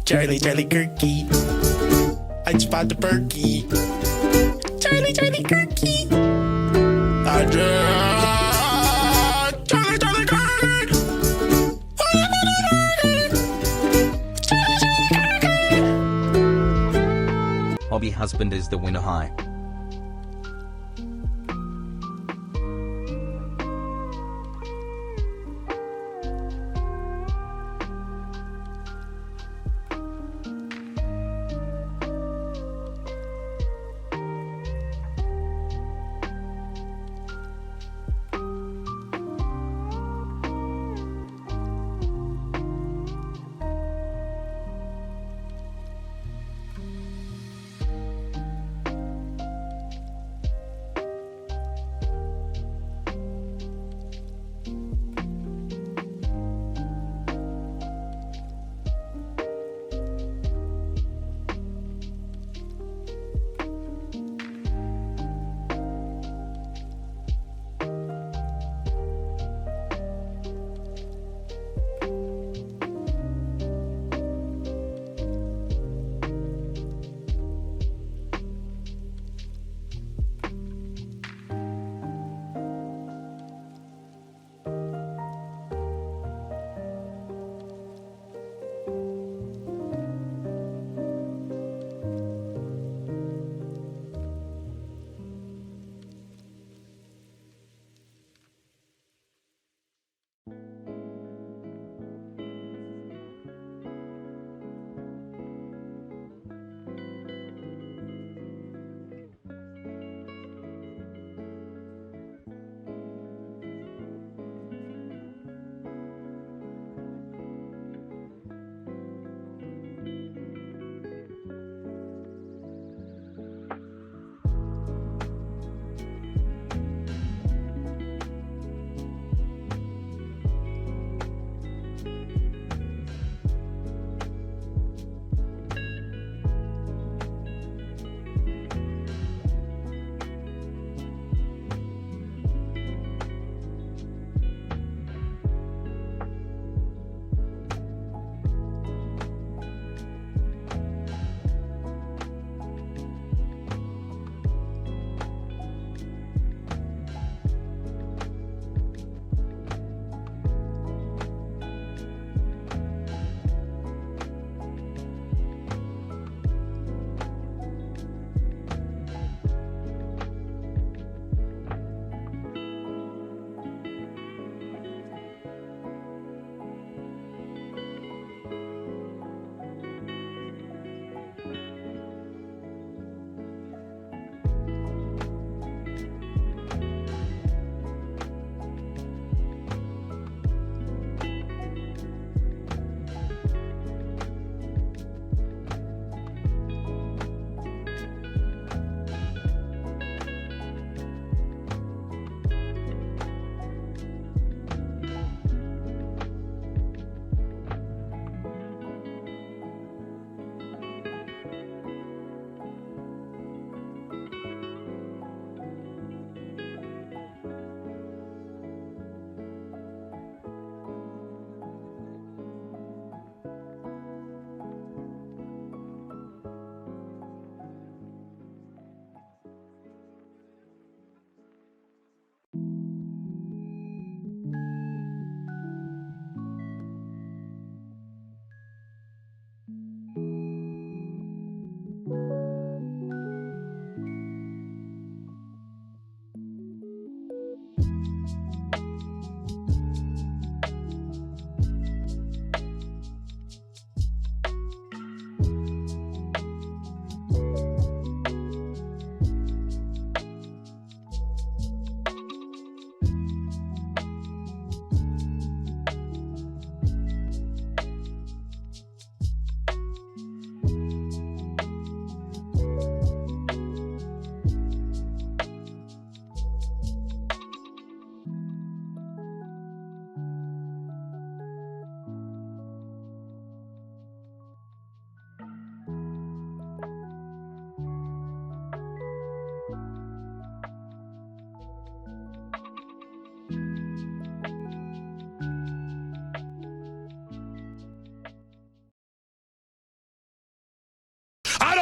Charlie, Charlie Kirky. I spot the perky. Charlie, Charlie Kirky. I just Charlie, Charlie Kirky. Hobby husband is the winner. High.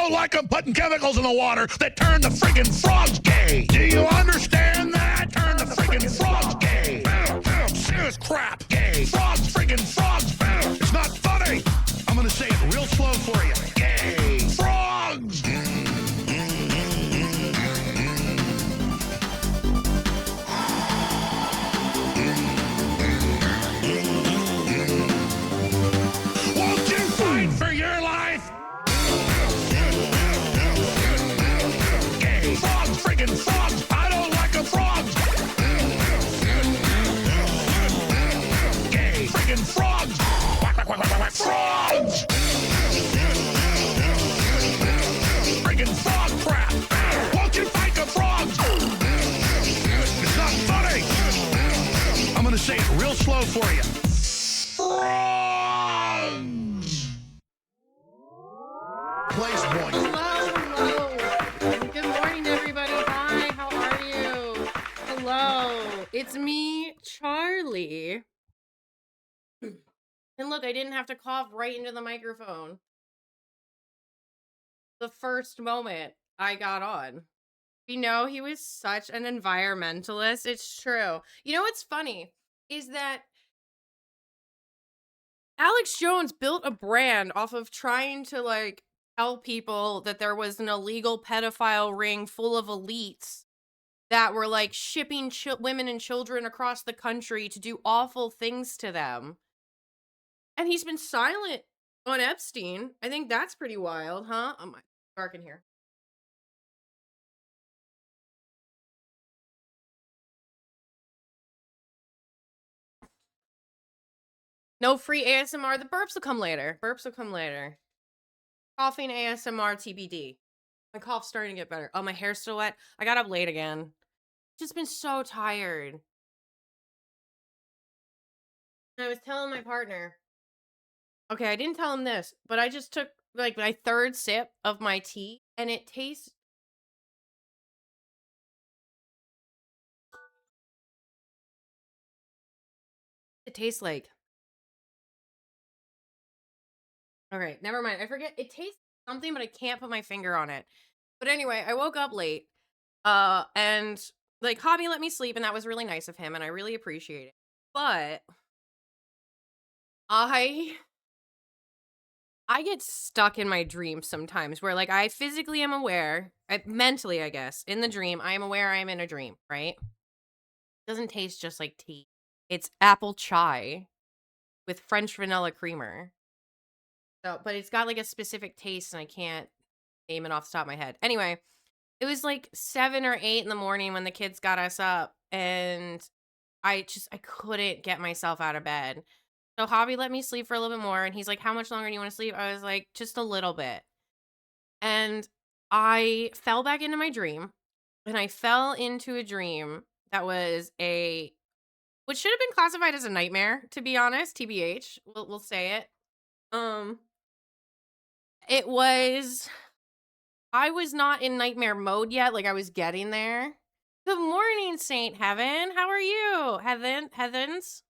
don't like them putting chemicals in the water that turn the friggin' frogs gay. Do you understand that? Turn the friggin' frogs gay. Serious crap. Gay. Frogs, friggin' frogs. It's not funny. I'm gonna say it real slow for you. Gay. Frogs. Won't you fight for your life? Gay. Frogs, friggin' frogs. I don't like a frog. Gay. Friggin' frogs. Quack, quack, quack, quack, quack. Frogs. Friggin' frog crap. Won't you fight the frogs? It's not funny. I'm gonna say it real slow for you. Frogs. Place point. Hello. Good morning, everybody. Hi, how are you? Hello. It's me, Charlie. And look, I didn't have to cough right into the microphone the first moment I got on. You know, he was such an environmentalist. It's true. You know what's funny is that Alex Jones built a brand off of trying to like tell people that there was an illegal pedophile ring full of elites that were like shipping women and children across the country to do awful things to them. And he's been silent on Epstein. I think that's pretty wild, huh? Oh my, dark in here. No free ASMR. The burps will come later. Burps will come later. Coughing ASMR TBD. My cough's starting to get better. Oh, my hair's still wet. I got up late again. Just been so tired. I was telling my partner. Okay, I didn't tell him this, but I just took like my third sip of my tea and it tastes like okay, never mind. I forget. It tastes something, but I can't put my finger on it. But anyway, I woke up late. And like Hobby let me sleep, and that was really nice of him, and I really appreciate it. But I get stuck in my dreams sometimes where like I physically am aware, mentally, I guess, in the dream, I am aware I am in a dream, right? It doesn't taste just like tea. It's apple chai with French vanilla creamer. So, but it's got like a specific taste and I can't name it off the top of my head. Anyway, it was like 7 or 8 in the morning when the kids got us up and I couldn't get myself out of bed. So Hobby let me sleep for a little bit more and he's like, "How much longer do you want to sleep?" I was like, "Just a little bit." And I fell back into my dream and I fell into a dream that was which should have been classified as a nightmare, to be honest, TBH. We'll say it. Um it was I was not in nightmare mode yet, like I was getting there. Good morning, Saint Heaven. How are you? Heavens?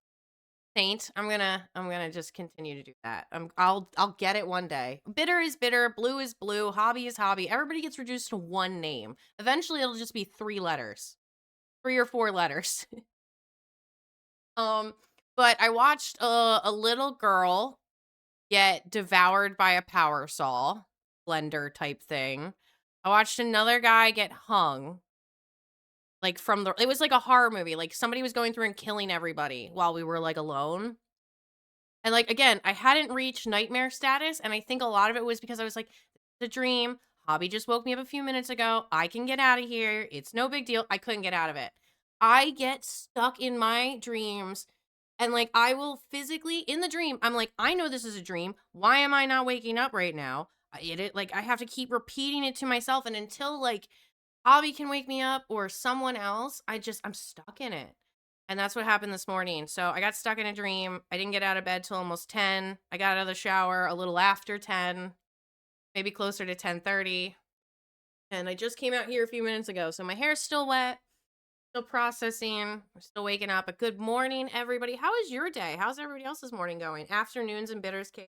Saint. I'm gonna just continue to do that. I'll get it one day. Bitter is bitter, blue is blue, hobby is hobby. Everybody gets reduced to one name. Eventually it'll just be 3 letters. 3 or 4 letters. But I watched a little girl get devoured by a power saw, blender type thing. I watched another guy get hung. Like it was like a horror movie. Like somebody was going through and killing everybody while we were like alone. And like again, I hadn't reached nightmare status, and I think a lot of it was because I was like, "It's a dream. Hobby just woke me up a few minutes ago. I can get out of here. It's no big deal." I couldn't get out of it. I get stuck in my dreams, and like I will physically in the dream. I'm like, I know this is a dream. Why am I not waking up right now? Like I have to keep repeating it to myself, and until like Hobby can wake me up or someone else, I'm stuck in it. And that's what happened this morning. So I got stuck in a dream. I didn't get out of bed till almost 10. I got out of the shower a little after 10, maybe closer to 10:30. And I just came out here a few minutes ago. So my hair's still wet, still processing. I'm still waking up. But good morning, everybody. How is your day? How's everybody else's morning going? Afternoons and bitters cake.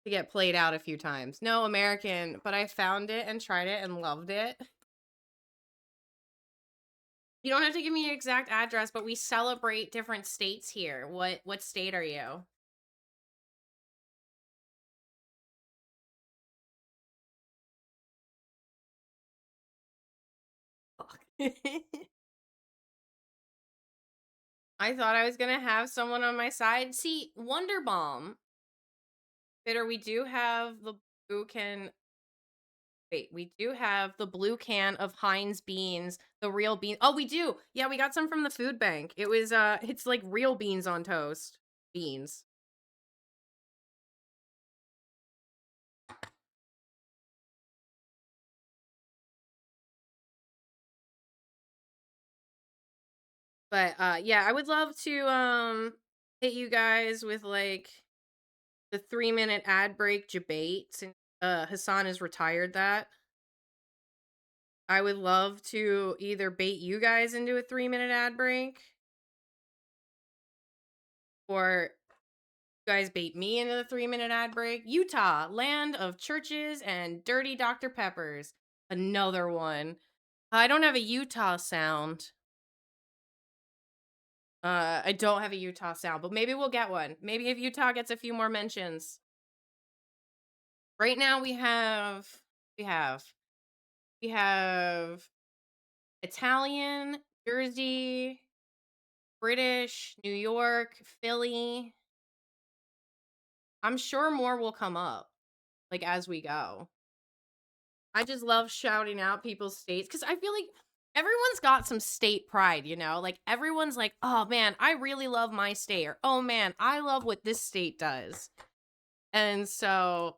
to get played out a few times. No, American, but I found it and tried it and loved it. You don't have to give me your exact address, but we celebrate different states here. What state are you? I thought I was gonna have someone on my side. See, Wonder Bomb. Bitter, we do have the blue can. Wait, we do have the blue can of Heinz beans, the real bean. Oh, we do. Yeah, we got some from the food bank. It was it's like real beans on toast. Beans. But yeah, I would love to hit you guys with like the 3-minute ad break debate since Hassan has retired that. I would love to either bait you guys into a 3-minute ad break or you guys bait me into the 3-minute ad break. Utah, land of churches and dirty Dr. Peppers. Another one. I don't have a Utah sound. I don't have a Utah sound, but maybe we'll get one. Maybe if Utah gets a few more mentions. Right now we have Italian, Jersey, British, New York, Philly. I'm sure more will come up like as we go. I just love shouting out people's states cuz I feel like everyone's got some state pride, you know? Like everyone's like, "Oh man, I really love my state," or "Oh man, I love what this state does." And so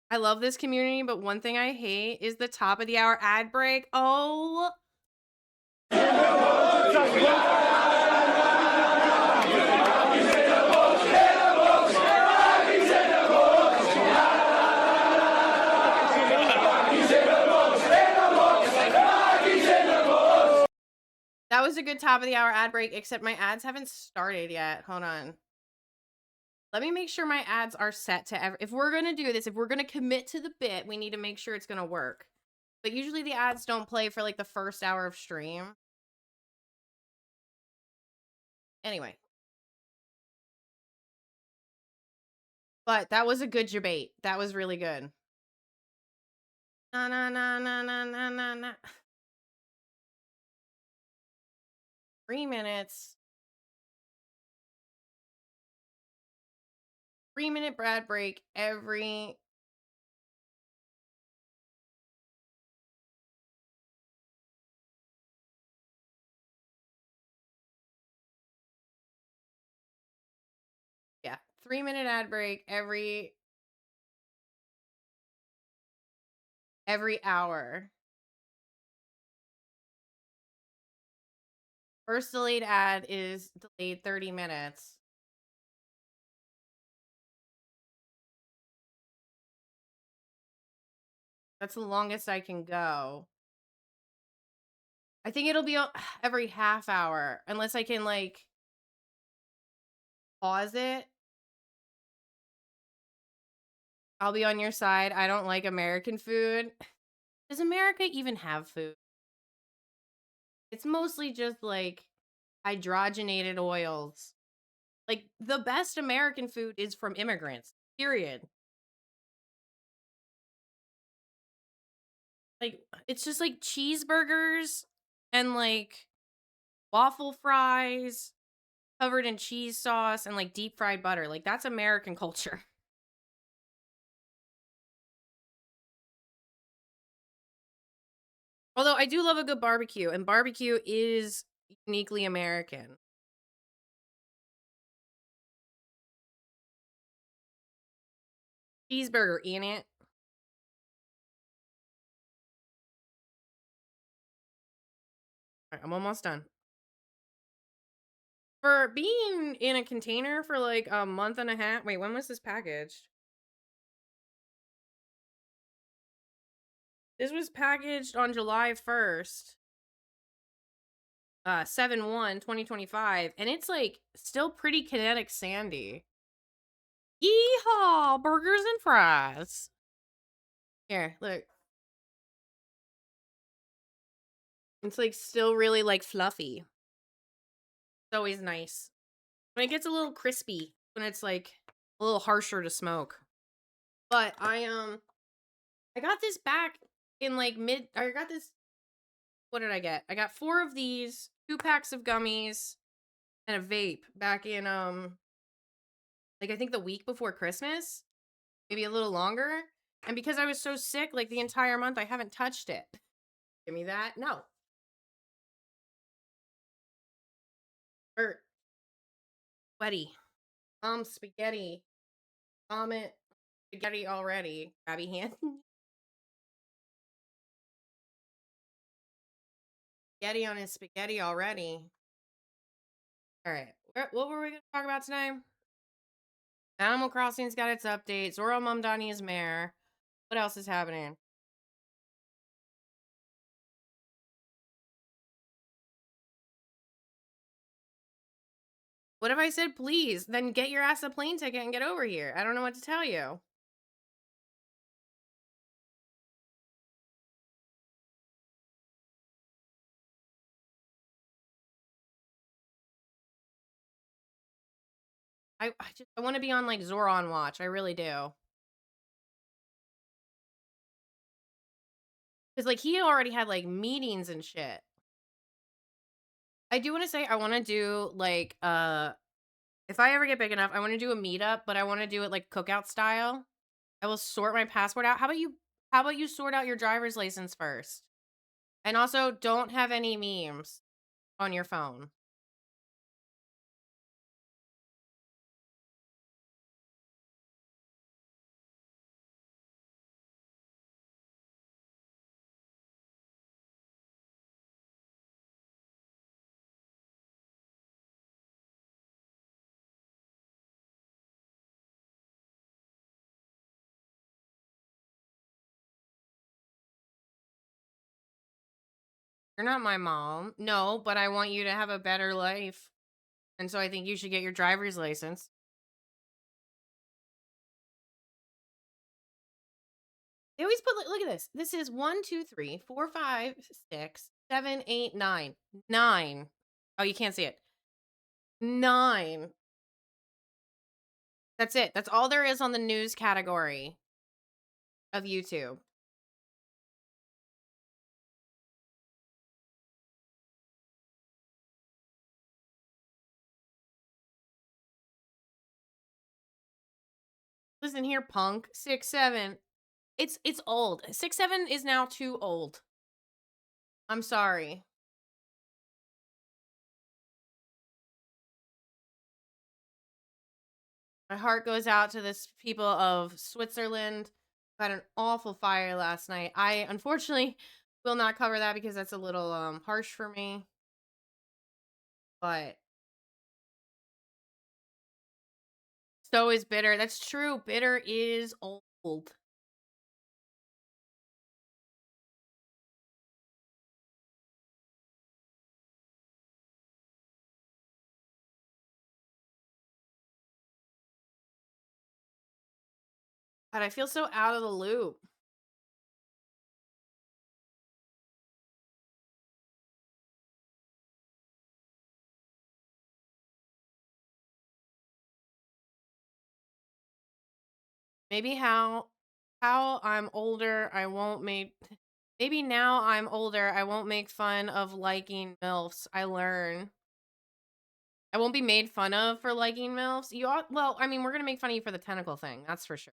I love this community, but one thing I hate is the top of the hour ad break. Oh, that was a good top of the hour ad break, except my ads haven't started yet. Hold on. Let me make sure my ads are set to if we're going to do this, if we're going to commit to the bit, we need to make sure it's going to work. But usually the ads don't play for like the first hour of stream. Anyway. But that was a good debate. That was really good. Na na na na na na na na. 3 minutes. 3-minute ad break every. Yeah, 3-minute ad break every hour. First delayed ad is delayed 30 minutes. That's the longest I can go. I think it'll be every half hour, unless I can like pause it. I'll be on your side. I don't like American food. Does America even have food? It's mostly just like hydrogenated oils. Like the best American food is from immigrants. Period. Like it's just like cheeseburgers and like waffle fries covered in cheese sauce and like deep fried butter. Like that's American culture. Although I do love a good barbecue, and barbecue is uniquely American. Cheeseburger in it. All right, I'm almost done. For being in a container for like a month and a half. Wait, when was this packaged? This was packaged on July 1st. 7/1/2025, and it's like still pretty kinetic sandy. Yeehaw! Burgers and fries. Here, look. It's like still really like fluffy. It's always nice. When it gets a little crispy, when it's like a little harsher to smoke. But I got this back in like I got this, what did I get? I got 4 of these, 2 packs of gummies, and a vape back in like I think the week before Christmas, maybe a little longer. And because I was so sick like the entire month, I haven't touched it. Give me that. No. Or sweaty. Spaghetti. Vomit. Spaghetti already. Grabby hand. Spaghetti on his spaghetti already. All right. What were we going to talk about tonight? Animal Crossing's got its update. Zoro Mumdani is mayor. What else is happening? What if I said please? Then get your ass a plane ticket and get over here. I don't know what to tell you. I want to be on like Zoran watch. I really do. Because like he already had like meetings and shit. I do want to say I want to do like if I ever get big enough, I want to do a meetup, but I want to do it like cookout style. I will sort my passport out. How about you sort out your driver's license first? And also don't have any memes on your phone. You're not my mom. No, but I want you to have a better life. And so I think you should get your driver's license. They always put, look at this. This is 1, 2, 3, 4, 5, 6, 7, 8, 9. 9. Oh, you can't see it. 9. That's it. That's all there is on the news category of YouTube. Listen here, punk. 6, 7. It's old. 6, 7 is now too old. I'm sorry. My heart goes out to this people of Switzerland who had an awful fire last night. I unfortunately will not cover that because that's a little harsh for me. But so is bitter. That's true. Bitter is old. God, I feel so out of the loop. Maybe how I'm older, I won't make maybe now I'm older, I won't make fun of liking MILFs. I learn. I won't be made fun of for liking MILFs. Well, I mean, we're gonna make fun of you for the tentacle thing, that's for sure.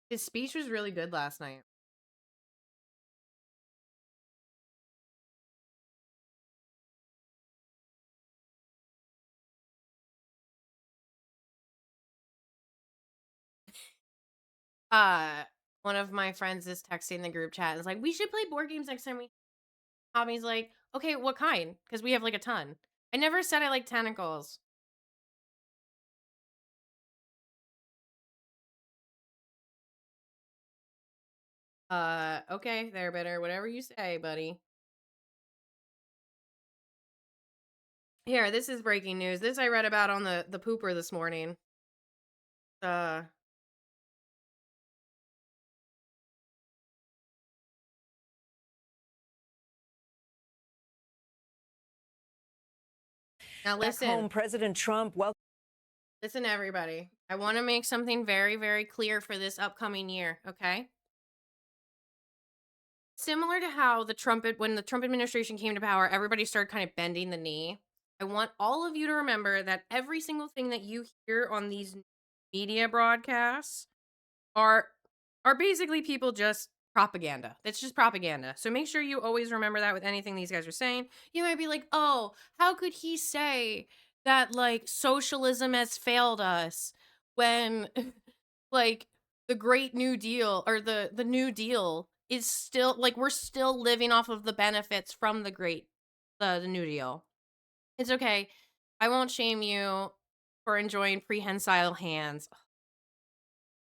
His speech was really good last night. One of my friends is texting the group chat and is like, we should play board games next time we Tommy's like, okay, what kind? Because we have like a ton. I never said I like tentacles. Okay, there, bitter. Whatever you say, buddy. Here, this is breaking news. This I read about on the pooper this morning. Uh, Now Back listen. home, President Trump Listen, everybody. I want to make something very, very clear for this upcoming year, okay? Similar to how when the Trump administration came to power, everybody started kind of bending the knee. I want all of you to remember that every single thing that you hear on these media broadcasts are basically people just propaganda. It's just propaganda. So make sure you always remember that with anything these guys are saying. You might be like, "Oh, how could he say that like socialism has failed us when like the Great New Deal or the New Deal is still like we're still living off of the benefits from the New Deal." It's okay. I won't shame you for enjoying prehensile hands.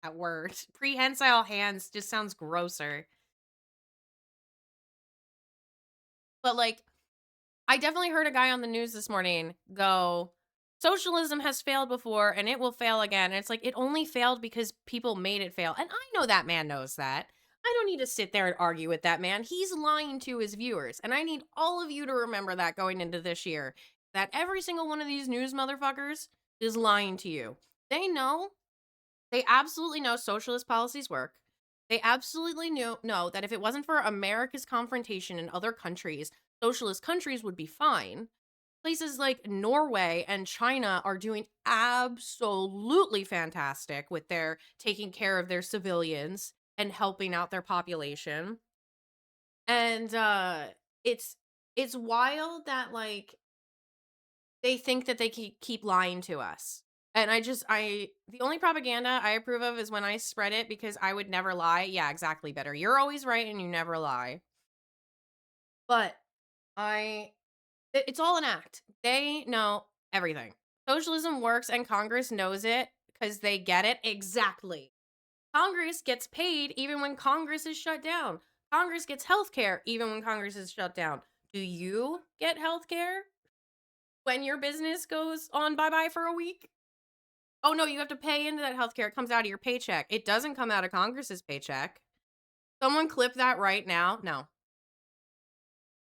That word. Prehensile hands just sounds grosser. But like, I definitely heard a guy on the news this morning go, socialism has failed before and it will fail again. And it's like, it only failed because people made it fail. And I know that man knows that. I don't need to sit there and argue with that man. He's lying to his viewers. And I need all of you to remember that going into this year, that every single one of these news motherfuckers is lying to you. They absolutely know socialist policies work. They absolutely know that if it wasn't for America's confrontation in other countries, socialist countries would be fine. Places like Norway and China are doing absolutely fantastic with their taking care of their civilians and helping out their population. And it's wild that like they think that they keep lying to us. And the only propaganda I approve of is when I spread it because I would never lie. Yeah, exactly, better. You're always right and you never lie. But it's all an act. They know everything. Socialism works and Congress knows it because they get it exactly. Congress gets paid even when Congress is shut down. Congress gets health care even when Congress is shut down. Do you get health care when your business goes on bye-bye for a week? Oh no, you have to pay into that healthcare. It comes out of your paycheck. It doesn't come out of Congress's paycheck. Someone clip that right now. No.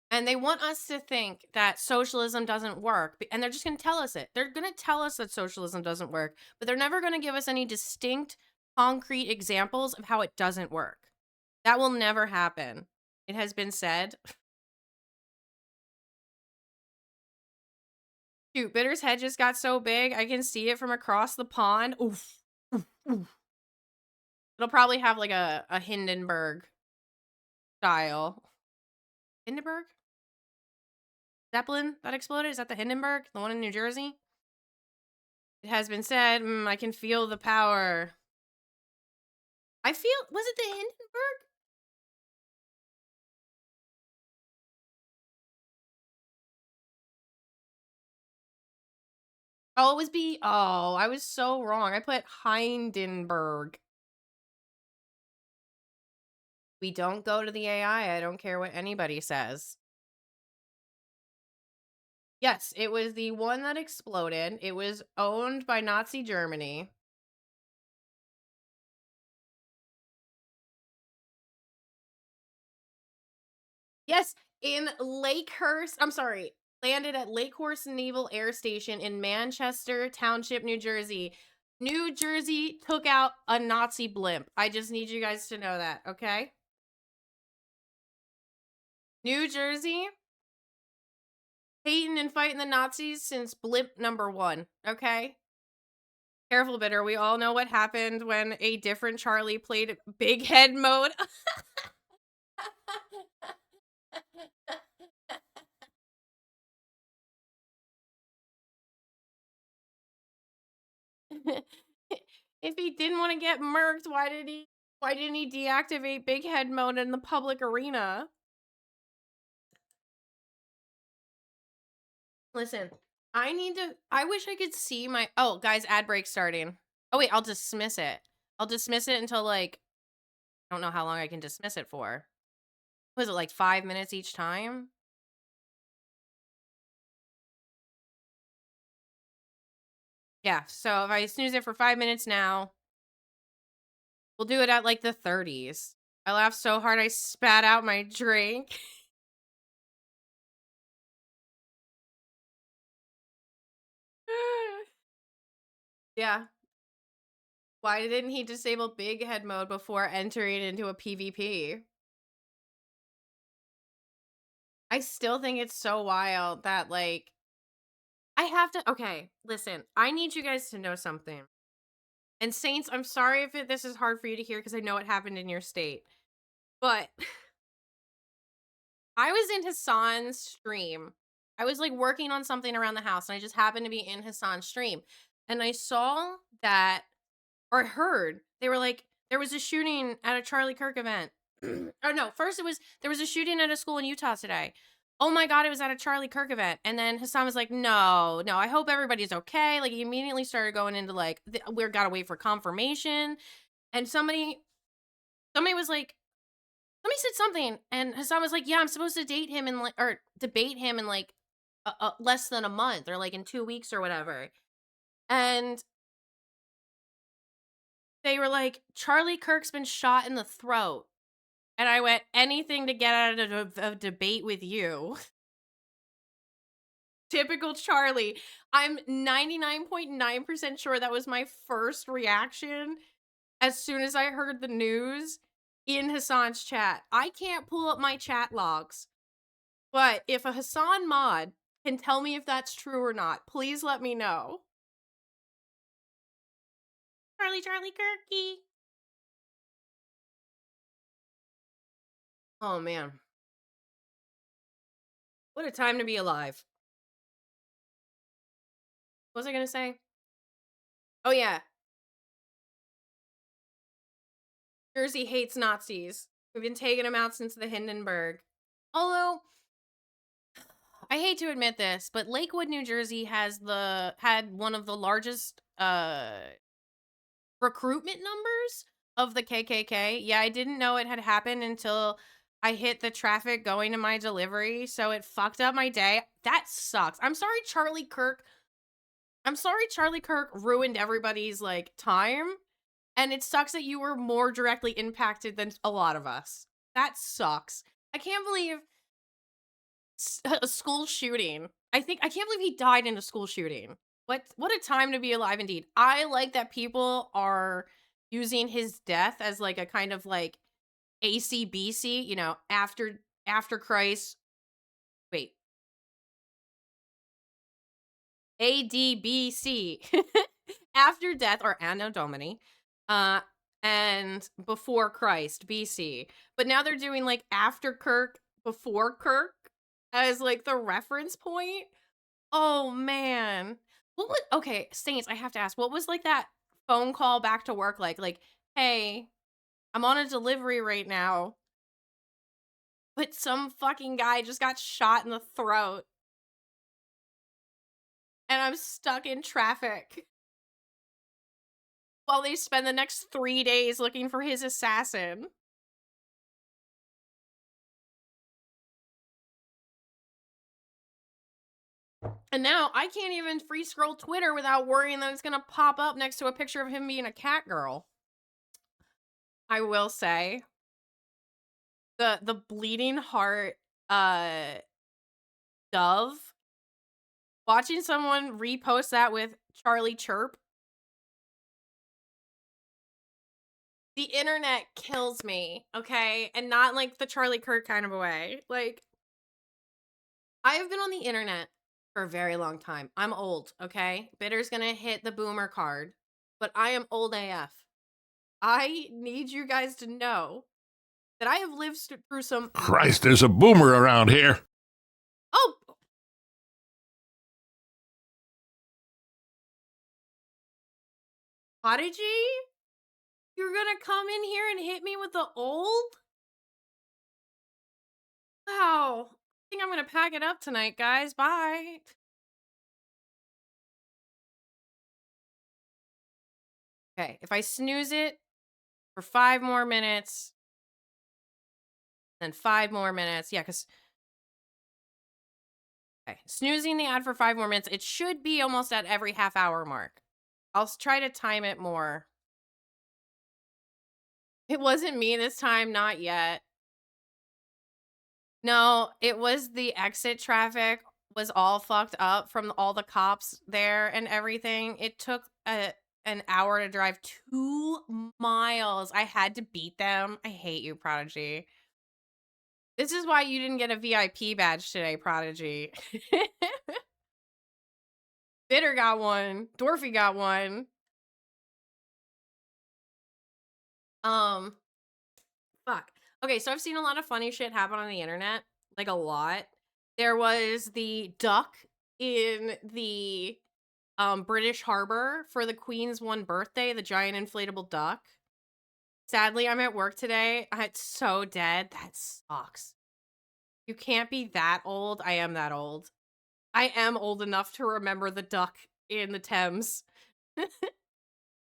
And they want us to think that socialism doesn't work. And they're just going to tell us it. They're going to tell us that socialism doesn't work, but they're never going to give us any distinct, concrete examples of how it doesn't work. That will never happen. It has been said. Shoot, Bitter's head just got so big, I can see it from across the pond. Oof. Oof, oof. It'll probably have like a Hindenburg style. Hindenburg? Zeppelin that exploded? Is that the Hindenburg? The one in New Jersey? It has been said, I can feel the power. Was it the Hindenburg? Oh, I was so wrong. I put Hindenburg. We don't go to the AI. I don't care what anybody says. Yes, it was the one that exploded. It was owned by Nazi Germany. Yes, in Lakehurst. I'm sorry. Landed at Lakehurst Naval Air Station in Manchester Township, New Jersey. New Jersey took out a Nazi blimp. I just need you guys to know that, okay? New Jersey, hating and fighting the Nazis since blimp number 1, okay? Careful, Bitter. We all know what happened when a different Charlie played big head mode. If he didn't want to get murked, why didn't he deactivate big head mode in the public arena? Listen, I wish I could see oh, guys, ad break starting. Oh wait, I'll dismiss it. I'll dismiss it until like I don't know how long I can dismiss it for. Was it like 5 minutes each time? Yeah, so if I snooze it for 5 minutes now, we'll do it at like the 30s. I laughed so hard I spat out my drink. Yeah. Why didn't he disable big head mode before entering into a PvP? I still think it's so wild that, like, I have to. Okay, listen, I need you guys to know something. And Saints, I'm sorry if this is hard for you to hear because I know it happened in your state. But I was in Hassan's stream. I was like working on something around the house and I just happened to be in Hassan's stream. And I saw that, or heard, they were like, there was a shooting at a Charlie Kirk event. Oh no, first there was a shooting at a school in Utah today. Oh my God, it was at a Charlie Kirk event. And then Hassan was like, no, I hope everybody's okay. Like he immediately started going into like, we're gotta wait for confirmation. And somebody was like, somebody said something, and Hassan was like, "Yeah, I'm supposed to date him in like, or debate him in like less than a month, or like in 2 weeks or whatever." And they were like, "Charlie Kirk's been shot in the throat," and I went, "Anything to get out of a debate with you." Typical Charlie. I'm 99.9% sure that was my first reaction as soon as I heard the news in Hassan's chat. I can't pull up my chat logs. But if a Hassan mod can tell me if that's true or not, please let me know. Charlie Kirky. Oh man. What a time to be alive. What was I gonna say? Oh yeah. Jersey hates Nazis. We've been taking them out since the Hindenburg. Although I hate to admit this, but Lakewood, New Jersey had one of the largest recruitment numbers of the KKK. Yeah, I didn't know it had happened until I hit the traffic going to my delivery, so it fucked up my day. That sucks. I'm sorry Charlie Kirk ruined everybody's like time, and it sucks that you were more directly impacted than a lot of us. That sucks. I can't believe a school shooting. I can't believe he died in a school shooting. What a time to be alive indeed. I like that people are using his death as like a kind of like ACBC, after Christ. Wait, ADBC. After death, or Anno Domini. And before Christ, BC. But now they're doing like after Kirk, before Kirk as like the reference point. Oh man. Okay, Saints, I have to ask, what was like that phone call back to work like? Like, hey, I'm on a delivery right now, but some fucking guy just got shot in the throat and I'm stuck in traffic while they spend the next 3 days looking for his assassin. And now I can't even free scroll Twitter without worrying that it's gonna pop up next to a picture of him being a cat girl. I will say the bleeding heart dove, watching someone repost that with Charlie Chirp, the internet kills me, okay? And not like the Charlie Kirk kind of a way. Like, I have been on the internet for a very long time. I'm old, okay? Bitter's gonna hit the boomer card, but I am old AF. I need you guys to know that I have lived through some. Christ, there's a boomer around here. Oh! Prodigy? You're gonna come in here and hit me with the old? Wow. I think I'm gonna pack it up tonight, guys. Bye. Okay, if I snooze it for 5 more minutes, Then 5 more minutes. Yeah, because okay, snoozing the ad for 5 more minutes. It should be almost at every half hour mark. I'll try to time it more. It wasn't me this time, not yet. No, it was the exit traffic was all fucked up from all the cops there and everything. It took an hour to drive 2 miles. I had to beat them. I hate you, Prodigy. This is why you didn't get a VIP badge today, Prodigy. Bitter got one. Dorothy got one. Fuck. Okay, so I've seen a lot of funny shit happen on the internet. Like a lot. There was the duck in the British Harbor for the Queen's 1 birthday, the giant inflatable duck. Sadly, I'm at work today. It's so dead. That sucks. You can't be that old. I am that old. I am old enough to remember the duck in the Thames.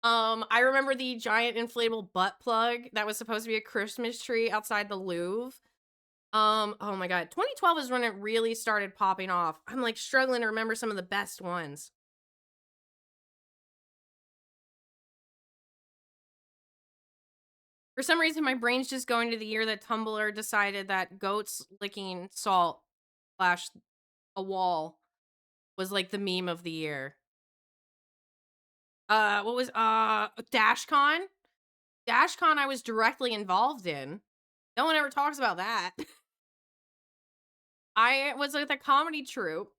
I remember the giant inflatable butt plug that was supposed to be a Christmas tree outside the Louvre. Oh my god, 2012 is when it really started popping off. I'm like struggling to remember some of the best ones. For some reason, my brain's just going to the year that Tumblr decided that goats licking salt slash a wall was like the meme of the year. What was DashCon? DashCon I was directly involved in. No one ever talks about that. I was with a comedy troupe,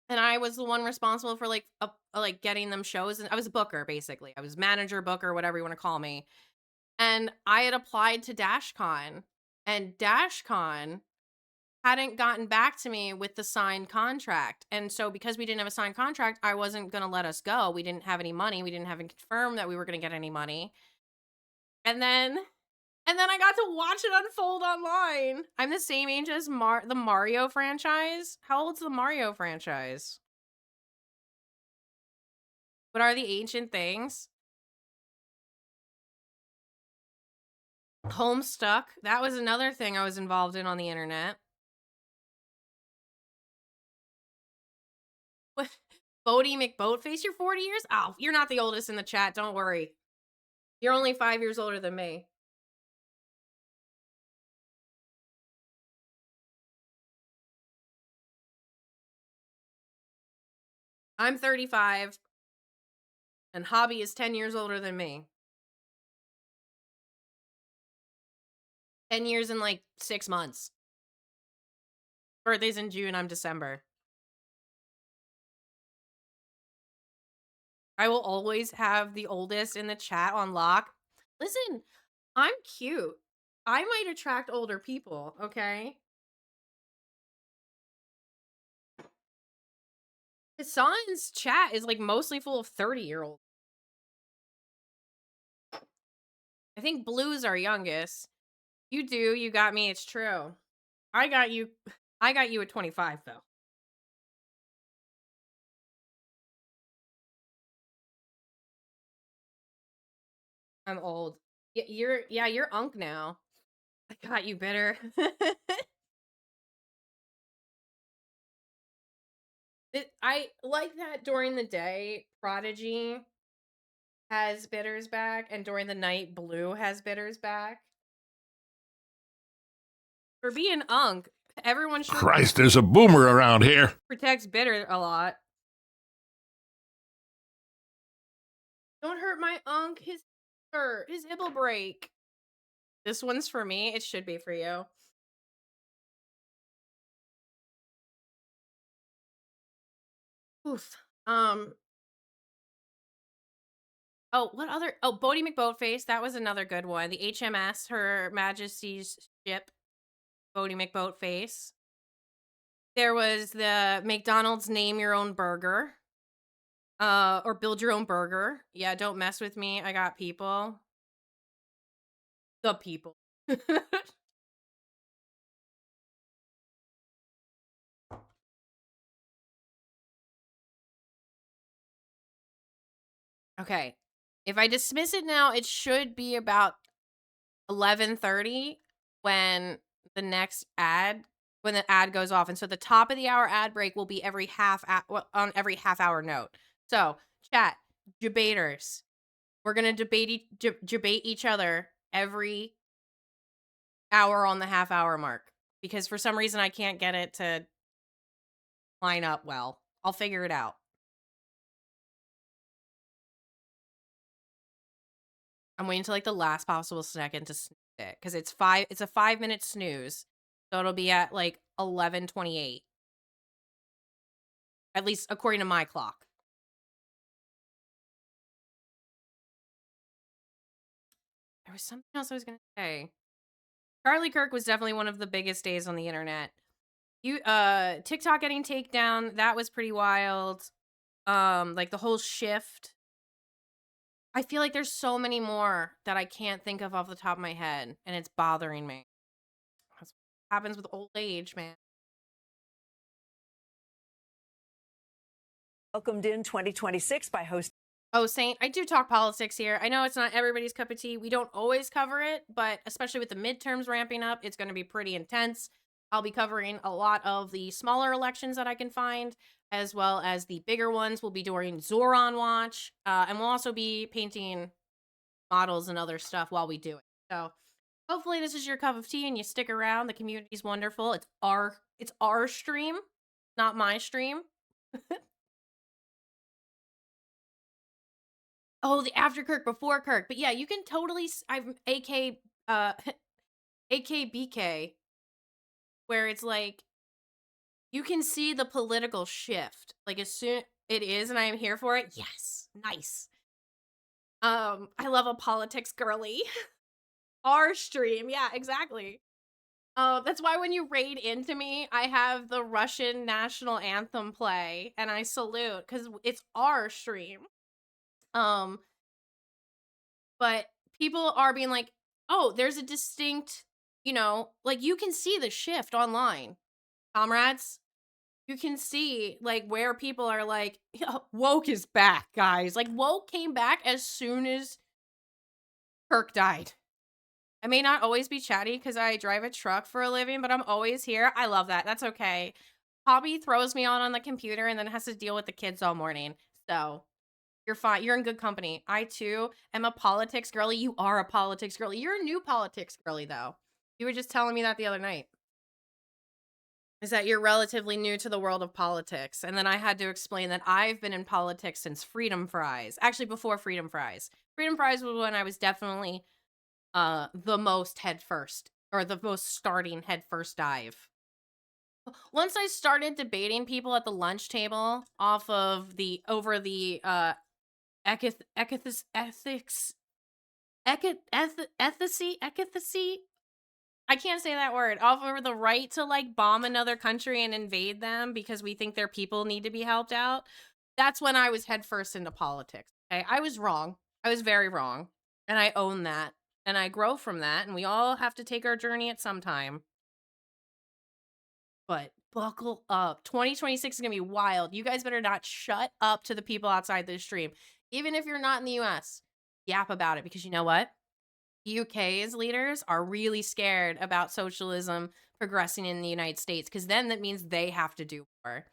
and I was the one responsible for like getting them shows, and I was a booker basically. I was manager, booker, whatever you want to call me. And I had applied to DashCon, and DashCon hadn't gotten back to me with the signed contract. And so because we didn't have a signed contract, I wasn't going to let us go. We didn't have any money. We didn't have it confirmed that we were going to get any money. And then I got to watch it unfold online. I'm the same age as the Mario franchise. How old's the Mario franchise? What are the ancient things? Homestuck. That was another thing I was involved in on the internet. What? Bodie McBoatface, you're 40 years? Oh, you're not the oldest in the chat. Don't worry. You're only 5 years older than me. I'm 35, and Hobby is 10 years older than me. 10 years in like 6 months. Birthday's in June, I'm December. I will always have the oldest in the chat on lock. Listen, I'm cute. I might attract older people, okay? Hassan's chat is like mostly full of 30-year-olds. I think Blue's our youngest. You do, you got me, it's true. I got you at 25 though. I'm old. You're Unk now. I got you bitter. I like that during the day, Prodigy has bitters back, and during the night, Blue has bitters back. For being Unk, everyone should Christ, there's a boomer around here. protects bitter a lot. Don't hurt my Unk. His hip will break. This one's for me. It should be for you. Oof. Oh, what other? Oh, Bodie McBoatface. That was another good one. The HMS, Her Majesty's Ship, Bodie McBoatface. There was the McDonald's Name Your Own Burger. Or Build Your Own Burger. Yeah, don't mess with me. I got people. The people. Okay. If I dismiss it now, it should be about 11:30 when the next ad when the ad goes off. And so the top of the hour ad break will be on every half hour note. So, chat, debaters, we're going to debate each other every hour on the half hour mark because for some reason I can't get it to line up well. I'll figure it out. I'm waiting till like the last possible second to snooze it because it's a 5-minute snooze. So it'll be at like 11:28. At least according to my clock. There was something else I was gonna say. Charlie Kirk was definitely one of the biggest days on the internet. TikTok getting takedown, that was pretty wild. Like the whole shift. I feel like there's so many more that I can't think of off the top of my head, and it's bothering me. That's what happens with old age, man. Welcomed in 2026 by host. Oh, Saint, I do talk politics here. I know it's not everybody's cup of tea. We don't always cover it, but especially with the midterms ramping up, it's going to be pretty intense. I'll be covering a lot of the smaller elections that I can find, as well as the bigger ones. We'll be doing Zohran watch, and we'll also be painting models and other stuff while we do it. So hopefully this is your cup of tea and you stick around. The community's wonderful. It's our stream, not my stream. Oh, the after Kirk, before Kirk. But yeah, you can totally I've AK AKBK where it's like you can see the political shift. Like as soon it is and I am here for it. Yes. Nice. I love a politics girly. Our stream. Yeah, exactly. That's why when you raid into me, I have the Russian national anthem play and I salute cuz it's our stream. But people are being like, "Oh, there's a distinct, like you can see the shift online, comrades. You can see like where people are like, woke is back, guys. Like woke came back as soon as Kirk died. I may not always be chatty because I drive a truck for a living, but I'm always here. I love that. That's okay. Hobby throws me on the computer and then has to deal with the kids all morning. So you're fine. You're in good company. I too am a politics girly. You are a politics girly. You're a new politics girly though. You were just telling me that the other night. Is that you're relatively new to the world of politics. And then I had to explain that I've been in politics since Freedom Fries. Actually, before Freedom Fries. Freedom Fries was when I was definitely the most head first. Or the most starting head first dive. Once I started debating people at the lunch table over the ethicacy. I can't say that word. Over the right to like bomb another country and invade them because we think their people need to be helped out. That's when I was headfirst into politics. Okay, I was wrong. I was very wrong, and I own that, and I grow from that. And we all have to take our journey at some time. But buckle up. 2026 is going to be wild. You guys better not shut up to the people outside this stream. Even if you're not in the US, yap about it because you know what? UK's leaders are really scared about socialism progressing in the United States because then that means they have to do more.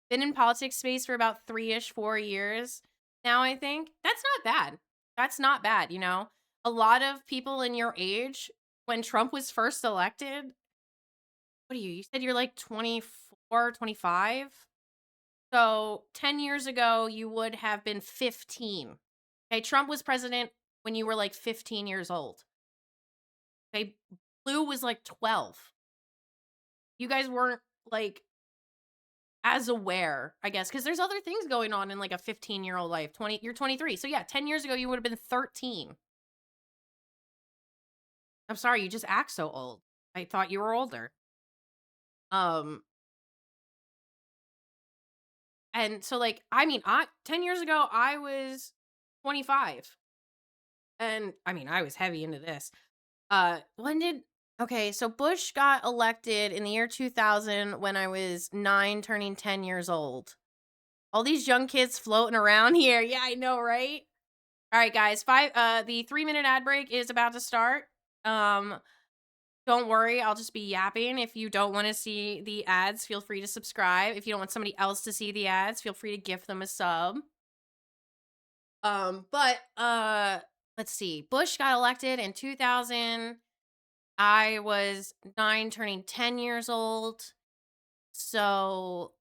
Been in politics space for about 4 years now, I think. That's not bad. That's not bad, A lot of people in your age, when Trump was first elected, what are you? You said you're like 24, 25? So 10 years ago, you would have been 15. Okay, Trump was president when you were like 15 years old. Okay, Blue was like 12. You guys weren't like as aware, I guess, because there's other things going on in like a 15-year-old life. You're 23. So yeah, 10 years ago, you would have been 13. I'm sorry, you just act so old. I thought you were older. And so like, 10 years ago, I was 25. And I was heavy into this. Okay, so Bush got elected in the year 2000 when I was 9 turning 10 years old. All these young kids floating around here. Yeah, I know, right? All right, guys, the 3-minute ad break is about to start. Don't worry, I'll just be yapping. If you don't want to see the ads, feel free to subscribe. If you don't want somebody else to see the ads, feel free to gift them a sub. Let's see. Bush got elected in 2000. I was 9 turning 10 years old. So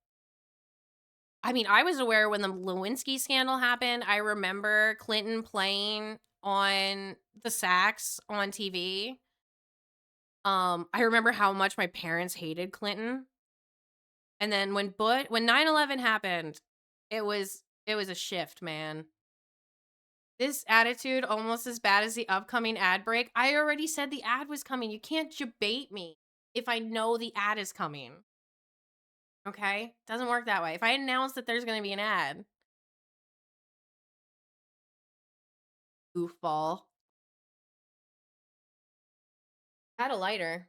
I mean, I was aware when the Lewinsky scandal happened. I remember Clinton playing on the sax on TV. I remember how much my parents hated Clinton. And then when 9/11 happened, it was a shift, man. This attitude almost as bad as the upcoming ad break. I already said the ad was coming. You can't debate me if I know the ad is coming. Okay? Doesn't work that way. If I announce that there's going to be an ad, goofball. Had a lighter.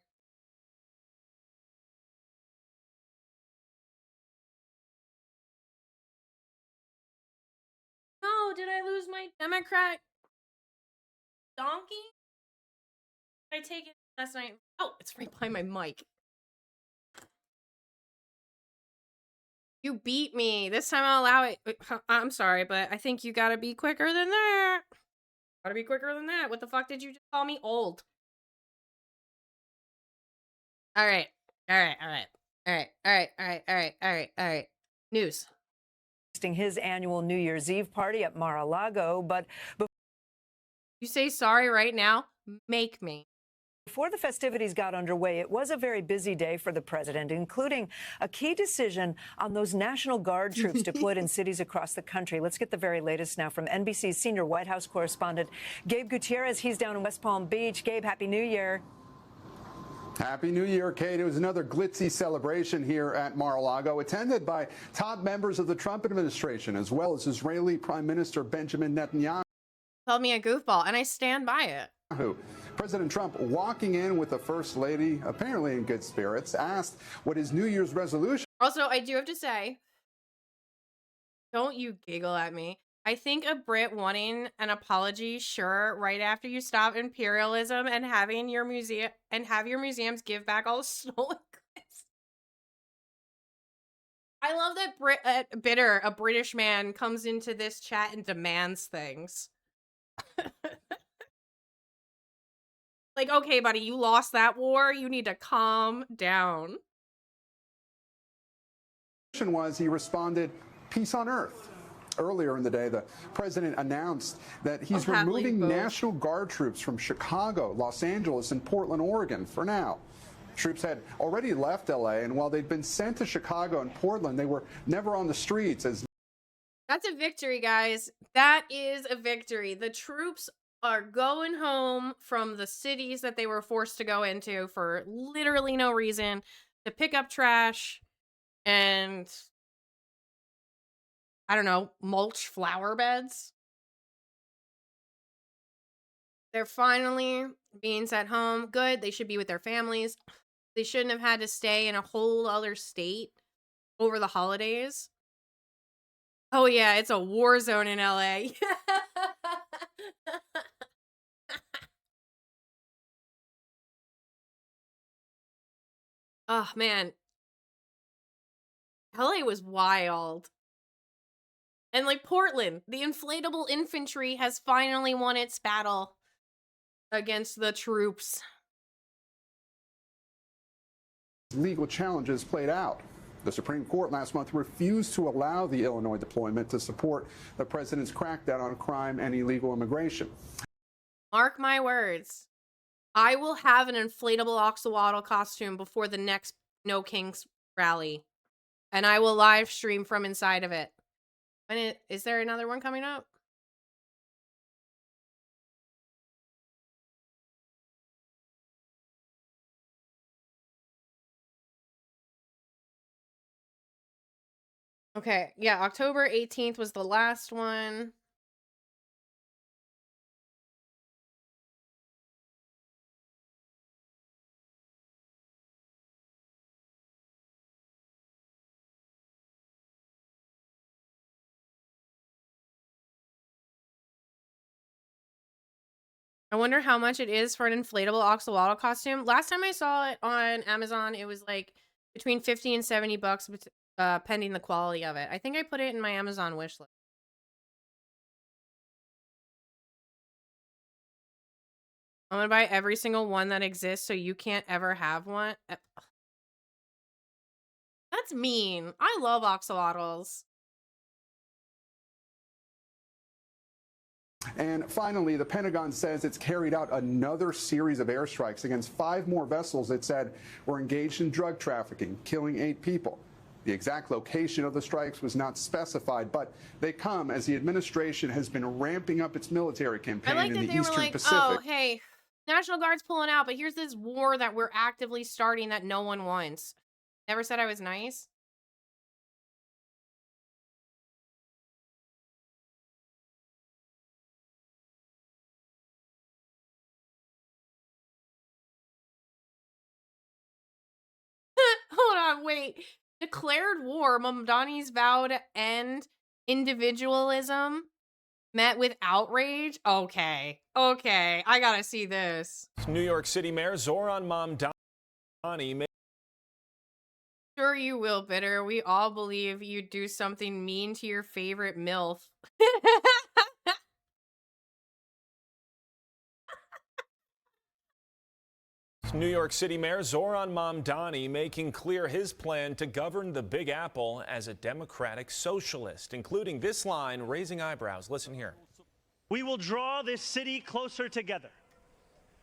No, did I lose my Democrat donkey? Did I take it last night? Oh, it's right by my mic. You beat me. This time I'll allow it. I'm sorry, but I think you gotta be quicker than that. Gotta be quicker than that. What the fuck did you just call me? Old. All right. All right. All right. All right. All right. All right. All right. All right. All right. News. His annual New Year's Eve party at Mar-a-Lago, but You say sorry right now? Make me. before the festivities got underway, it was a very busy day for the president, including a key decision on those National Guard troops deployed in cities across the country. Let's get the very latest now from NBC's senior White House correspondent, Gabe Gutierrez. He's down in West Palm Beach. Gabe, Happy New Year. Happy New Year, Kate. It was another glitzy celebration here at Mar-a-Lago, attended by top members of the Trump administration, as well as Israeli Prime Minister Benjamin Netanyahu. Called me a goofball, and I stand by it. President Trump, walking in with the First Lady, apparently in good spirits, asked what his New Year's resolution. Also, I do have to say, don't you giggle at me. I think a Brit wanting an apology, sure, right after you stop imperialism and having your museum and have your museums give back all the stolen goods. I love that a British man comes into this chat and demands things. Like, okay, buddy, you lost that war. You need to calm down. Was he responded, peace on earth. Earlier in the day, the president announced that he's removing National Guard troops from Chicago, Los Angeles, and Portland, Oregon for now. Troops had already left L.A., and while they'd been sent to Chicago and Portland, they were never on the streets. That's a victory, guys. That is a victory. The troops are going home from the cities that they were forced to go into for literally no reason, to pick up trash and, I don't know, mulch flower beds. They're finally being sent home. Good. They should be with their families. They shouldn't have had to stay in a whole other state over the holidays. Oh yeah, it's a war zone in LA. Oh man. LA was wild. And like Portland, the inflatable infantry has finally won its battle against the troops. Legal challenges played out. The Supreme Court last month refused to allow the Illinois deployment to support the president's crackdown on crime and illegal immigration. Mark my words. I will have an inflatable oxalotl costume before the next No Kings rally. And I will live stream from inside of it. Is there another one coming up? Okay, yeah, October 18th was the last one. I wonder how much it is for an inflatable axolotl costume. Last time I saw it on Amazon, it was like between 50 and 70 bucks, pending the quality of it. I think I put it in my Amazon wish list. I'm gonna buy every single one that exists so you can't ever have one. That's mean. I love axolotls. And finally, the Pentagon says it's carried out another series of airstrikes against 5 more vessels it said were engaged in drug trafficking, killing 8 people. The exact location of the strikes was not specified, but they come as the administration has been ramping up its military campaign in the Eastern Pacific. Oh, hey, National Guard's pulling out, but here's this war that we're actively starting that no one wants. Never said I was nice. Hold on, wait. Declared war, Mamdani's vow to end individualism met with outrage? Okay. Okay. I gotta see this. New York City Mayor Zohran Mamdani. Sure you will, Bitter. We all believe you'd do something mean to your favorite MILF. New York City Mayor Zohran Mamdani making clear his plan to govern the Big Apple as a democratic socialist, including this line raising eyebrows. Listen here. We will draw this city closer together.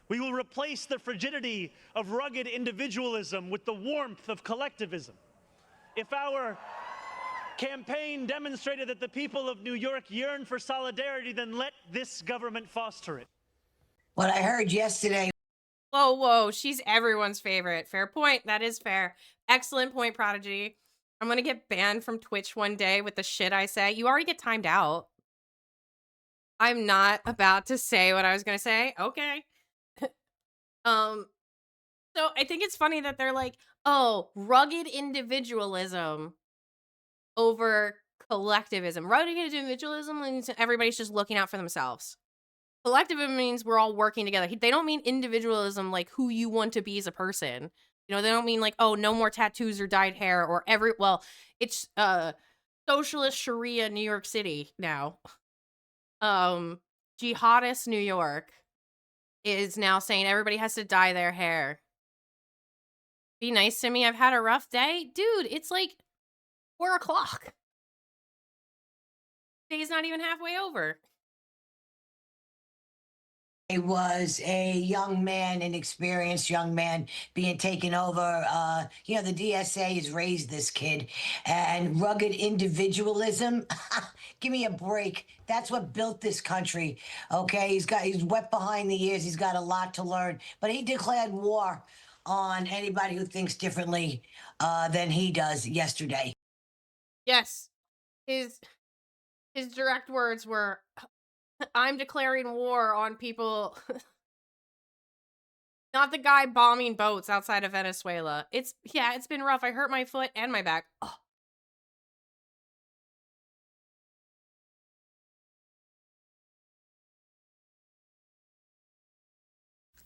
We will replace the frigidity of rugged individualism with the warmth of collectivism. If our campaign demonstrated that the people of New York yearn for solidarity, then let this government foster it. What I heard yesterday. Whoa, whoa, she's everyone's favorite. Fair point. That is fair. Excellent point, Prodigy. I'm gonna get banned from Twitch one day with the shit I say. You already get timed out. I'm not about to say what I was gonna say. Okay. So I think it's funny that they're like, oh, rugged individualism over collectivism. Rugged individualism means everybody's just looking out for themselves. Collectivism means we're all working together. They don't mean individualism like who you want to be as a person. You know, they don't mean like, oh, no more tattoos or dyed hair or well, it's socialist Sharia New York City now. Jihadist New York is now saying everybody has to dye their hair. Be nice to me. I've had a rough day. Dude, it's like 4 o'clock. Day's not even halfway over. It was a young man, an experienced young man being taken over. The DSA has raised this kid. And rugged individualism, give me a break. That's what built this country, okay? He's wet behind the ears. He's got a lot to learn. But he declared war on anybody who thinks differently than he does yesterday. Yes. His direct words were, I'm declaring war on people. Not the guy bombing boats outside of Venezuela. It's been rough. I hurt my foot and my back. Oh.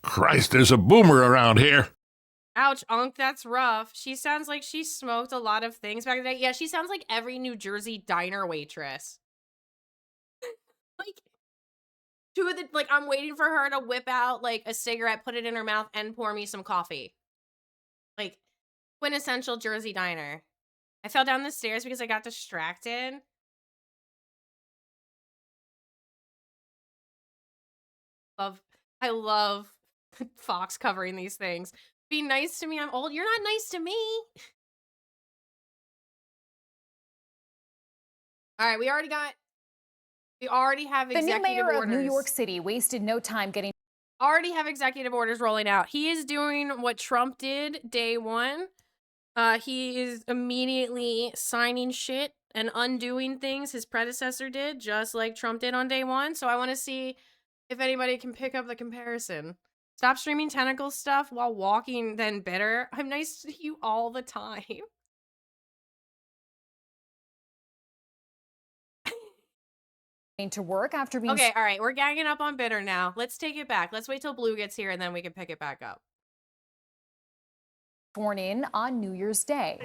Christ, there's a boomer around here. Ouch, Unc, that's rough. She sounds like she smoked a lot of things back in the day. Yeah, she sounds like every New Jersey diner waitress. Like, I'm waiting for her to whip out, like, a cigarette, put it in her mouth, and pour me some coffee. Like, quintessential Jersey diner. I fell down the stairs because I got distracted. I love Fox covering these things. Be nice to me. I'm old. You're not nice to me. All right, we already have executive orders. The new mayor of New York City wasted no time getting. Already have executive orders rolling out. He is doing what Trump did day one. He is immediately signing shit and undoing things his predecessor did, just like Trump did on day one. So I want to see if anybody can pick up the comparison. Stop streaming tentacle stuff while walking, then bitter. I'm nice to you all the time. to work after being Okay, all right, we're ganging up on bitter now. Let's take it back. Let's wait till Blue gets here and then we can pick it back up. sworn in on New Year's Day.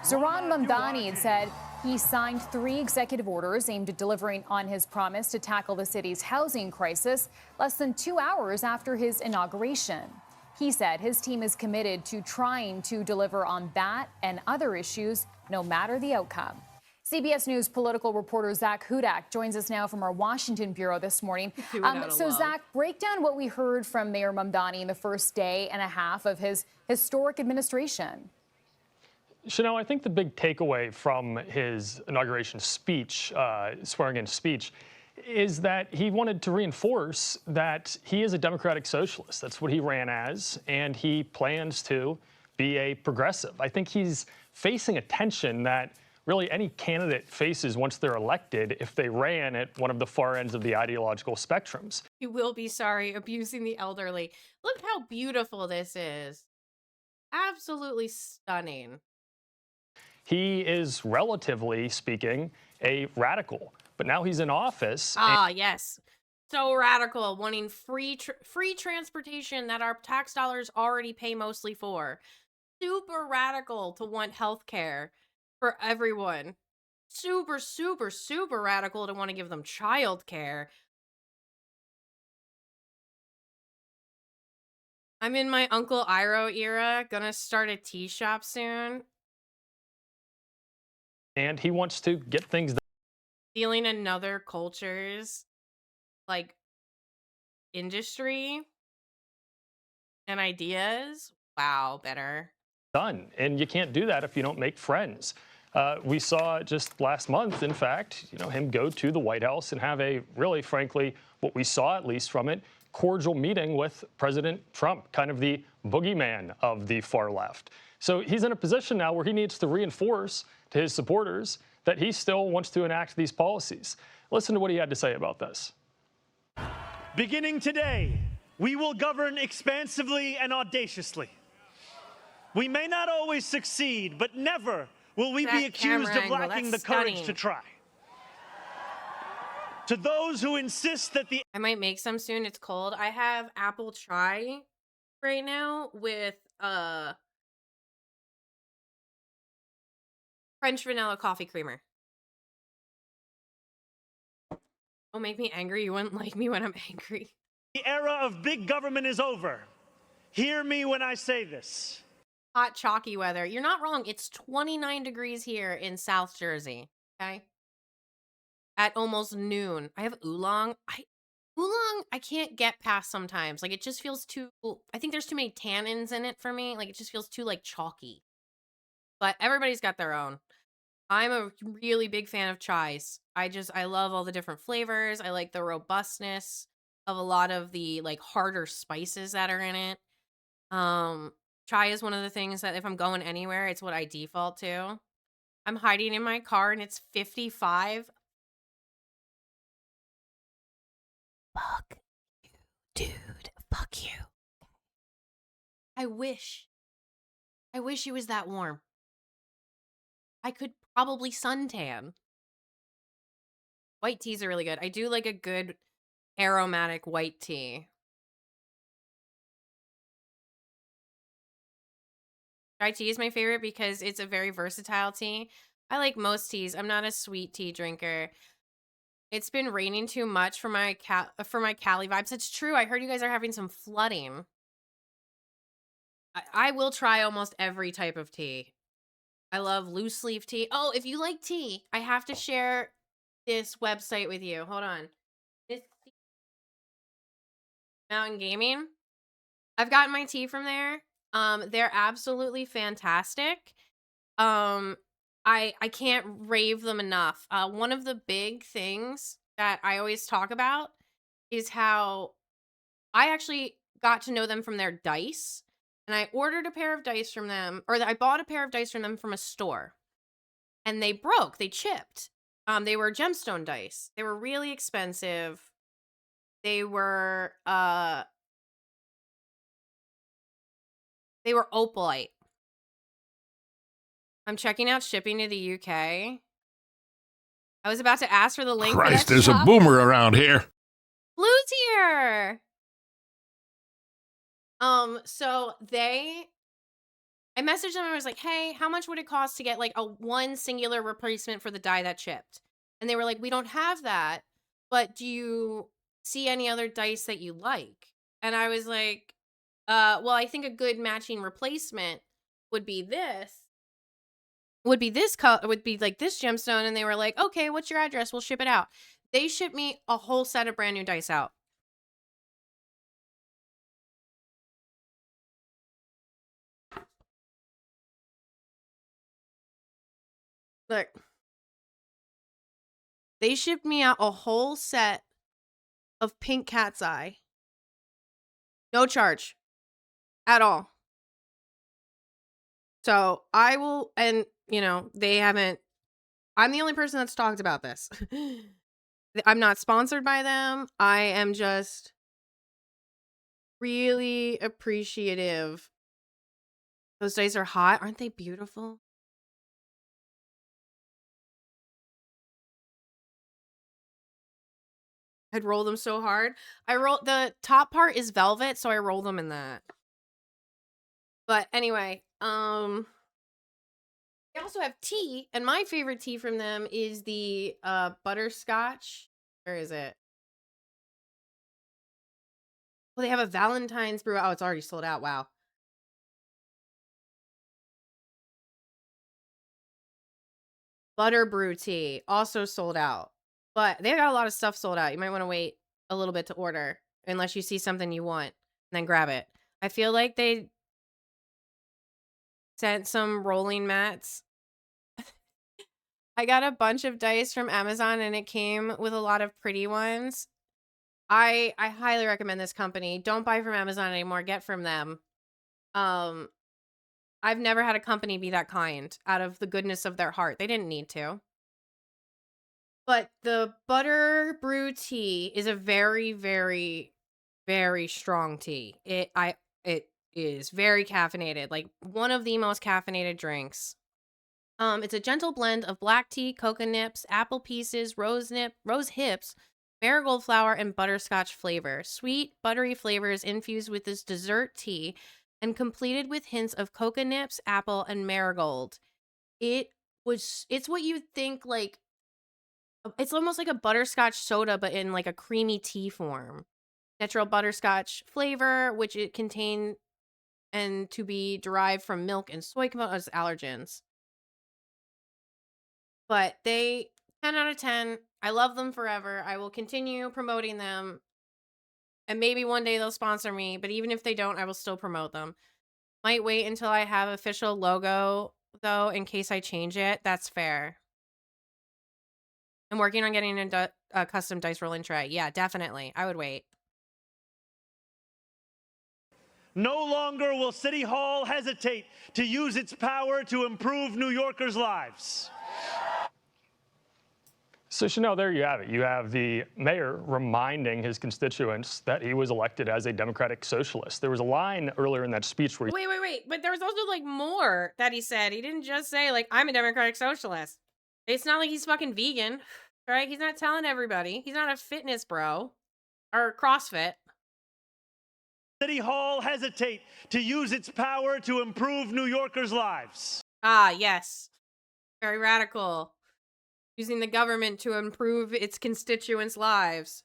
Zohran Mamdani said he signed 3 executive orders aimed at delivering on his promise to tackle the city's housing crisis less than 2 hours after his inauguration. He said his team is committed to trying to deliver on that and other issues, no matter the outcome. CBS News political reporter Zach Hudak joins us now from our Washington bureau this morning. So, Zach, break down what we heard from Mayor Mamdani in the first day and a half of his historic administration. Chanel, I think the big takeaway from his inauguration speech, swearing-in speech, is that he wanted to reinforce that he is a democratic socialist. That's what he ran as, and he plans to be a progressive. I think he's facing a tension that really any candidate faces once they're elected if they ran at one of the far ends of the ideological spectrums. You will be sorry abusing the elderly. Look how beautiful this is. Absolutely stunning. He is, relatively speaking, a radical, but now he's in office. Yes. So radical, wanting free transportation that our tax dollars already pay mostly for. Super radical to want health care for everyone. Super, super, super radical to want to give them child care. I'm in my Uncle Iroh era, gonna start a tea shop soon. And he wants to get things done. Stealing another culture's, like, industry and ideas. Wow, better. Done. And you can't do that if you don't make friends. We saw just last month, in fact, him go to the White House and have a really, frankly, what we saw at least from it, cordial meeting with President Trump, kind of the boogeyman of the far left. So he's in a position now where he needs to reinforce to his supporters that he still wants to enact these policies. Listen to what he had to say about this. Beginning today, we will govern expansively and audaciously. We may not always succeed, but never will we be accused of lacking the courage to try. To those who insist that I might make some soon, it's cold. I have apple chai right now with French vanilla coffee creamer. Don't make me angry. You wouldn't like me when I'm angry. The era of big government is over. Hear me when I say this. Hot, chalky weather. You're not wrong. It's 29 degrees here in South Jersey. Okay. At almost noon. I have oolong. Oolong, I can't get past sometimes. Like, it just feels too, I think there's too many tannins in it for me. Like, it just feels too, like, chalky. But everybody's got their own. I'm a really big fan of chais. I love all the different flavors. I like the robustness of a lot of the, like, harder spices that are in it. Chai is one of the things that if I'm going anywhere, it's what I default to. I'm hiding in my car and it's 55. Fuck you, dude. Fuck you. I wish it was that warm. I could probably suntan. White teas are really good. I do like a good aromatic white tea. Chai tea is my favorite because it's a very versatile tea. I like most teas. I'm not a sweet tea drinker. It's been raining too much for my Cali vibes. It's true. I heard you guys are having some flooding. I will try almost every type of tea. I love loose leaf tea. Oh, if you like tea, I have to share this website with you. Hold on. This Mountain Gaming. I've gotten my tea from there. They're absolutely fantastic. I can't rave them enough. One of the big things that I always talk about is how I actually got to know them from their dice. And I ordered a pair of dice from them, or I bought a pair of dice from them from a store. And they broke, they chipped. They were gemstone dice. They were really expensive. They were opalite. I'm checking out shipping to the UK. I was about to ask for the link. Christ, for that there's a shop. boomer around here. Blue's here. So I messaged them and I was like, hey, how much would it cost to get like a one singular replacement for the die that chipped? And they were like, we don't have that, but do you see any other dice that you like? And I was like, well, I think a good matching replacement would be this. Would be this gemstone. And they were like, okay, what's your address? We'll ship it out. They shipped me a whole set of brand new dice out. Look, they shipped me out a whole set of pink cat's eye. No charge at all. So I will, and they haven't, I'm the only person that's talked about this. I'm not sponsored by them. I am just really appreciative. Those dice are hot. Aren't they beautiful? I'd roll them so hard. The top part is velvet, so I roll them in that. But anyway, they also have tea, and my favorite tea from them is the butterscotch. Where is it? Well, they have a Valentine's brew. Oh, it's already sold out. Wow. Butter brew tea also sold out. But they got a lot of stuff sold out. You might want to wait a little bit to order unless you see something you want and then grab it. I feel like they sent some rolling mats. I got a bunch of dice from Amazon and it came with a lot of pretty ones. I highly recommend this company. Don't buy from Amazon anymore. Get from them. I've never had a company be that kind out of the goodness of their heart. They didn't need to. But the butter brew tea is a very, very, very strong tea. It is very caffeinated, like one of the most caffeinated drinks. It's a gentle blend of black tea, cocoa nips, apple pieces, rose hips, marigold flower, and butterscotch flavor. Sweet, buttery flavors infused with this dessert tea and completed with hints of cocoa nips, apple, and marigold. It's what you think, like, it's almost like a butterscotch soda, but in like a creamy tea form. Natural butterscotch flavor, which it contains and to be derived from milk and soy as allergens. But they 10 out of 10. I love them forever. I will continue promoting them. And maybe one day they'll sponsor me, but even if they don't, I will still promote them. Might wait until I have official logo though, in case I change it. That's fair. I'm working on getting a custom dice rolling tray. Yeah, definitely. I would wait. No longer will City Hall hesitate to use its power to improve New Yorkers' lives. So Chanel, there you have it. You have the mayor reminding his constituents that he was elected as a democratic socialist. There was a line earlier in that speech where Wait. But there was also like more that he said. He didn't just say like, I'm a democratic socialist. It's not like he's fucking vegan, right? He's not telling everybody. He's not a fitness bro or CrossFit. City Hall hesitate to use its power to improve New Yorkers' lives. Ah, yes. Very radical. Using the government to improve its constituents' lives.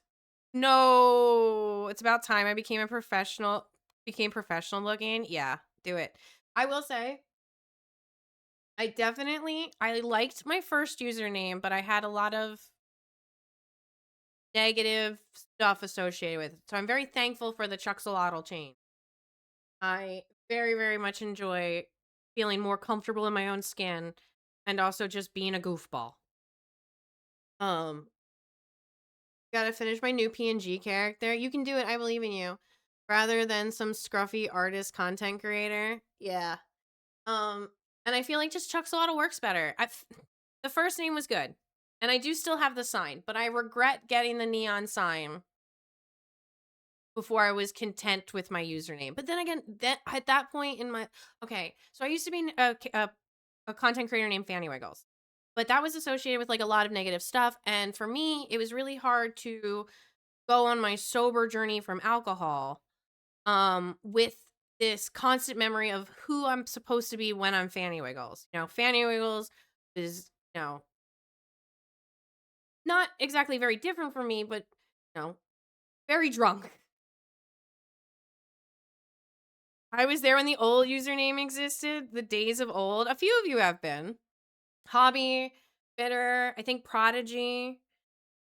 No, it's about time I became professional looking. Yeah, do it. I will say, I liked my first username, but I had a lot of negative stuff associated with it. So I'm very thankful for the Chuxalotl change. I very, very much enjoy feeling more comfortable in my own skin and also just being a goofball. Gotta finish my new PNG character. You can do it. I believe in you. Rather than some scruffy artist content creator. Yeah. And I feel like just Chuxalotl works better. The first name was good. And I do still have the sign, but I regret getting the neon sign before I was content with my username. But then again, at that point in my... Okay, so I used to be a content creator named Fanny Wiggles. but that was associated with like a lot of negative stuff. And for me, it was really hard to go on my sober journey from alcohol with this constant memory of who I'm supposed to be when I'm Fanny Wiggles. You know, Fanny Wiggles is, you know, not exactly very different from me, but, you know, very drunk. I was there when the old username existed, the days of old. A few of you have been. Hobby, Bitter, I think Prodigy,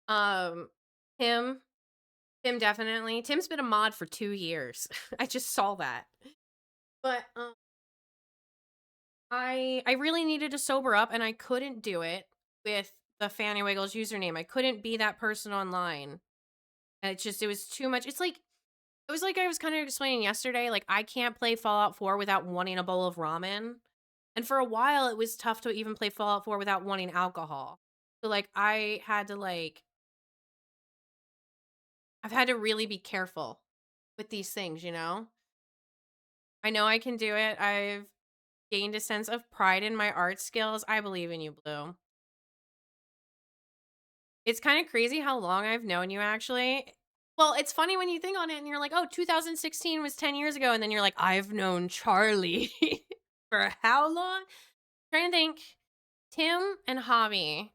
um, Tim. Tim definitely. Tim's been a mod for 2 years. I just saw that. But I really needed to sober up and I couldn't do it with the Fanny Wiggles username. I couldn't be that person online. And it was too much. It was like I was kind of explaining yesterday, like I can't play Fallout 4 without wanting a bowl of ramen. And for a while it was tough to even play Fallout 4 without wanting alcohol. So like I've had to really be careful with these things, you know? I know I can do it. I've gained a sense of pride in my art skills. I believe in you, Blue. It's kind of crazy how long I've known you, actually. Well, it's funny when you think on it and you're like, oh, 2016 was 10 years ago. And then you're like, I've known Charlie for how long? Trying to think. Tim and Javi,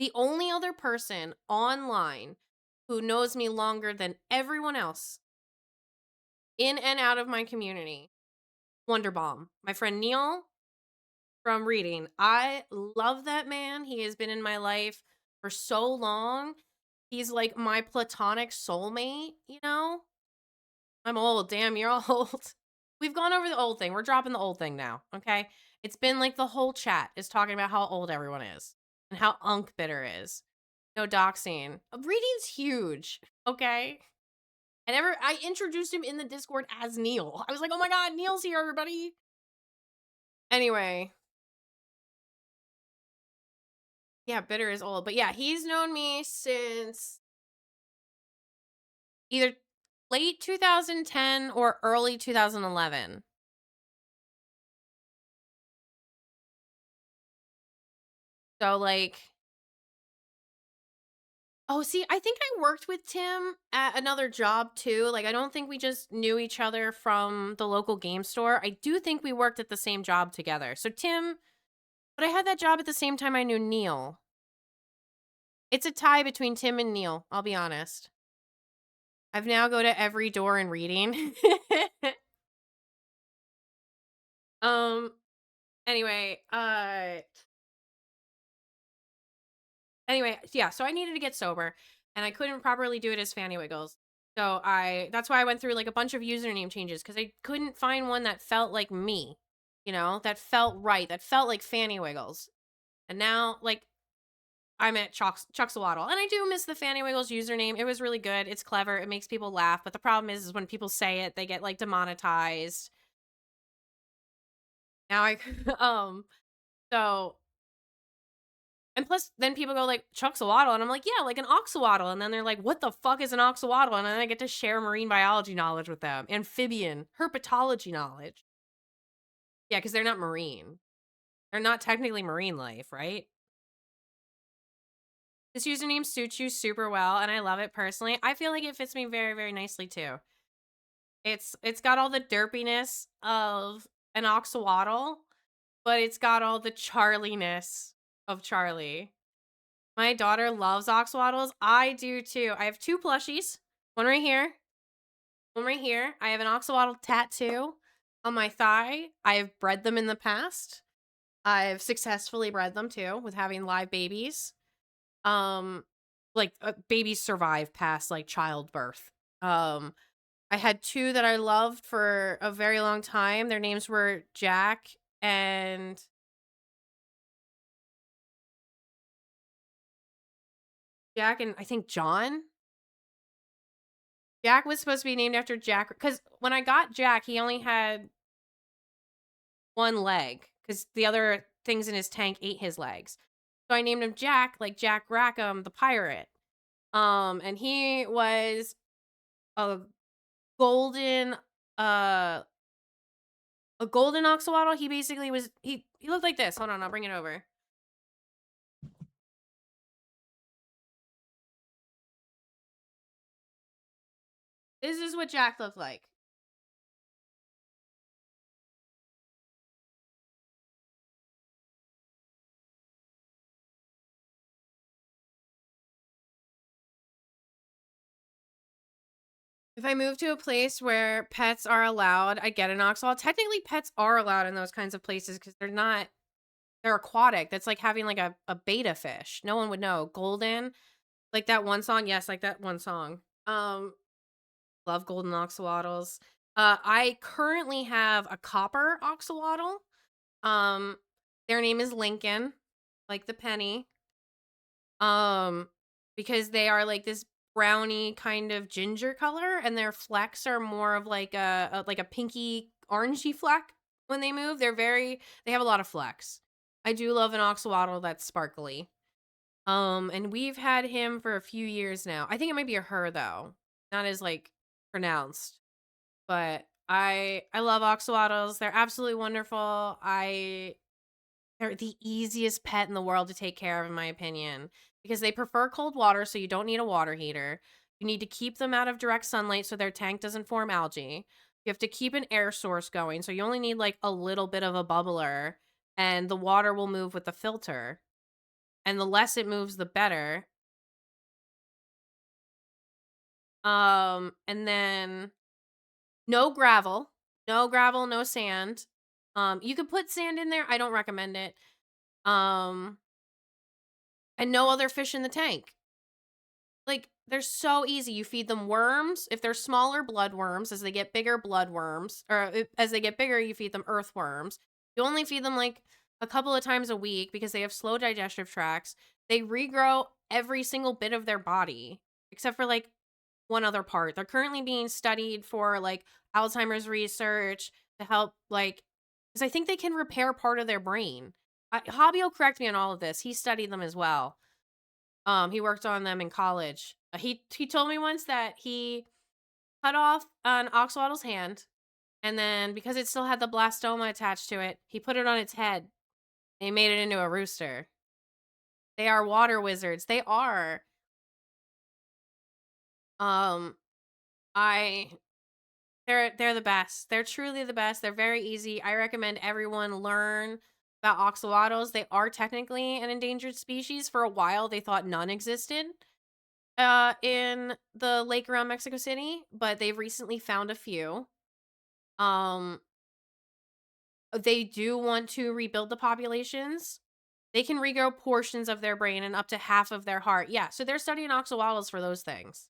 the only other person online who knows me longer than everyone else in and out of my community, Wonder Bomb. My friend Neil from reading. I love that man. He has been in my life for so long. He's like my platonic soulmate, you know? I'm old. Damn, you're old. We've gone over the old thing. We're dropping the old thing now, okay? It's been like the whole chat is talking about how old everyone is and how Unk Bitter is. No doxing. Reading's huge, okay? I introduced him in the Discord as Neil. I was like, oh my god, Neil's here, everybody. Anyway. Yeah, Bitter is old. But yeah, he's known me since either late 2010 or early 2011. So like, oh, see, I think I worked with Tim at another job too. Like, I don't think we just knew each other from the local game store. I do think we worked at the same job together. So Tim, but I had that job at the same time I knew Neil. It's a tie between Tim and Neil, I'll be honest. I've now go to every door in reading. Anyway, yeah, so I needed to get sober and I couldn't properly do it as Fanny Wiggles. So that's why I went through like a bunch of username changes because I couldn't find one that felt like me, you know, that felt right, that felt like Fanny Wiggles. And now like I'm at Chuxawaddle and I do miss the Fanny Wiggles username. It was really good. It's clever. It makes people laugh. But the problem is when people say it, they get like demonetized. Now so and plus, then people go like, Chuxawaddle. And I'm like, yeah, like an oxawaddle. And then they're like, what the fuck is an oxawaddle? And then I get to share marine biology knowledge with them. Amphibian, herpetology knowledge. Yeah, because they're not marine. They're not technically marine life, right? This username suits you super well, and I love it personally. I feel like it fits me very, very nicely too. It's got all the derpiness of an oxawaddle, but it's got all the Charlie-ness of Charlie. My daughter loves oxawaddles. I do too. I have 2 plushies. One right here. One right here. I have an oxawaddle tattoo on my thigh. I have bred them in the past. I've successfully bred them too with having live babies. Like babies survive past like childbirth. I had 2 that I loved for a very long time. Their names were Jack and I think John. Jack was supposed to be named after Jack because when I got Jack, he only had 1 leg because the other things in his tank ate his legs. So I named him Jack, like Jack Rackham, the pirate. And he was a golden, a golden oxawaddle. He basically was he looked like this. Hold on, I'll bring it over. This is what Jack looked like. If I move to a place where pets are allowed, I get an oxalot. Technically, pets are allowed in those kinds of places because they're aquatic. That's like having like a beta fish. No one would know. Golden, like that one song. Yes, like that one song. Love golden oxalotls. I currently have a copper oxalotl. Um, their name is Lincoln, like the penny. Because they are like this brownie kind of ginger color, and their flecks are more of like a pinky orangey fleck when they move. They have a lot of flecks. I do love an oxalotl that's sparkly. And we've had him for a few years now. I think it might be a her though, not as like pronounced. But I love oxalotls. They're absolutely wonderful. They're the easiest pet in the world to take care of, in my opinion, because they prefer cold water, so you don't need a water heater. You need to keep them out of direct sunlight so their tank doesn't form algae. You have to keep an air source going, so you only need like a little bit of a bubbler, and the water will move with the filter. And the less it moves, the better. And then no gravel, no sand. You could put sand in there. I don't recommend it. And no other fish in the tank. Like, they're so easy. You feed them worms. If they're smaller, bloodworms. As they get bigger, bloodworms. As they get bigger, you feed them earthworms. You only feed them like a couple of times a week because they have slow digestive tracts. They regrow every single bit of their body, except for like one other part. They're currently being studied for like Alzheimer's research to help like, because I think they can repair part of their brain. Hobby will correct me on all of this. He studied them as well. He worked on them in college. He told me once that he cut off an oxalotl's hand, and then because it still had the blastoma attached to it, he put it on its head. And he made it into a rooster. They are water wizards. They are. Um, I they're the best. They're truly the best. They're very easy. I recommend everyone learn about oxalotls. They are technically an endangered species. For a while, they thought none existed in the lake around Mexico City, but they've recently found a few. Um, they do want to rebuild the populations. They can regrow portions of their brain and up to half of their heart. Yeah, so they're studying oxalotls for those things.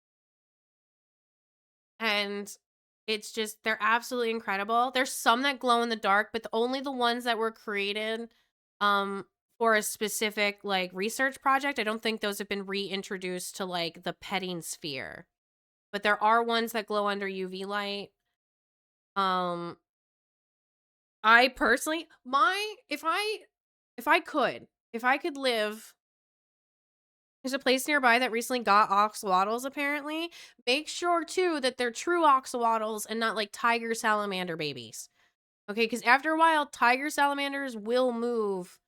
And it's just, they're absolutely incredible. There's some that glow in the dark, but only the ones that were created for a specific like research project. I don't think those have been reintroduced to like the petting sphere. But there are ones that glow under UV light. I personally, if I could live, there's a place nearby that recently got oxalotls, apparently. Make sure, too, that they're true oxalotls and not, like, tiger salamander babies. Okay, because after a while, tiger salamanders will move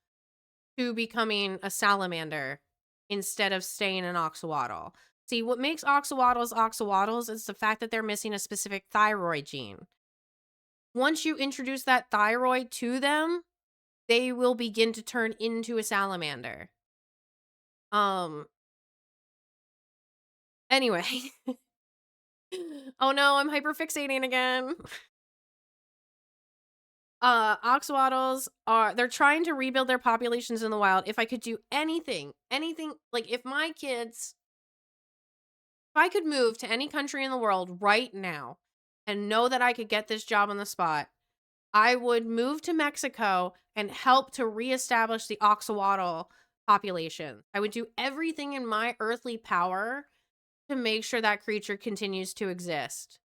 to becoming a salamander instead of staying an oxalotl. See, what makes oxalotls is the fact that they're missing a specific thyroid gene. Once you introduce that thyroid to them, they will begin to turn into a salamander. Anyway. Oh no, I'm hyperfixating again. Oxalotls they're trying to rebuild their populations in the wild. If I could do anything, like if I could move to any country in the world right now and know that I could get this job on the spot, I would move to Mexico and help to reestablish the oxalotl population. I would do everything in my earthly power to make sure that creature continues to exist.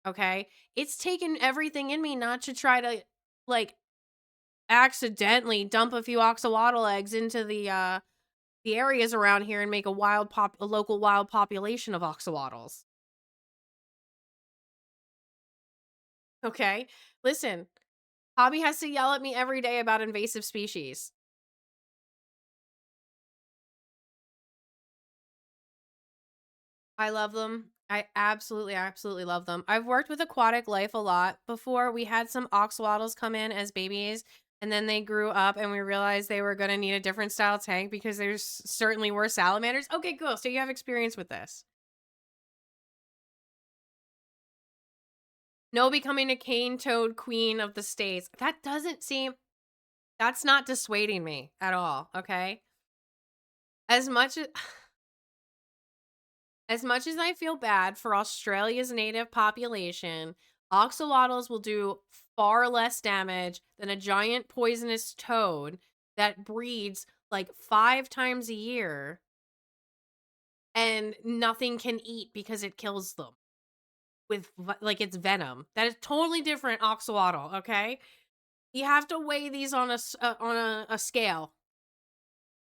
Okay? It's taken everything in me not to try to, like, accidentally dump a few oxalotl eggs into the areas around here and make a local wild population of oxalotls. Okay? Listen, Hobby has to yell at me every day about invasive species. I love them. I absolutely, absolutely love them. I've worked with aquatic life a lot before. We had some oxalotls come in as babies, and then they grew up, and we realized they were going to need a different style tank because there's certainly were salamanders. Okay, cool. So you have experience with this. No becoming a cane toad queen of the states. That doesn't seem, that's not dissuading me at all. Okay. As much as, as much as I feel bad for Australia's native population, oxalotls will do far less damage than a giant poisonous toad that breeds like 5 times a year and nothing can eat because it kills them with like its venom. That is totally different oxalotl, okay? You have to weigh these on a scale.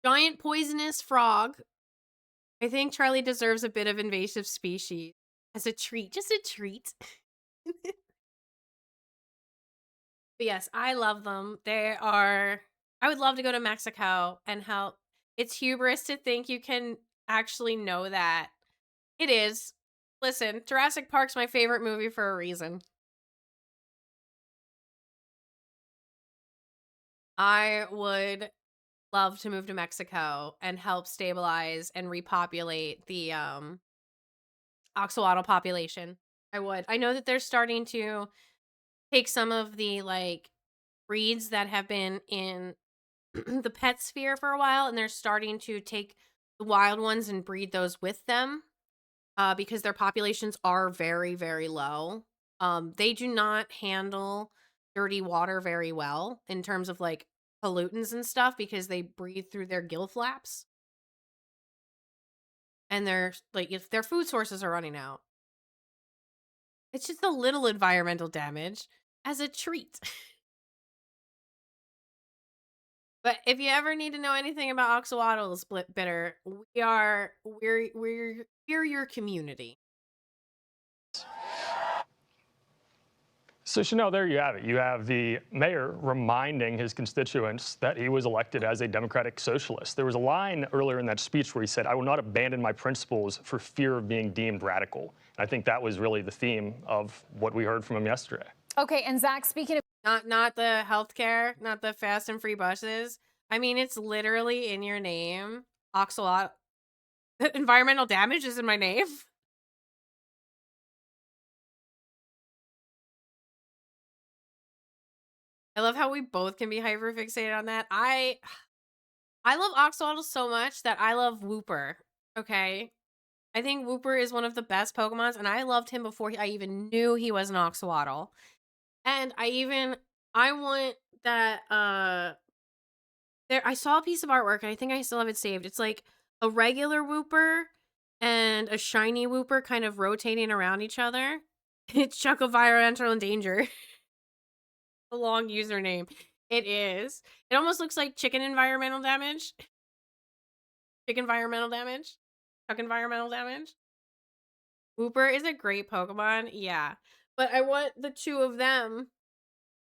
Giant poisonous frog. I think Charlie deserves a bit of invasive species as a treat, just a treat. But yes, I love them. They are, I would love to go to Mexico and help. It's hubris to think you can actually know that. It is. Listen, Jurassic Park's my favorite movie for a reason. I would love to move to Mexico and help stabilize and repopulate the axolotl population. I would. I know that they're starting to take some of the like breeds that have been in the pet sphere for a while, and they're starting to take the wild ones and breed those with them because their populations are very, very low. They do not handle dirty water very well in terms of like pollutants and stuff because they breathe through their gill flaps. And they're like, if their food sources are running out, it's just a little environmental damage as a treat. But if you ever need to know anything about axolotl split bitter, we're your community. So Chanel, there you have it. You have the mayor reminding his constituents that he was elected as a democratic socialist. There was a line earlier in that speech where he said, "I will not abandon my principles for fear of being deemed radical." And I think that was really the theme of what we heard from him yesterday. Okay, and Zach, speaking of not the healthcare, not the fast and free buses. I mean, it's literally in your name. Axolotl. Environmental damage is in my name. I love how we both can be hyperfixated on that. I love axolotl so much that I love Wooper. Okay. I think Wooper is one of the best Pokemons, and I loved him before I even knew he was an axolotl. And I want that I saw a piece of artwork and I think I still have it saved. It's like a regular Wooper and a shiny Wooper kind of rotating around each other. It's Chuck Environmental in Danger. A long username. It is. It almost looks like chicken environmental damage. Chicken environmental damage. Chuck environmental damage. Wooper is a great Pokemon. Yeah. But I want the two of them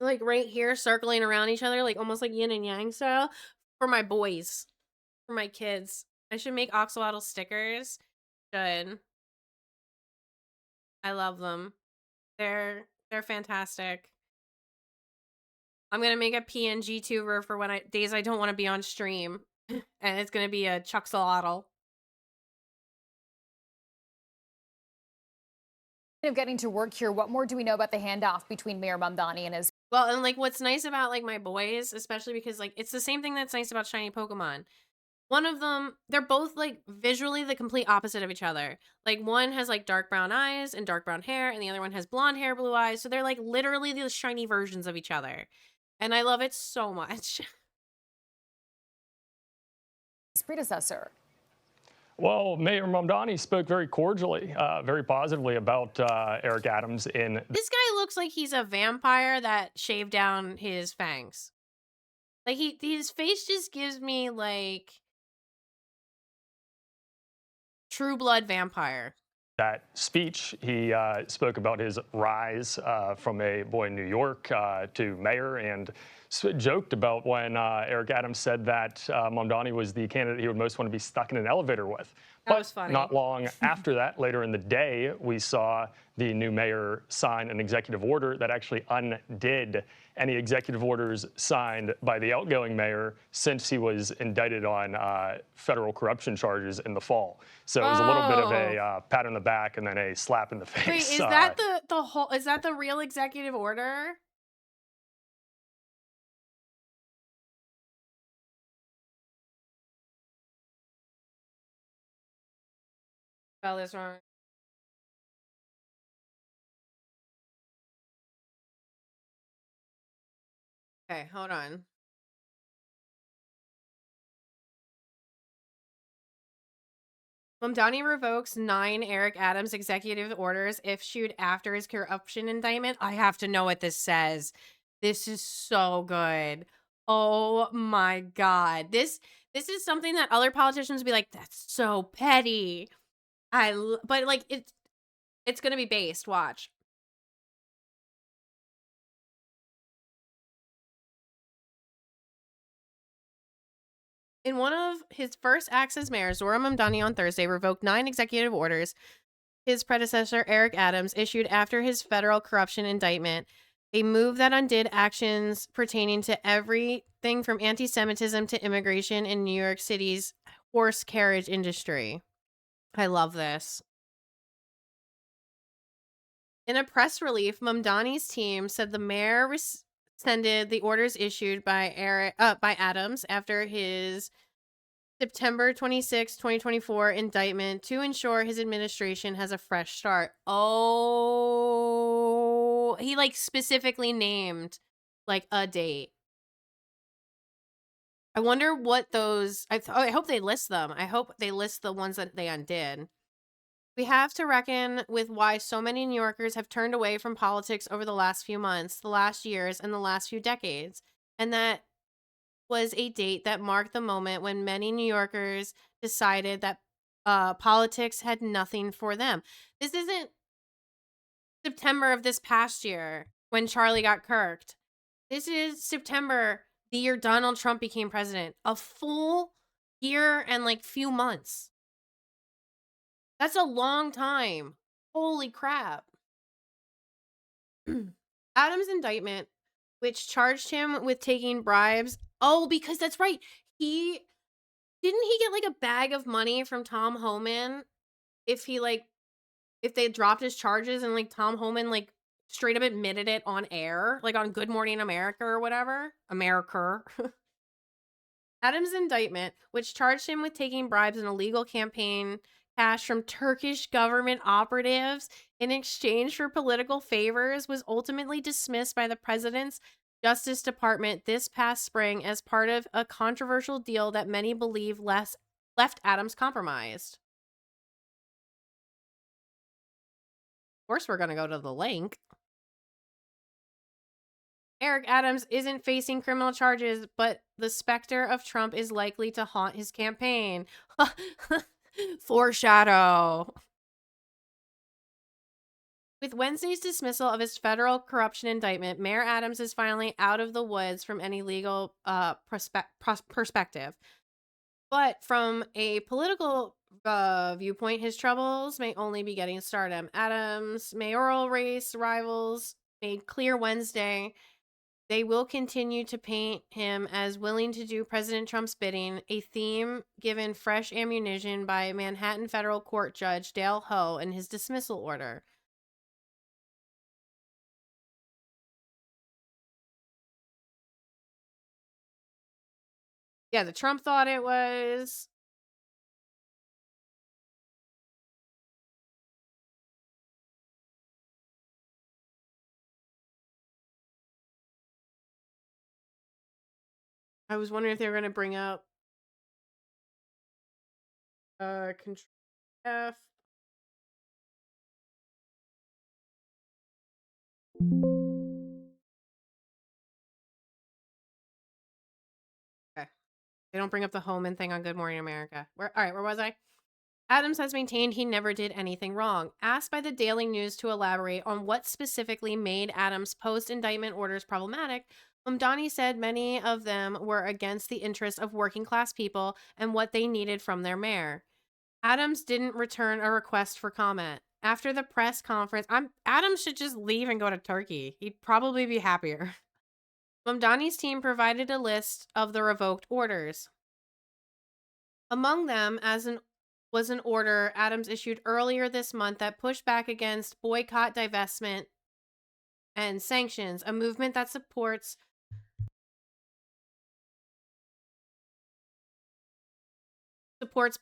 like right here circling around each other, like almost like yin and yang style for my boys, for my kids. I should make axolotl stickers. Should. I love them. They're fantastic. I'm gonna make a PNG tuber for when days I don't want to be on stream, and it's gonna be a Chuxolotl. of getting to work here, what more do we know about the handoff between Mayor Mamdani and his? Well, and like what's nice about like my boys, especially because like it's the same thing that's nice about shiny Pokemon. One of them, they're both like visually the complete opposite of each other. Like one has like dark brown eyes and dark brown hair, and the other one has blonde hair, blue eyes. So they're like literally the shiny versions of each other. And I love it so much. His predecessor. Well, Mayor Mamdani spoke very cordially, very positively about Eric Adams in... This guy looks like he's a vampire that shaved down his fangs. Like his face just gives me like True Blood vampire. That speech, he spoke about his rise from a boy in New York to mayor and joked about when Eric Adams said that Mamdani was the candidate he would most want to be stuck in an elevator with. That was funny. Not long after that, later in the day, we saw the new mayor sign an executive order that actually undid any executive orders signed by the outgoing mayor since he was indicted on federal corruption charges in the fall. So it was a little bit of a pat on the back and then a slap in the face. Wait, is that the whole? Is that the real executive order? Spell this wrong. Okay, hold on. Mamdani revokes 9 Eric Adams executive orders issued after his corruption indictment. I have to know what this says. This is so good. Oh my God. This is something that other politicians would be like, that's so petty. But like it's gonna be based. Watch. In one of his first acts as mayor, Zohran Mamdani on Thursday revoked 9 executive orders his predecessor, Eric Adams, issued after his federal corruption indictment, a move that undid actions pertaining to everything from anti-Semitism to immigration in New York City's horse carriage industry. I love this. In a press release, Mamdani's team said the mayor rescinded the orders issued by Adams after his September 26, 2024 indictment to ensure his administration has a fresh start. Oh, he like specifically named like a date. I wonder what those, I hope they list them. I hope they list the ones that they undid. We have to reckon with why so many New Yorkers have turned away from politics over the last few months, the last years, and the last few decades. And that was a date that marked the moment when many New Yorkers decided that politics had nothing for them. This isn't September of this past year when Charlie got kirked. This is September, the year Donald Trump became president. A full year and like few months. That's a long time. Holy crap. Adams' indictment, which charged him with taking bribes. Oh, because that's right. Didn't he get like a bag of money from Tom Homan if they dropped his charges and like Tom Homan like straight up admitted it on air, like on Good Morning America or whatever? America. Adams' indictment, which charged him with taking bribes in a legal campaign cash from Turkish government operatives in exchange for political favors, was ultimately dismissed by the president's Justice Department this past spring as part of a controversial deal that many believe left Adams compromised. Of course, we're going to go to the link. Eric Adams isn't facing criminal charges, but the specter of Trump is likely to haunt his campaign. Foreshadow. With Wednesday's dismissal of his federal corruption indictment, Mayor Adams is finally out of the woods from any legal perspective. But from a political viewpoint, his troubles may only be getting started. Adams' mayoral race rivals made clear Wednesday they will continue to paint him as willing to do President Trump's bidding, a theme given fresh ammunition by Manhattan federal court judge Dale Ho in his dismissal order. Yeah, the Trump thought it was. I was wondering if they were going to bring up Control F. Okay. They don't bring up the Homan thing on Good Morning America. All right, where was I? Adams has maintained he never did anything wrong. Asked by the Daily News to elaborate on what specifically made Adams' post-indictment orders problematic, Mamdani said many of them were against the interests of working class people and what they needed from their mayor. Adams didn't return a request for comment. After the press conference, Adams should just leave and go to Turkey. He'd probably be happier. Mamdani's team provided a list of the revoked orders. Among them, was an order Adams issued earlier this month that pushed back against boycott, divestment, and sanctions, a movement that supports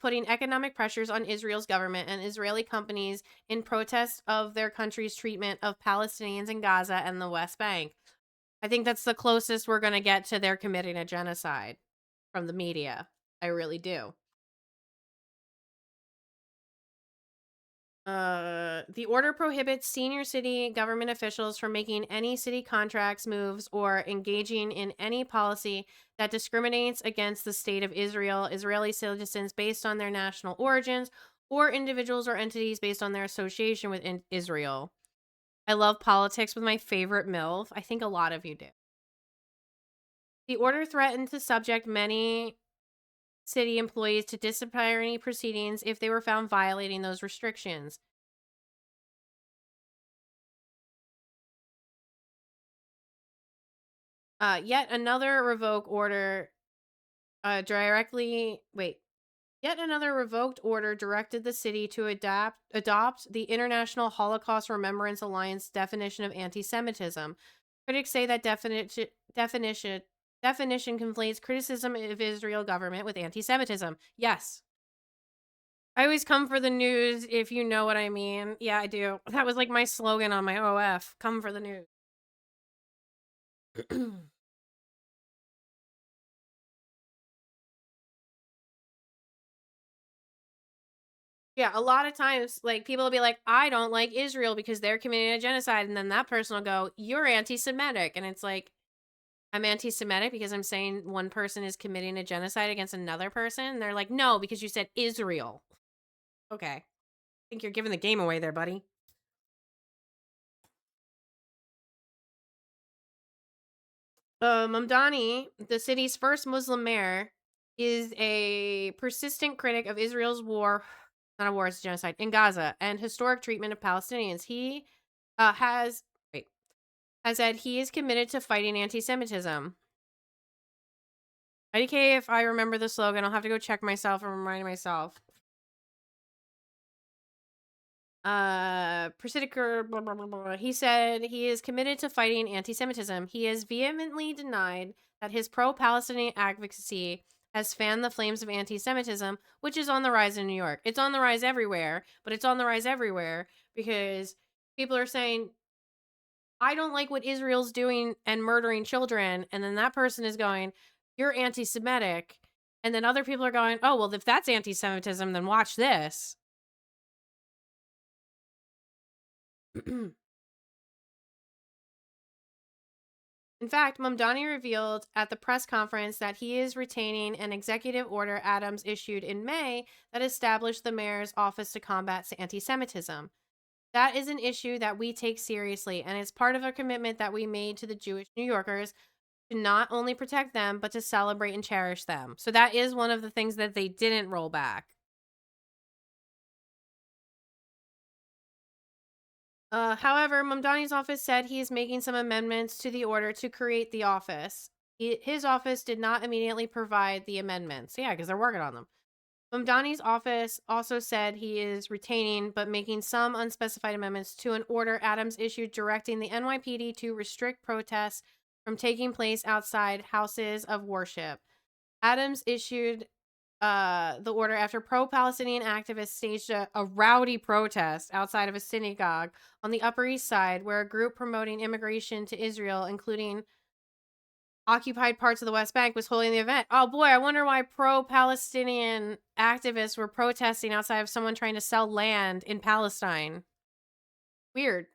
putting economic pressures on Israel's government and Israeli companies in protest of their country's treatment of Palestinians in Gaza and the West Bank. I think that's the closest we're going to get to their committing a genocide from the media. I really do. The order prohibits senior city government officials from making any city contracts, moves, or engaging in any policy that discriminates against the state of Israel, Israeli citizens based on their national origins, or individuals or entities based on their association with Israel. I love politics with my favorite MILF. I think a lot of you do. The order threatened to subject many city employees to disciplinary proceedings if they were found violating those restrictions. Yet another revoked order directed the city to adopt the International Holocaust Remembrance Alliance definition of anti-Semitism. Critics say that definition conflates criticism of Israel government with anti-Semitism. Yes. I always come for the news, if you know what I mean. Yeah, I do. That was like my slogan on my OF. Come for the news. Yeah, a lot of times, like, people will be like, I don't like Israel because they're committing a genocide. And then that person will go, you're anti-Semitic. And it's like, I'm anti-Semitic because I'm saying one person is committing a genocide against another person. And they're like, no, because you said Israel. Okay. I think you're giving the game away there, buddy. Mamdani, the city's first Muslim mayor, is a persistent critic of Israel's war, not a war, it's a genocide, in Gaza and historic treatment of Palestinians. He has said he is committed to fighting anti-Semitism. IDK, if I remember the slogan, I'll have to go check myself and remind myself. He said he is committed to fighting anti-Semitism. He has vehemently denied that his pro-Palestinian advocacy has fanned the flames of anti-Semitism, which is on the rise in New York. It's on the rise everywhere, but it's on the rise everywhere because people are saying, I don't like what Israel's doing and murdering children. And then that person is going, you're anti-Semitic. And then other people are going, oh, well, if that's anti-Semitism, then watch this. In fact, Mamdani revealed at the press conference that he is retaining an executive order Adams issued in May that established the mayor's office to combat anti-Semitism. That is an issue that we take seriously, and it's part of a commitment that we made to the Jewish New Yorkers to not only protect them, but to celebrate and cherish them. So that is one of the things that they didn't roll back. However, Mamdani's office said he is making some amendments to the order to create the office. His office did not immediately provide the amendments. Yeah, because they're working on them. Mamdani's office also said he is retaining but making some unspecified amendments to an order Adams issued directing the NYPD to restrict protests from taking place outside houses of worship. Adams issued the order after pro-Palestinian activists staged a rowdy protest outside of a synagogue on the Upper East Side, where a group promoting immigration to Israel, including occupied parts of the West Bank, was holding the event. Oh boy, I wonder why pro-Palestinian activists were protesting outside of someone trying to sell land in Palestine. Weird.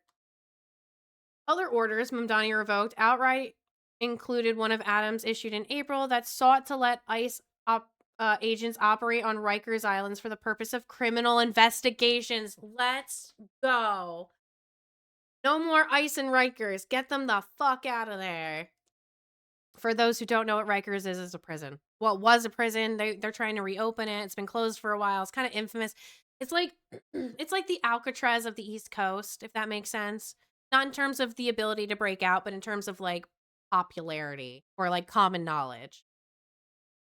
Other orders Mamdani revoked outright included one of Adams issued in April that sought to let ICE agents operate on Rikers Islands for the purpose of criminal investigations. Let's go. No more ICE and Rikers. Get them the fuck out of there. For those who don't know what Rikers is a prison. Well, it was a prison. They're trying to reopen it. It's been closed for a while. It's kind of infamous. It's like it's like the Alcatraz of the East Coast, if that makes sense. Not in terms of the ability to break out, but in terms of like popularity or like common knowledge.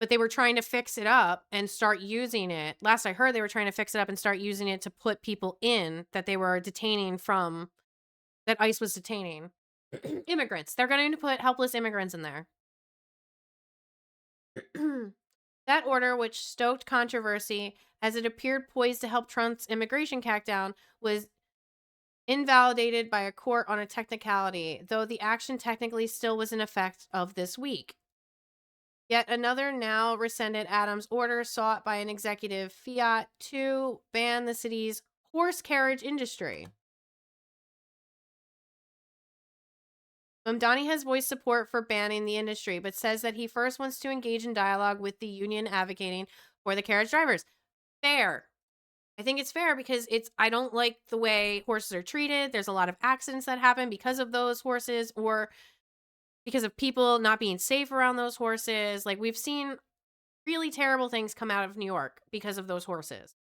But they were trying to fix it up and start using it. Last I heard, they were trying to fix it up and start using it to put people in that they were detaining from, that ICE was detaining. Immigrants. They're going to put helpless immigrants in there. That order, which stoked controversy as it appeared poised to help Trump's immigration crackdown, was invalidated by a court on a technicality, though the action technically still was in effect of this week. Yet another now rescinded Adams order sought by an executive fiat to ban the city's horse carriage industry. Mamdani has voiced support for banning the industry, but says that he first wants to engage in dialogue with the union advocating for the carriage drivers. Fair. I think it's fair because I don't like the way horses are treated. There's a lot of accidents that happen because of those horses or because of people not being safe around those horses. Like, we've seen really terrible things come out of New York because of those horses.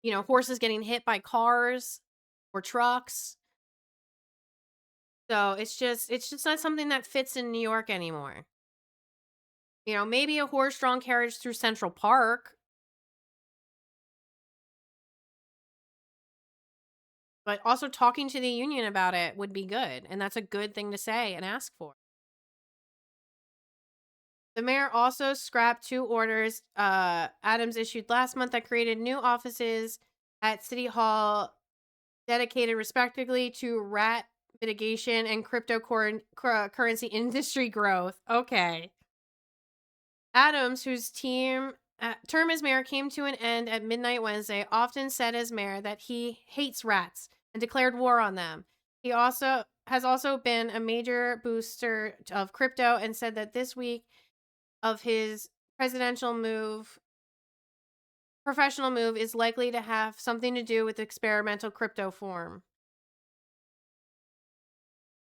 You know, horses getting hit by cars or trucks. So it's just not something that fits in New York anymore. You know, maybe a horse-drawn carriage through Central Park. But also talking to the union about it would be good. And that's a good thing to say and ask for. The mayor also scrapped 2 orders Adams issued last month that created new offices at City Hall dedicated respectively to rat mitigation and cryptocurrency industry growth. Okay. Adams, whose term as mayor came to an end at midnight Wednesday, often said as mayor that he hates rats and declared war on them. He has also been a major booster of crypto and said that this week of his professional move is likely to have something to do with experimental crypto form.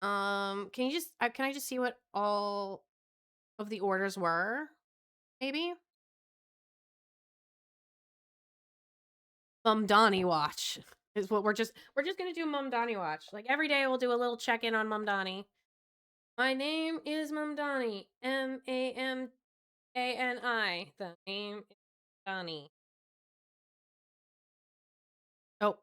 Can I just see what all of the orders were? Maybe? Mamdani watch is what we're just gonna do. Mamdani watch. Like, every day we'll do a little check-in on Mamdani. My name is Mamdani. Mamani. The name is Mamdani. Oh.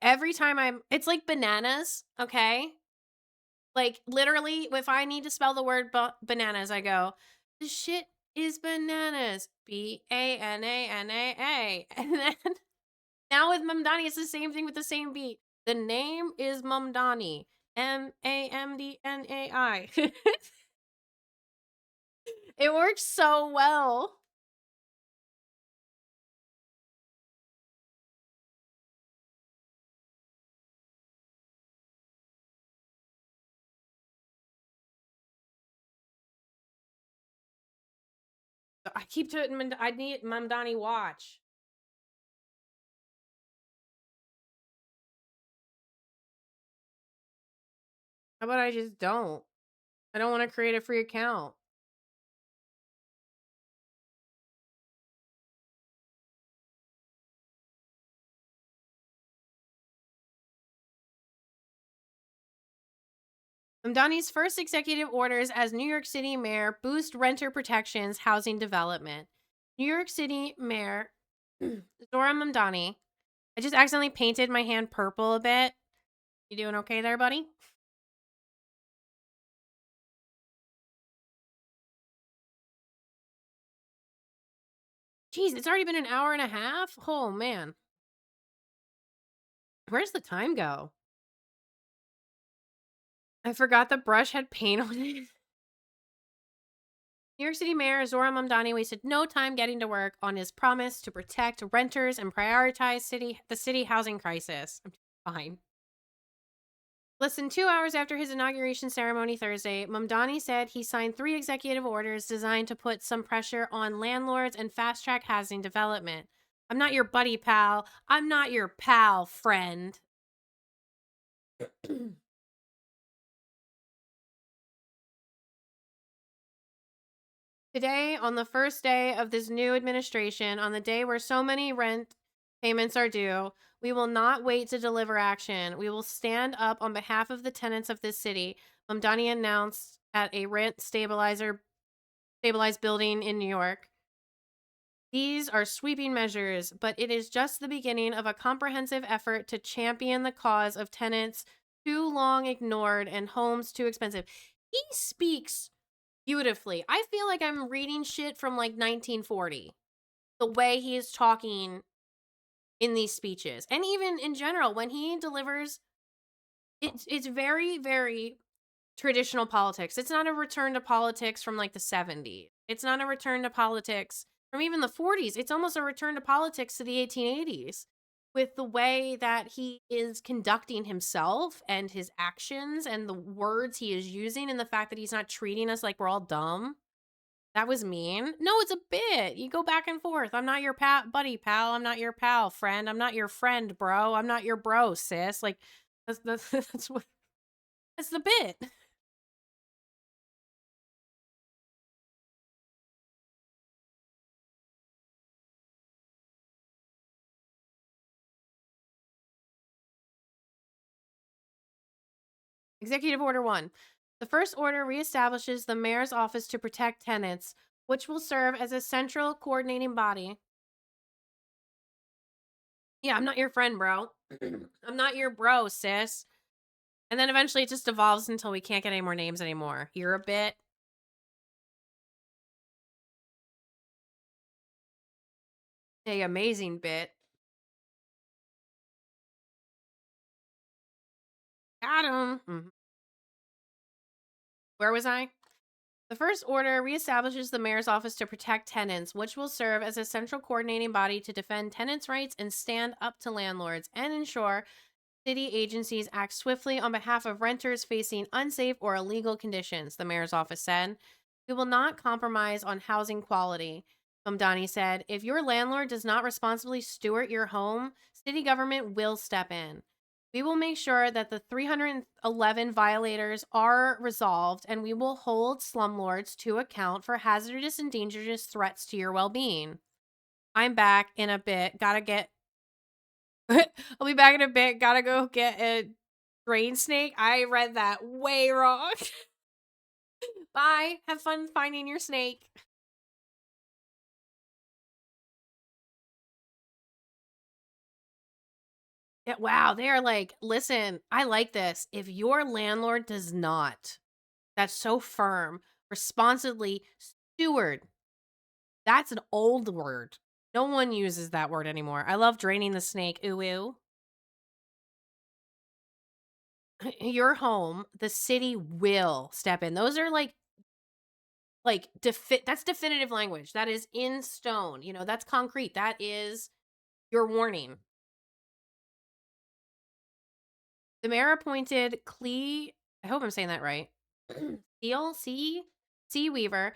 Every time it's like bananas, okay? Like, literally, if I need to spell the word bananas, I go, "The shit is bananas. Banana." And then now with Mamdani, it's the same thing with the same beat. The name is Mamdani. Mamdnai. It works so well. I keep doing. I need Mamdani watch. How about I just don't? I don't want to create a free account. Mamdani's first executive orders as New York City mayor boost renter protections, housing development. New York City Mayor Zohran Mamdani. I just accidentally painted my hand purple a bit. You doing okay there, buddy? Jeez, it's already been an hour and a half? Oh, man. Where's the time go? I forgot the brush had paint on it. New York City Mayor Zohran Mamdani wasted no time getting to work on his promise to protect renters and prioritize the city housing crisis. I'm fine. Less than 2 hours after his inauguration ceremony Thursday, Mamdani said he signed 3 executive orders designed to put some pressure on landlords and fast-track housing development. I'm not your buddy pal. I'm not your pal friend. Today, on the first day of this new administration, on the day where so many rent payments are due, we will not wait to deliver action. We will stand up on behalf of the tenants of this city, Mamdani announced at a stabilized building in New York. These are sweeping measures, but it is just the beginning of a comprehensive effort to champion the cause of tenants too long ignored and homes too expensive. He speaks beautifully. I feel like I'm reading shit from like 1940. The way he is talking in these speeches, and even in general when he delivers, it's very, very traditional politics. It's not a return to politics from like the 70s. It's not a return to politics from even the 40s. It's almost a return to politics to the 1880s with the way that he is conducting himself and his actions and the words he is using and the fact that he's not treating us like we're all dumb. That was mean. No, it's a bit. You go back and forth. I'm not your buddy pal. I'm not your pal friend. I'm not your friend, bro. I'm not your bro, sis. Like that's what that's the bit. Executive Order 1. The first order reestablishes the mayor's office to protect tenants, which will serve as a central coordinating body. Yeah, I'm not your friend, bro. I'm not your bro, sis. And then eventually it just evolves until we can't get any more names anymore. You're a bit. A amazing bit. Got him. Where was I? The first order reestablishes the mayor's office to protect tenants, which will serve as a central coordinating body to defend tenants' rights and stand up to landlords and ensure city agencies act swiftly on behalf of renters facing unsafe or illegal conditions, the mayor's office said. We will not compromise on housing quality, Mamdani said. If your landlord does not responsibly steward your home, city government will step in. We will make sure that the 311 violators are resolved, and we will hold slumlords to account for hazardous and dangerous threats to your well-being. I'm back in a bit. Gotta get... I'll be back in a bit. Gotta go get a drain snake. I read that way wrong. Bye. Have fun finding your snake. Yeah, wow, they are like, listen, I like this. If your landlord does not, that's so firm, responsibly steward, that's an old word. No one uses that word anymore. I love draining the snake. Ooh, ooh. Your home, the city will step in. Those are that's definitive language. That is in stone. You know, that's concrete. That is your warning. The mayor appointed I hope I'm saying that right. C. Weaver,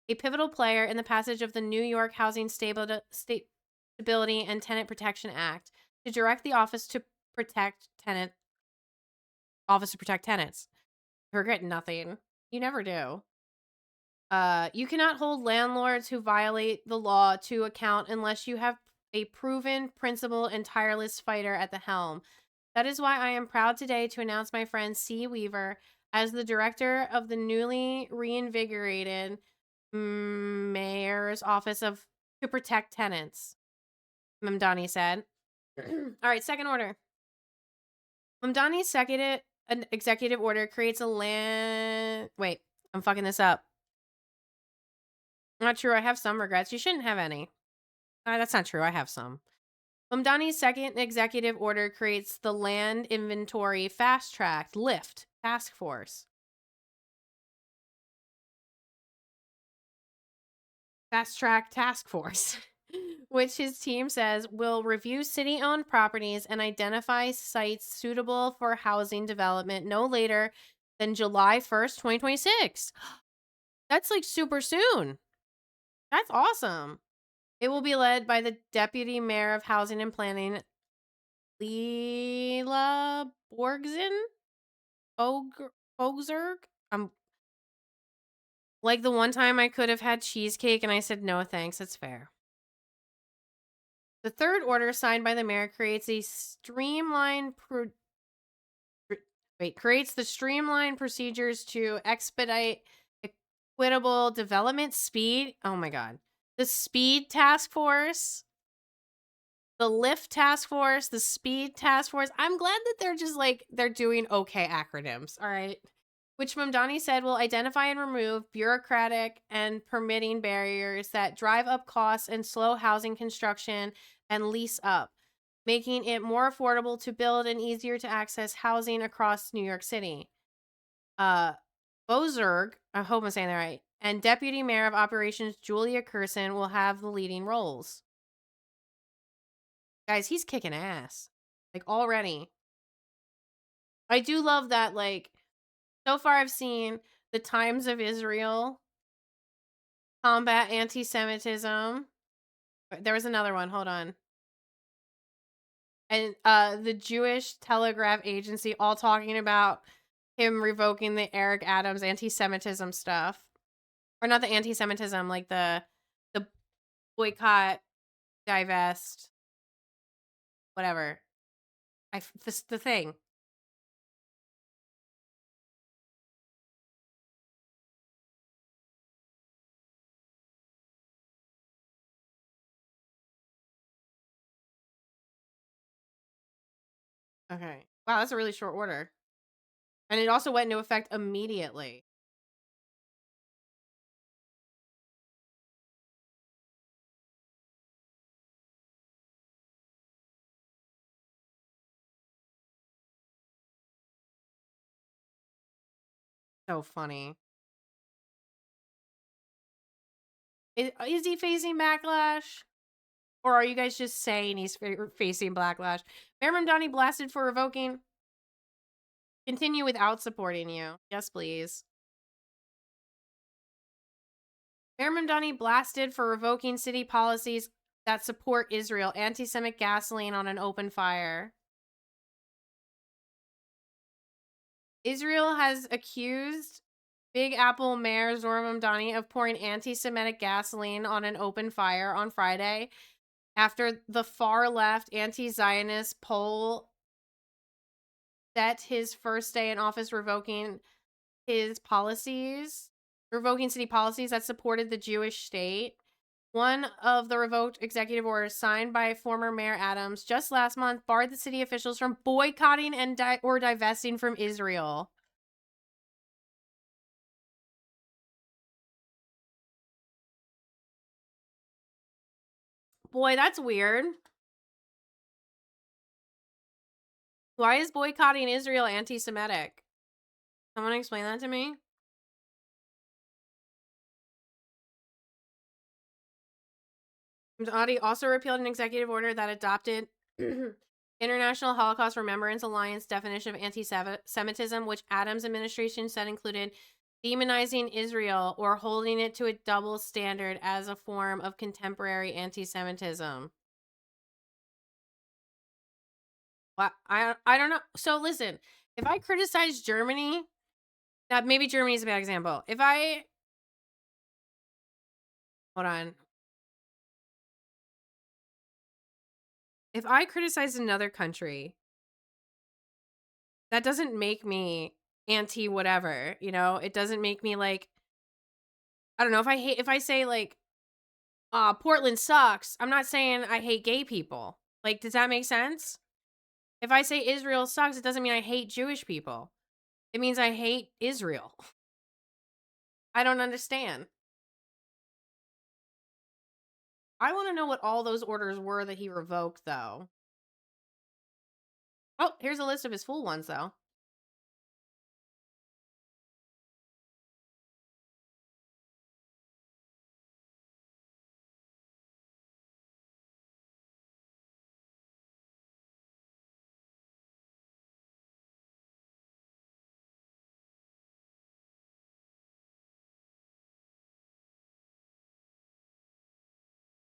a pivotal player in the passage of the New York Housing Stability and Tenant Protection Act, to direct the office to protect tenants. I regret nothing. You never do. You cannot hold landlords who violate the law to account unless you have a proven, principled, and tireless fighter at the helm. That is why I am proud today to announce my friend C. Weaver as the director of the newly reinvigorated mayor's office to protect tenants, Mamdani said. All right, second order. Mamdani's second executive order creates a land... Wait, I'm fucking this up. Not true. I have some regrets. You shouldn't have any. That's not true. I have some. Mamdani's second executive order creates the Land Inventory Fast Track LIFT Task Force. Fast Track Task Force, which his team says will review city-owned properties and identify sites suitable for housing development no later than July 1st, 2026. That's like super soon. That's awesome. It will be led by the Deputy Mayor of Housing and Planning, Leela Bogzerg. Like the one time I could have had cheesecake and I said no thanks, it's fair. The third order signed by the mayor creates the streamlined procedures to expedite equitable development speed. Oh my god. The Speed Task Force, the Lift Task Force, the Speed Task Force. I'm glad that they're just like, they're doing okay acronyms, all right? Which Mamdani said will identify and remove bureaucratic and permitting barriers that drive up costs and slow housing construction and lease up, making it more affordable to build and easier to access housing across New York City. Bozerg, I hope I'm saying that right, and Deputy Mayor of Operations Julia Curson will have the leading roles. Guys, he's kicking ass. Like, already. I do love that, like, so far I've seen the Times of Israel combat anti-Semitism. There was another one, hold on. And the Jewish Telegraph Agency all talking about him revoking the Eric Adams anti-Semitism stuff. Or not the anti-Semitism, like the boycott, divest, whatever. The thing. Okay. Wow, that's a really short order. And it also went into effect immediately. So funny. Is he facing backlash? Or are you guys just saying he's facing backlash? Mayor Mamdani blasted for revoking. Continue without supporting you. Yes, please. Mayor Mamdani blasted for revoking city policies that support Israel. Anti-Semitic gasoline on an open fire. Israel has accused Big Apple Mayor Zohran Mamdani of pouring anti-Semitic gasoline on an open fire on Friday after the far-left anti-Zionist poll set his first day in office revoking city policies that supported the Jewish state. One of the revoked executive orders signed by former Mayor Adams just last month barred the city officials from boycotting and or divesting from Israel. Boy, that's weird. Why is boycotting Israel anti-Semitic? Someone explain that to me? Mamdani also repealed an executive order that adopted International Holocaust Remembrance Alliance definition of anti-Semitism, which Adams' administration said included demonizing Israel or holding it to a double standard as a form of contemporary anti-Semitism. Well, I don't know. So listen, if I criticize Germany, that maybe Germany is a bad example. Hold on. If I criticize another country, that doesn't make me anti whatever, you know? It doesn't make me like, I don't know, if I say like, Portland sucks, I'm not saying I hate gay people. Like, does that make sense? If I say Israel sucks, it doesn't mean I hate Jewish people. It means I hate Israel. I don't understand. I want to know what all those orders were that he revoked, though. Oh, here's a list of his full ones, though.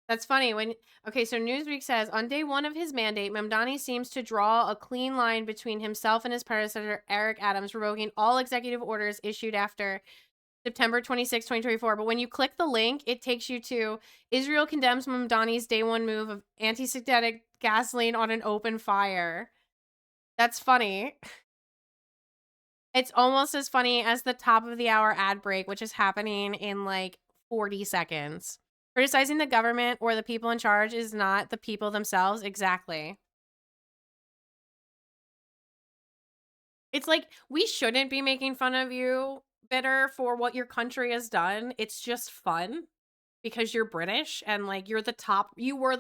That's funny when okay, so Newsweek says on day 1 of his mandate, Mamdani seems to draw a clean line between himself and his predecessor Eric Adams, revoking all executive orders issued after September 26, 2024. But when you click the link, it takes you to Israel condemns Mamdani's day 1 move of anti-synthetic gasoline on an open fire. That's funny. It's almost as funny as the top of the hour ad break, which is happening in like 40 seconds. Criticizing the government or the people in charge is not the people themselves. Exactly. It's like, we shouldn't be making fun of you, Bitter, for what your country has done. It's just fun because you're British and like you were the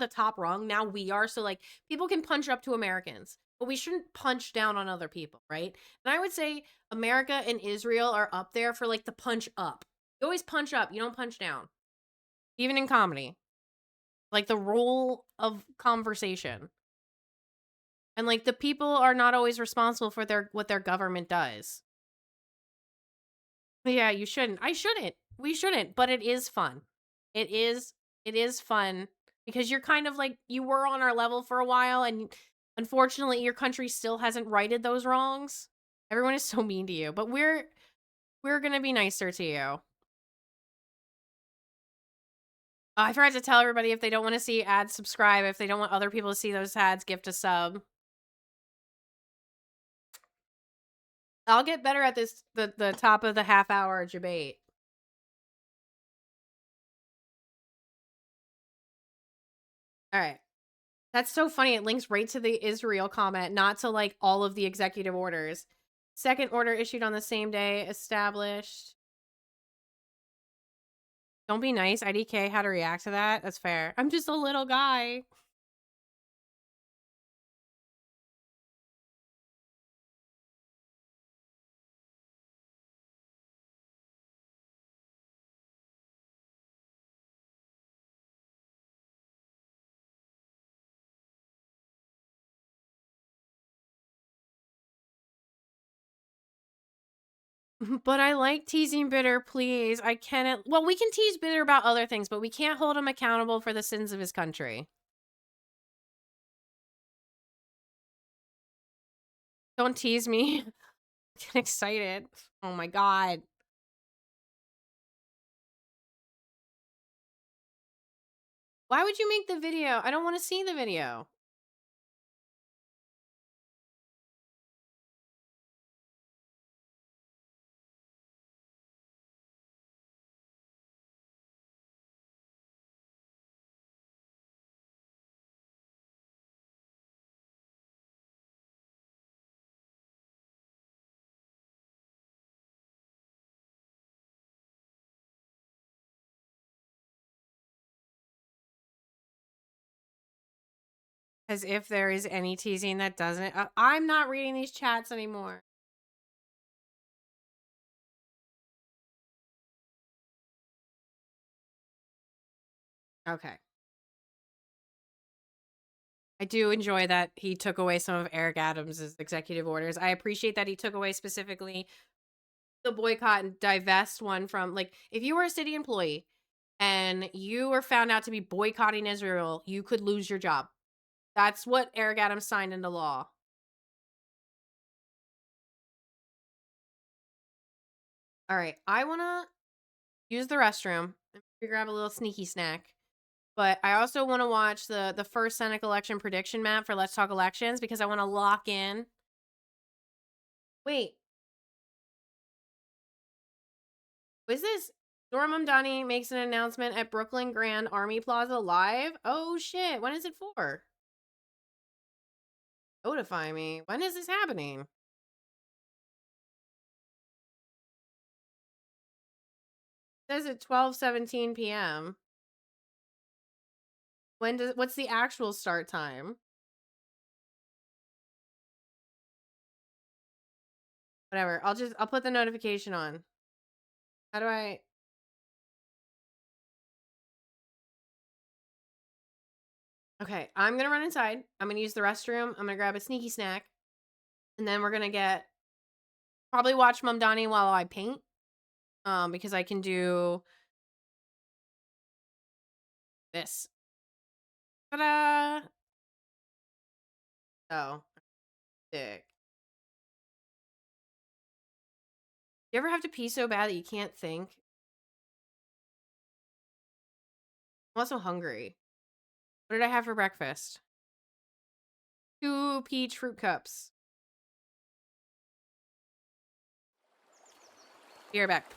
top rung. Now we are. So like people can punch up to Americans, but we shouldn't punch down on other people, right? And I would say America and Israel are up there for like the punch up. You always punch up, you don't punch down. Even in comedy. Like the role of conversation. And like the people are not always responsible for what their government does. But yeah, you shouldn't. I shouldn't. We shouldn't, but it is fun. It is fun because you're kind of like you were on our level for a while and unfortunately your country still hasn't righted those wrongs. Everyone is so mean to you, but we're going to be nicer to you. I forgot to tell everybody if they don't want to see ads, subscribe. If they don't want other people to see those ads, gift a sub. I'll get better at this, the top of the half hour debate. All right. That's so funny. It links right to the Israel comment, not to like all of the executive orders. Second order issued on the same day, established. Don't be nice. IDK, how to react to that? That's fair. I'm just a little guy. But I like teasing Bitter, please. I cannot. Well, we can tease Bitter about other things, but we can't hold him accountable for the sins of his country. Don't tease me. Get excited. Oh my god. Why would you make the video? I don't want to see the video. As if there is any teasing that doesn't. I'm not reading these chats anymore. Okay. I do enjoy that he took away some of Eric Adams' executive orders. I appreciate that he took away specifically the boycott and divest one from, like, if you were a city employee and you were found out to be boycotting Israel, you could lose your job. That's what Eric Adams signed into law. All right. I want to use the restroom and grab a little sneaky snack. But I also want to watch the first Senate election prediction map for Let's Talk Elections because I want to lock in. Wait. Was this Zohran Mamdani makes an announcement at Brooklyn Grand Army Plaza live? Oh shit. When is it for? Notify me. When is this happening? It says at 12:17 p.m. What's the actual start time? Whatever. I'll put the notification on. How do I? Okay, I'm gonna run inside. I'm gonna use the restroom. I'm gonna grab a sneaky snack. And then we're gonna probably watch Mamdani while I paint. Because I can do this. Ta-da! Oh, sick. You ever have to pee so bad that you can't think? I'm also hungry. What did I have for breakfast? 2 peach fruit cups. Be right back.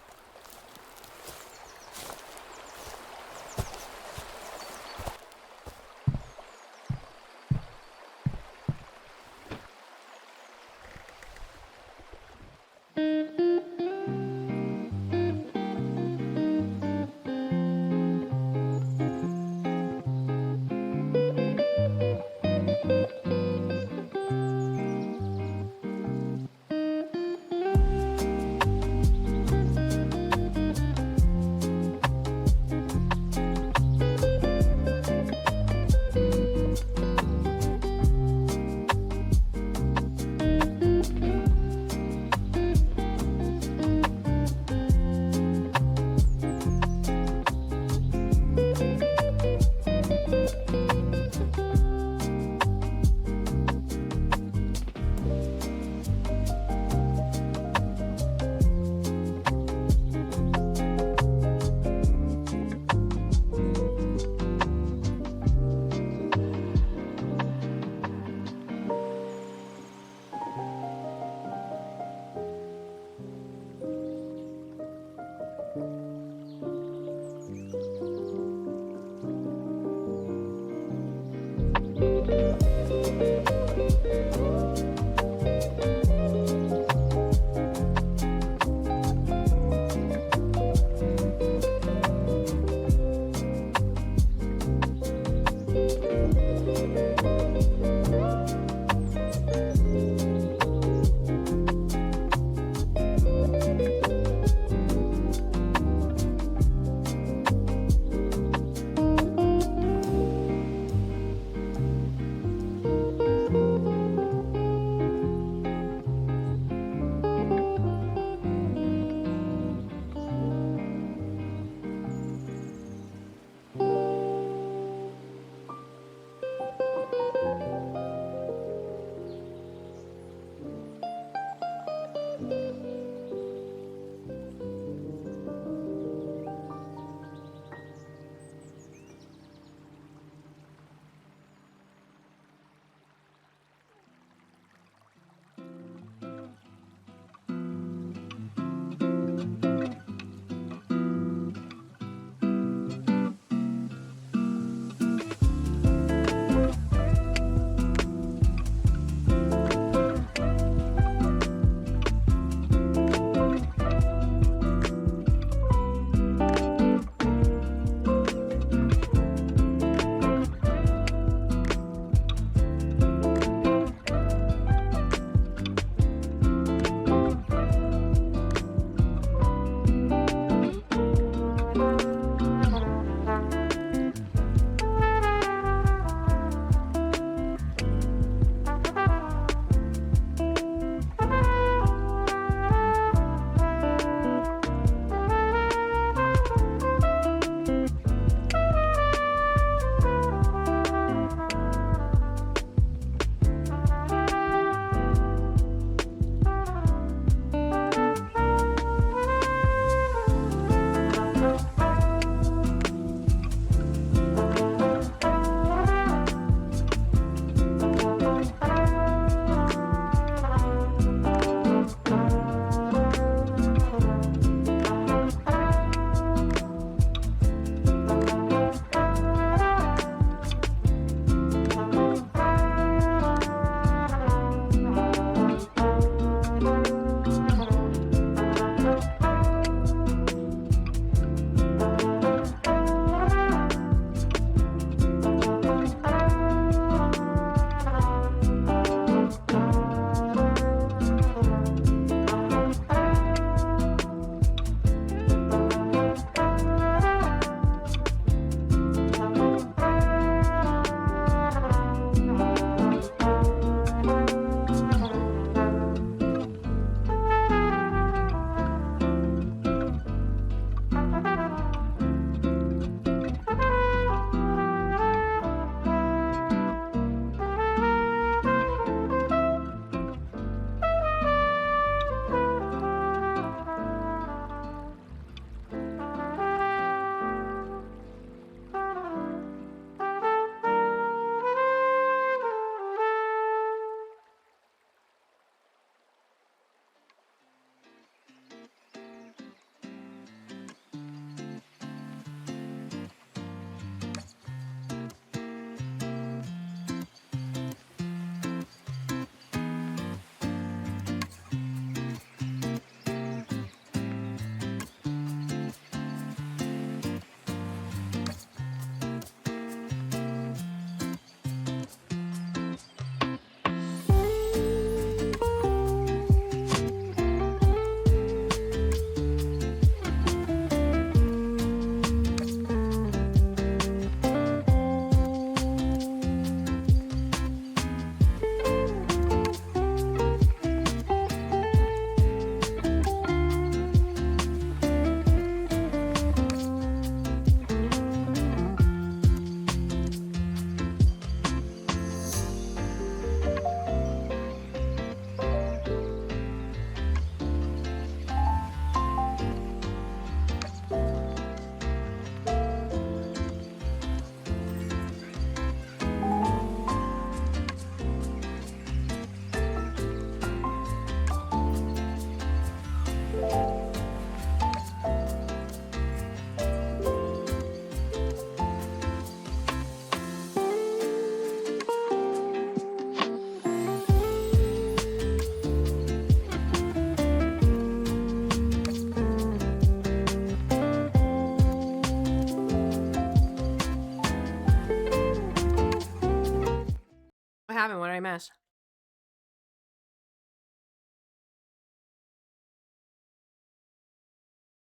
happened? What did I miss?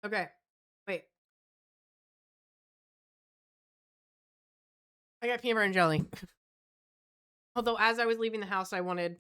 Okay. Wait. I got peanut butter and jelly. Although, as I was leaving the house, I wanted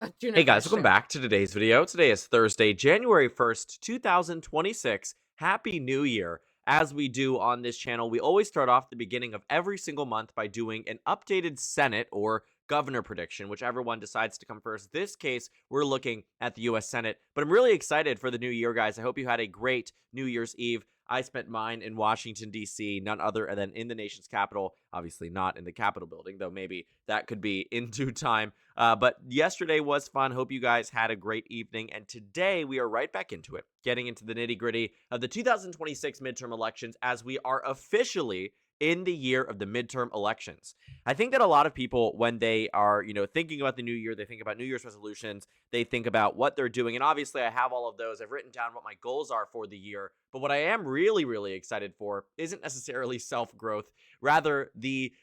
a tuna Hey guys, fish welcome sandwich. back to today's video. Today is Thursday, January 1st, 2026. Happy New Year. As we do on this channel, we always start off the beginning of every single month by doing an updated Senate or governor prediction, whichever one decides to come first. This case, we're looking at the U.S. Senate, but I'm really excited for the new year, guys. I hope you had a great New Year's Eve. I spent mine in Washington, D.C., none other than in the nation's capital. Obviously not in the Capitol building, though maybe that could be in due time. But yesterday was fun. Hope you guys had a great evening. And today we are right back into it, getting into the nitty-gritty of the 2026 midterm elections as we are officially in the year of the midterm elections. I think that a lot of people, when they are, thinking about the new year, they think about New Year's resolutions, they think about what they're doing. And obviously I have all of those. I've written down what my goals are for the year. But what I am really, really excited for isn't necessarily self-growth, rather the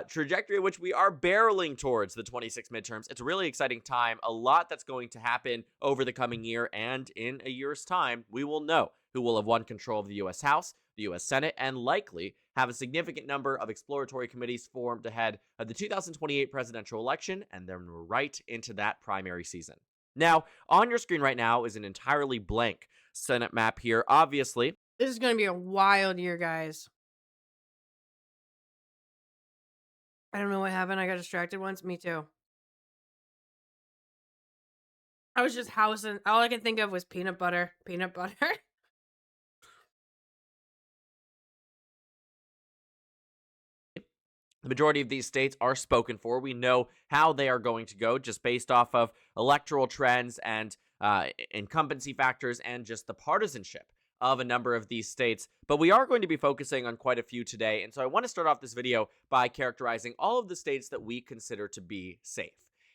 trajectory in which we are barreling towards the 26 midterms. It's a really exciting time. A lot that's going to happen over the coming year, and in a year's time, we will know who will have won control of the U.S. House, the U.S. Senate, and likely have a significant number of exploratory committees formed ahead of the 2028 presidential election, and then we're right into that primary season. Now, on your screen right now is an entirely blank Senate map here. Obviously, This is going to be a wild year, guys. I don't know what happened. I got distracted once. Me too. I was just housing. All I could think of was peanut butter. Peanut butter. the majority of these states are spoken for. We know how they are going to go just based off of electoral trends and incumbency factors and just the partisanship of a number of these states. But we are going to be focusing on quite a few today. And so I want to start off this video by characterizing all of the states that we consider to be safe.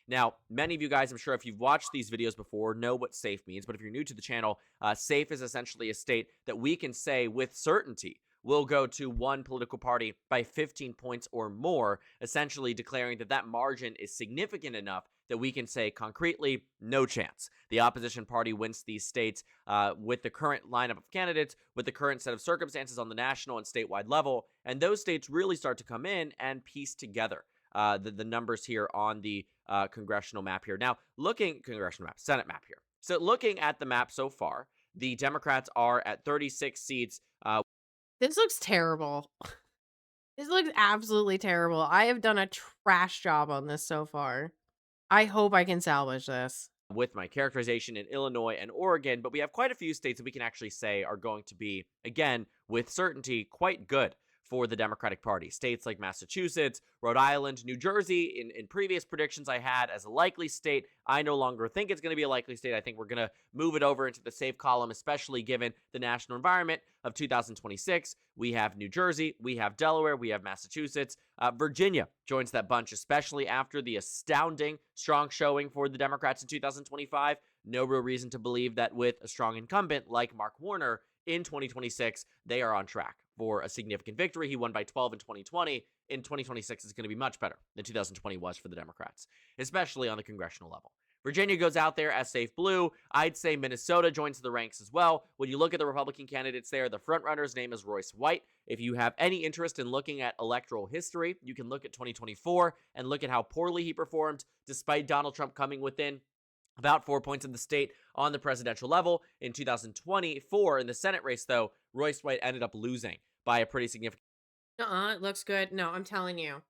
Now, many of you guys, I'm sure if you've watched these videos before, know what safe means. But if you're new to the channel, safe is essentially a state that we can say with certainty will go to one political party by 15 points or more, essentially declaring that that margin is significant enough that we can say concretely, no chance. The opposition party wins these states with the current lineup of candidates, with the current set of circumstances on the national and statewide level, and those states really start to come in and piece together the numbers here on the congressional map here. Now, Senate map here. So looking at the map so far, the Democrats are at 36 seats. This looks terrible. This looks absolutely terrible. I have done a trash job on this so far. I hope I can salvage this. With my characterization in Illinois and Oregon, but we have quite a few states that we can actually say are going to be, again, with certainty, quite good for the Democratic Party. States like Massachusetts, Rhode Island, New Jersey, in previous predictions I had as a likely state, I no longer think it's going to be a likely state. I think we're going to move it over into the safe column, especially given the national environment of 2026. We have New Jersey, we have Delaware, we have Massachusetts. Virginia joins that bunch, especially after the astounding strong showing for the Democrats in 2025. No real reason to believe that with a strong incumbent like Mark Warner in 2026, they are on track for a significant victory. He won by 12 in 2020. In 2026, it's going to be much better than 2020 was for the Democrats, especially on the congressional level. Virginia goes out there as safe blue. I'd say Minnesota joins the ranks as well. When you look at the Republican candidates there, the frontrunner's name is Royce White. If you have any interest in looking at electoral history, you can look at 2024 and look at how poorly he performed despite Donald Trump coming within about 4 points in the state on the presidential level. In 2024, in the Senate race, though, Royce White ended up losing by a pretty significant. It looks good. No, I'm telling you.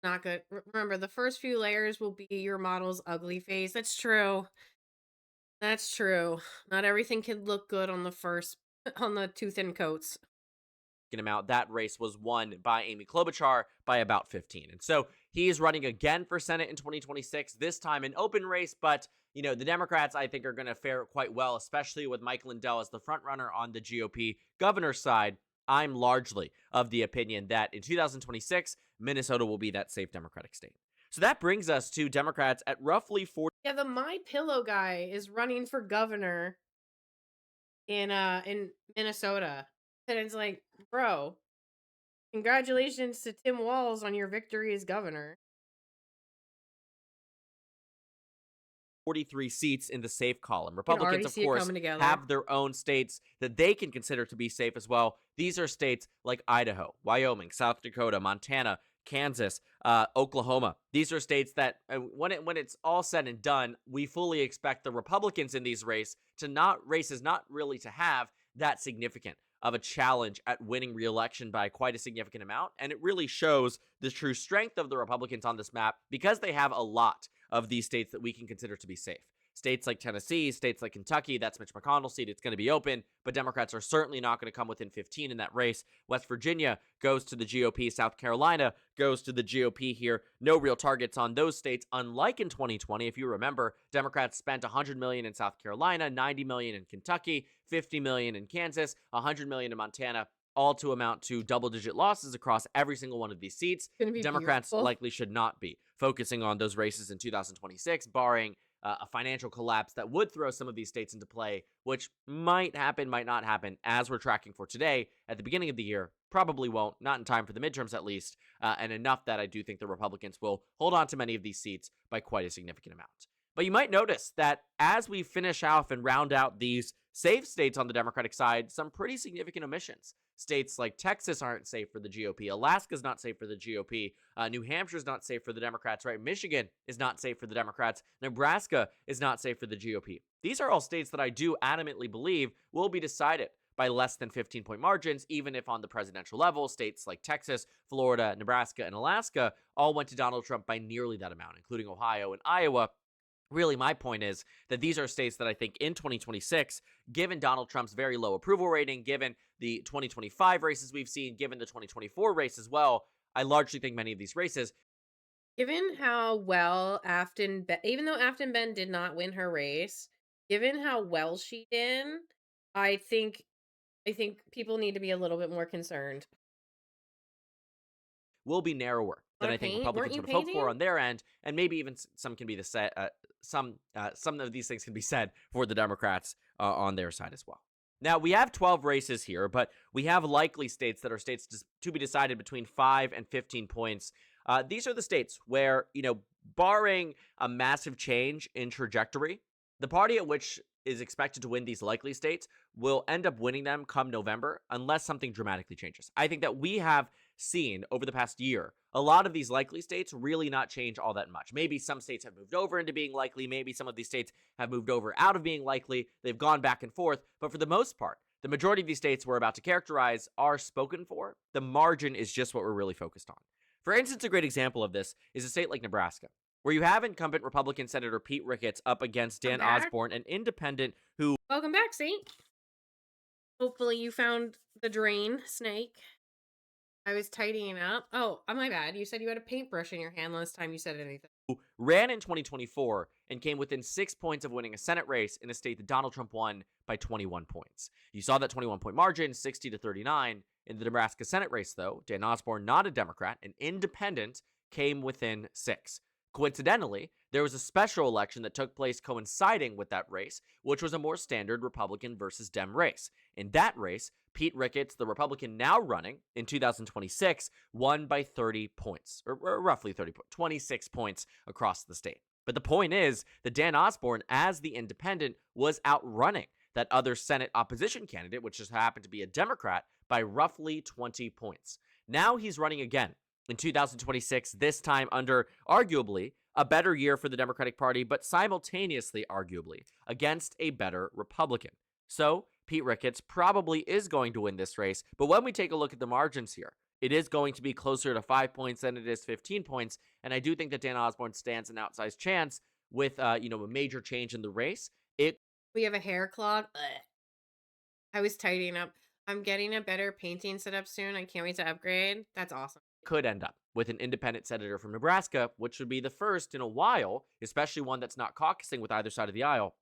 Not good. Remember, the first few layers will be your model's ugly face. That's true. That's true. Not everything can look good on the two thin coats. Amount. That race was won by Amy Klobuchar by about 15. And so he is running again for Senate in 2026, this time an open race, but the Democrats, I think, are going to fare quite well, especially with Mike Lindell as the front runner on the GOP governor's side. I'm largely of the opinion that in 2026, Minnesota will be that safe Democratic state. So that brings us to Democrats at roughly 40. Yeah, the My Pillow guy is running for governor in Minnesota. And it's like, bro, congratulations to Tim Walz on your victory as governor. 43 seats in the safe column. Republicans, of see it course, coming together. have their own states that they can consider to be safe as well. These are states like Idaho, Wyoming, South Dakota, Montana, Kansas, Oklahoma. These are states that when it's all said and done, we fully expect the Republicans in these races not really to have that significant of a challenge at winning re-election by quite a significant amount. And it really shows the true strength of the Republicans on this map because they have a lot of these states that we can consider to be safe. States like Tennessee, states like Kentucky, that's Mitch McConnell's seat. It's going to be open, but Democrats are certainly not going to come within 15 in that race. West Virginia goes to the GOP. South Carolina goes to the GOP here. No real targets on those states, unlike in 2020. If you remember, Democrats spent $100 million in South Carolina, $90 million in Kentucky, $50 million in Kansas, $100 million in Montana, all to amount to double-digit losses across every single one of these seats. Democrats likely should not be focusing on those races in 2026, barring a financial collapse that would throw some of these states into play, which might happen, might not happen, as we're tracking for today at the beginning of the year. Probably won't, not in time for the midterms at least, and enough that I do think the Republicans will hold on to many of these seats by quite a significant amount. But you might notice that as we finish off and round out these safe states on the Democratic side, some pretty significant omissions. States like Texas aren't safe for the GOP. Alaska's not safe for the GOP. New Hampshire's not safe for the Democrats, right? Michigan is not safe for the Democrats. Nebraska is not safe for the GOP. These are all states that I do adamantly believe will be decided by less than 15-point margins, even if on the presidential level, states like Texas, Florida, Nebraska, and Alaska all went to Donald Trump by nearly that amount, including Ohio and Iowa. Really, my point is that these are states that I think in 2026, given Donald Trump's very low approval rating, given the 2025 races we've seen, given the 2024 race as well, I largely think many of these races. Given how well even though Afton Ben did not win her race, given how well she did, I think people need to be a little bit more concerned. Will be narrower than I think Republicans would hope for on their end, and maybe even some can be the set. Some of these things can be said for the Democrats on their side as well. Now, we have 12 races here, but we have likely states that are states to be decided between 5 and 15 points. These are the states where, barring a massive change in trajectory, the party at which is expected to win these likely states will end up winning them come November unless something dramatically changes. I think that we have seen over the past year a lot of these likely states really not change all that much. Maybe some states have moved over into being likely. Maybe some of these states have moved over out of being likely. They've gone back and forth. But for the most part, the majority of these states we're about to characterize are spoken for. The margin is just what we're really focused on. For instance, a great example of this is a state like Nebraska, where you have incumbent Republican Senator Pete Ricketts up against Dan Osborne, an independent who... Welcome back, Saint. Hopefully you found the drain, Snake. I was tidying up. Oh, my bad. You said you had a paintbrush in your hand last time you said anything. Who ran in 2024 and came within 6 points of winning a Senate race in a state that Donald Trump won by 21 points. You saw that 21-point margin, 60-39. In the Nebraska Senate race, though, Dan Osborne, not a Democrat, an independent, came within 6. Coincidentally, there was a special election that took place coinciding with that race, which was a more standard Republican versus Dem race. In that race, Pete Ricketts, the Republican now running in 2026, won by 30 points, or roughly 30 points, 26 points across the state. But the point is that Dan Osborne, as the independent, was outrunning that other Senate opposition candidate, which just happened to be a Democrat, by roughly 20 points. Now he's running again in 2026, this time under arguably a better year for the Democratic Party, but simultaneously, arguably, against a better Republican. So Pete Ricketts probably is going to win this race, but when we take a look at the margins here, it is going to be closer to 5 points than it is 15 points, and I do think that Dan Osborne stands an outsized chance with, a major change in the race. We have a hair clog. Ugh. I was tidying up. I'm getting a better painting set up soon. I can't wait to upgrade. That's awesome. Could end up with an independent senator from Nebraska, which would be the first in a while, especially one that's not caucusing with either side of the aisle.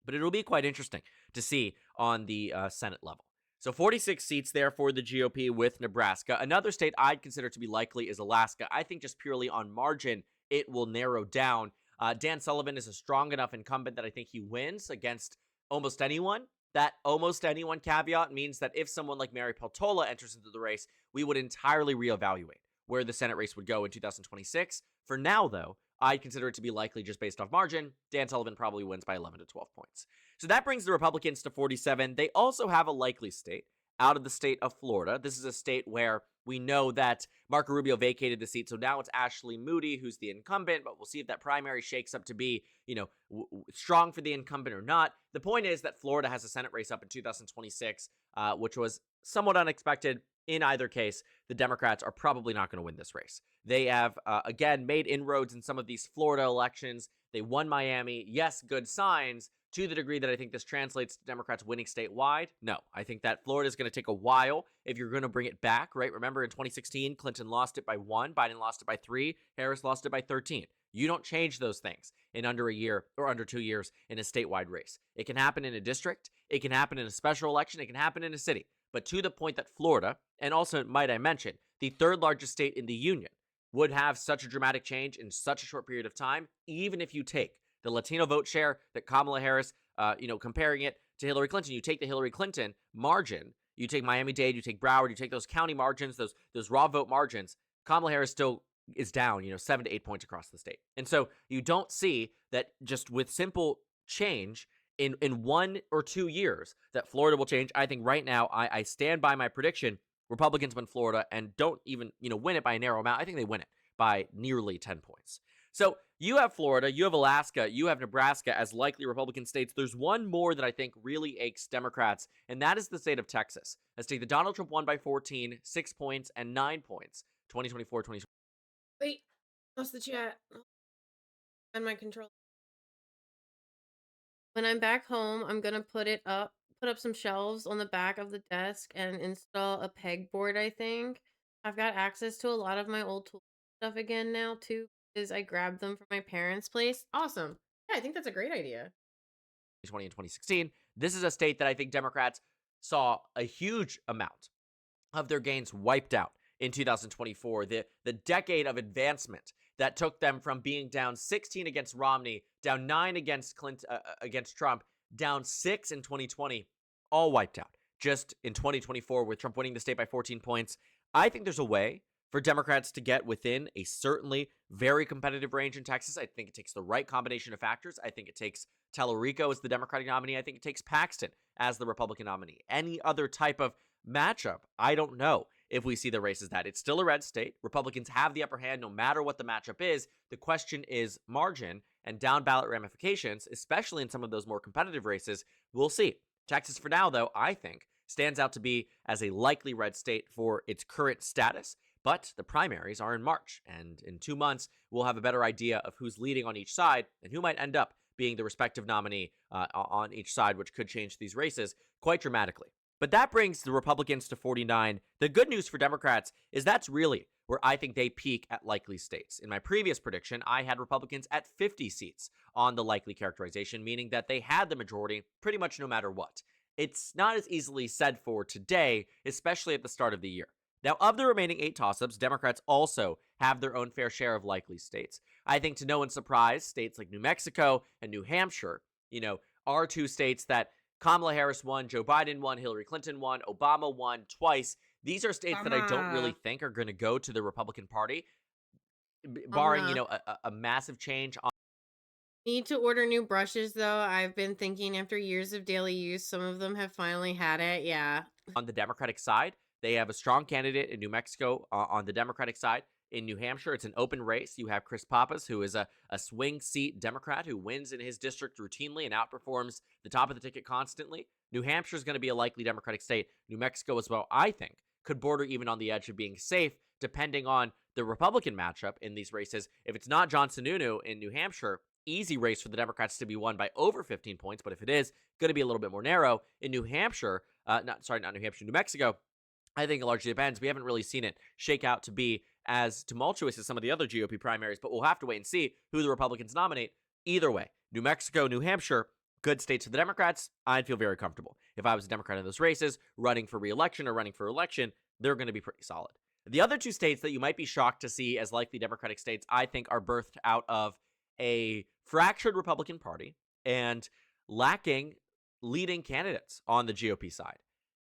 But it'll be quite interesting to see on the Senate level. So 46 seats there for the GOP with Nebraska. Another state I'd consider to be likely is Alaska. I think just purely on margin, it will narrow down. Dan Sullivan is a strong enough incumbent that I think he wins against almost anyone. That almost anyone caveat means that if someone like Mary Peltola enters into the race, we would entirely reevaluate where the Senate race would go in 2026. For now, though, I'd consider it to be likely just based off margin. Dan Sullivan probably wins by 11 to 12 points. So that brings the Republicans to 47. They also have a likely state out of the state of Florida. This is a state where we know that Marco Rubio vacated the seat, so now it's Ashley Moody who's the incumbent, but we'll see if that primary shakes up to be, strong for the incumbent or not. The point is that Florida has a Senate race up in 2026, which was somewhat unexpected. In either case, the Democrats are probably not going to win this race. They have, again, made inroads in some of these Florida elections. They won Miami. Yes, good signs. To the degree that I think this translates to Democrats winning statewide, no. I think that Florida is going to take a while if you're going to bring it back, right? Remember in 2016, Clinton lost it by 1, Biden lost it by 3, Harris lost it by 13. You don't change those things in under a year or under 2 years in a statewide race. It can happen in a district. It can happen in a special election. It can happen in a city. But to the point that Florida, and also, might I mention, the third largest state in the union, would have such a dramatic change in such a short period of time, even if you take the Latino vote share that Kamala Harris, comparing it to Hillary Clinton, you take the Hillary Clinton margin, you take Miami-Dade, you take Broward, you take those county margins, those raw vote margins, Kamala Harris still is down, 7 to 8 points across the state. And so you don't see that just with simple change in 1 or 2 years that Florida will change. I think right now I stand by my prediction. Republicans win Florida and don't even, win it by a narrow amount. I think they win it by nearly 10 points. So you have Florida, you have Alaska, you have Nebraska as likely Republican states. There's one more that I think really aches Democrats, and that is the state of Texas. Let's take the Donald Trump won by 14, 6 points, and 9 points. 2024, 2020. Wait, lost the chat. And my control. When I'm back home, I'm gonna put up some shelves on the back of the desk and install a pegboard, I think. I've got access to a lot of my old tool stuff again now, too, because I grabbed them from my parents' place. Awesome. Yeah, I think that's a great idea. 2020 and 2016. This is a state that I think Democrats saw a huge amount of their gains wiped out in 2024. The decade of advancement that took them from being down 16 against Romney, down 9 against against Trump, down 6 in 2020, all wiped out. Just in 2024, with Trump winning the state by 14 points, I think there's a way for Democrats to get within a certainly very competitive range in Texas. I think it takes the right combination of factors. I think it takes Tellerico as the Democratic nominee. I think it takes Paxton as the Republican nominee. Any other type of matchup, I don't know if we see the race as that. It's still a red state. Republicans have the upper hand no matter what the matchup is. The question is margin and down ballot ramifications, especially in some of those more competitive races. We'll see. Texas, for now, though, I think stands out to be as a likely red state for its current status. But the primaries are in March, and in 2 months, we'll have a better idea of who's leading on each side and who might end up being the respective nominee on each side, which could change these races quite dramatically. But that brings the Republicans to 49. The good news for Democrats is that's really where I think they peak at likely states. In my previous prediction, I had Republicans at 50 seats on the likely characterization, meaning that they had the majority pretty much no matter what. It's not as easily said for today, especially at the start of the year. Now, of the remaining 8 toss-ups, Democrats also have their own fair share of likely states. I think to no one's surprise, states like New Mexico and New Hampshire, are 2 states that Kamala Harris won, Joe Biden won, Hillary Clinton won, Obama won twice. These are states that I don't really think are going to go to the Republican Party, barring, a massive change on. Need to order new brushes, though. I've been thinking after years of daily use, some of them have finally had it. Yeah. On the Democratic side, they have a strong candidate in New Mexico on the Democratic side. In New Hampshire, it's an open race. You have Chris Pappas, who is a swing seat Democrat who wins in his district routinely and outperforms the top of the ticket constantly. New Hampshire is going to be a likely Democratic state. New Mexico as well, I think, could border even on the edge of being safe, depending on the Republican matchup in these races. If it's not John Sununu in New Hampshire, easy race for the Democrats to be won by over 15 points. But if it is, going to be a little bit more narrow. In New Hampshire, New Mexico, I think it largely depends. We haven't really seen it shake out to be as tumultuous as some of the other GOP primaries, but we'll have to wait and see who the Republicans nominate. Either way, New Mexico, New Hampshire, good states for the Democrats. I'd feel very comfortable. If I was a Democrat in those races, running for re-election or running for election, they're going to be pretty solid. The other 2 states that you might be shocked to see as likely Democratic states, I think, are birthed out of a fractured Republican Party and lacking leading candidates on the GOP side.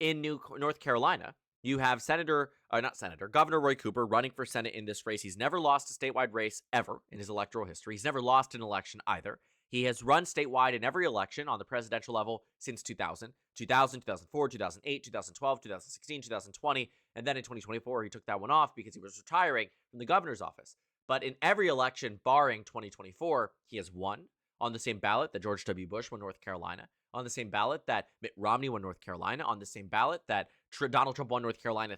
In North Carolina, You have Governor Roy Cooper running for Senate in this race. He's never lost a statewide race ever in his electoral history. He's never lost an election either. He has run statewide in every election on the presidential level since 2000, 2004, 2008, 2012, 2016, 2020, and then in 2024, he took that one off because he was retiring from the governor's office. But in every election, barring 2024, he has won on the same ballot that George W. Bush won North Carolina, on the same ballot that Mitt Romney won North Carolina, on the same ballot that Donald Trump won North Carolina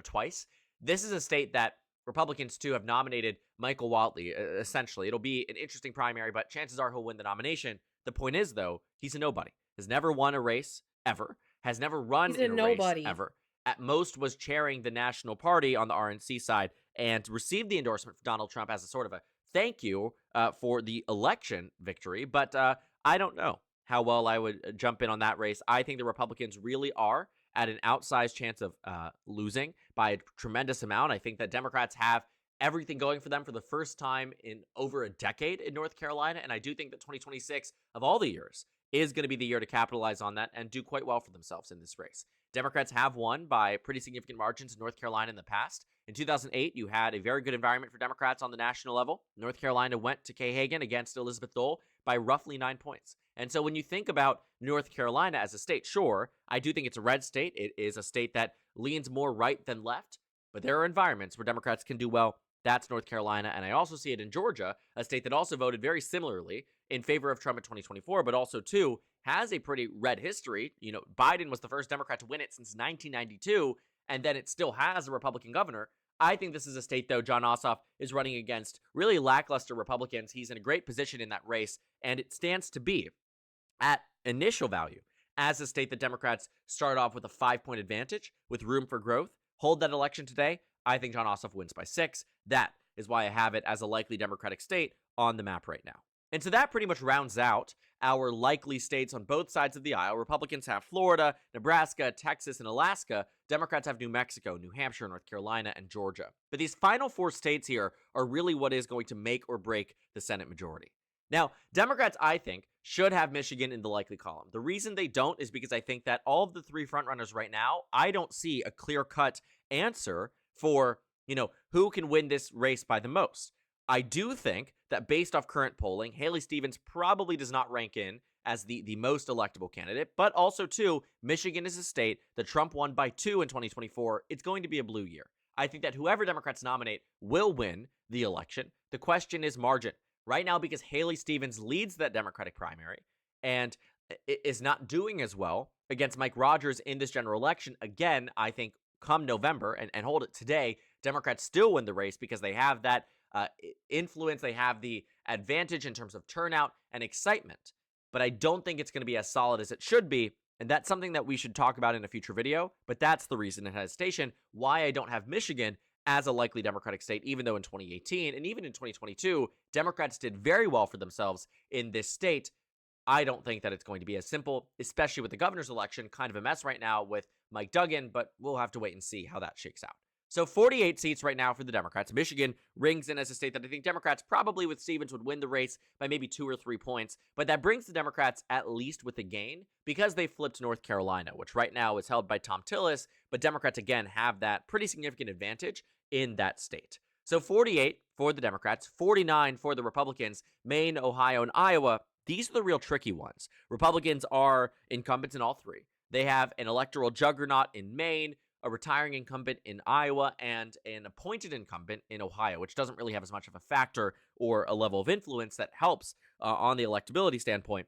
twice. This is a state that Republicans, too, have nominated Michael Whatley, essentially. It'll be an interesting primary, but chances are he'll win the nomination. The point is, though, he's a nobody. Has never won a race, ever. Has never run in a race, ever. At most was chairing the national party on the RNC side and received the endorsement from Donald Trump as a sort of a thank you for the election victory. But I don't know how well I would jump in on that race. I think the Republicans really are at an outsized chance of losing by a tremendous amount. I think that Democrats have everything going for them for the first time in over a decade in North Carolina, and I do think that 2026, of all the years, is going to be the year to capitalize on that and do quite well for themselves in this race. Democrats have won by pretty significant margins in North Carolina in the past. In 2008, you had a very good environment for Democrats on the national level. North Carolina went to Kay Hagan against Elizabeth Dole by roughly 9 points. And so when you think about North Carolina as a state, sure, I do think it's a red state. It is a state that leans more right than left, but there are environments where Democrats can do well. That's North Carolina, and I also see it in Georgia, a state that also voted very similarly in favor of Trump in 2024, but also, too, has a pretty red history. You know, Biden was the first Democrat to win it since 1992, and then it still has a Republican governor. I think this is a state, though, Jon Ossoff is running against really lackluster Republicans. He's in a great position in that race, and it stands to be, at initial value, as a state that Democrats start off with a 5-point advantage with room for growth. Hold that election today. I think Jon Ossoff wins by 6. That is why I have it as a likely Democratic state on the map right now. And so that pretty much rounds out our likely states on both sides of the aisle. Republicans have Florida, Nebraska, Texas, and Alaska. Democrats have New Mexico, New Hampshire, North Carolina, and Georgia. But these final 4 states here are really what is going to make or break the Senate majority. Now, Democrats, I think, should have Michigan in the likely column. The reason they don't is because I think that all of the 3 frontrunners right now, I don't see a clear-cut answer for, who can win this race by the most. I do think that based off current polling, Haley Stevens probably does not rank in as the most electable candidate, but also, too, Michigan is a state that Trump won by 2 in 2024. It's going to be a blue year. I think that whoever Democrats nominate will win the election. The question is margin. Right now, because Haley Stevens leads that Democratic primary and is not doing as well against Mike Rogers in this general election, again, I think come November, and hold it today, Democrats still win the race because they have that influence, they have the advantage in terms of turnout and excitement. But I don't think it's going to be as solid as it should be, and that's something that we should talk about in a future video. But that's the reason in hesitation why I don't have Michigan as a likely Democratic state, even though in 2018 and even in 2022, Democrats did very well for themselves in this state. I don't think that it's going to be as simple, especially with the governor's election, kind of a mess right now with Mike Duggan, but we'll have to wait and see how that shakes out. So 48 seats right now for the Democrats. Michigan rings in as a state that I think Democrats probably with Stevens would win the race by maybe 2 or 3 points, but that brings the Democrats at least with a gain because they flipped North Carolina, which right now is held by Tom Tillis, but Democrats again have that pretty significant advantage in that state. So 48 for the Democrats, 49 for the Republicans, Maine, Ohio, and Iowa. These are the real tricky ones. Republicans are incumbents in all 3. They have an electoral juggernaut in Maine, a retiring incumbent in Iowa, and an appointed incumbent in Ohio, which doesn't really have as much of a factor or a level of influence that helps on the electability standpoint.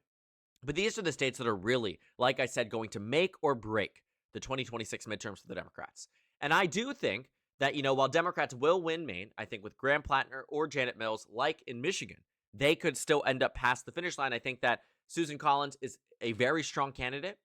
But these are the states that are really, like I said, going to make or break the 2026 midterms for the Democrats. And I do think that, while Democrats will win Maine, I think with Graham Plattner or Janet Mills, like in Michigan, they could still end up past the finish line. I think that Susan Collins is a very strong candidate.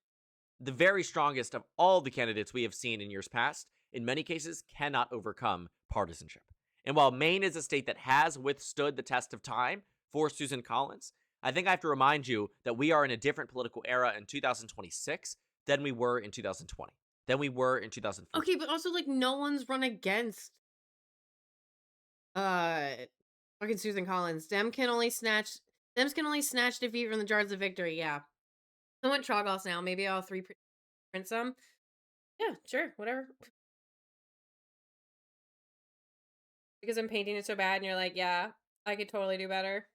The very strongest of all the candidates we have seen in years past, in many cases, cannot overcome partisanship. And while Maine is a state that has withstood the test of time for Susan Collins, I think I have to remind you that we are in a different political era in 2026 than we were in 2020, than we were in 2014. Okay, but also, no one's run against fucking Susan Collins. Dems can only snatch defeat from the jars of victory, yeah. I want Troggoths now. Maybe I'll 3 print some. Yeah, sure, whatever. Because I'm painting it so bad and you're like, yeah, I could totally do better.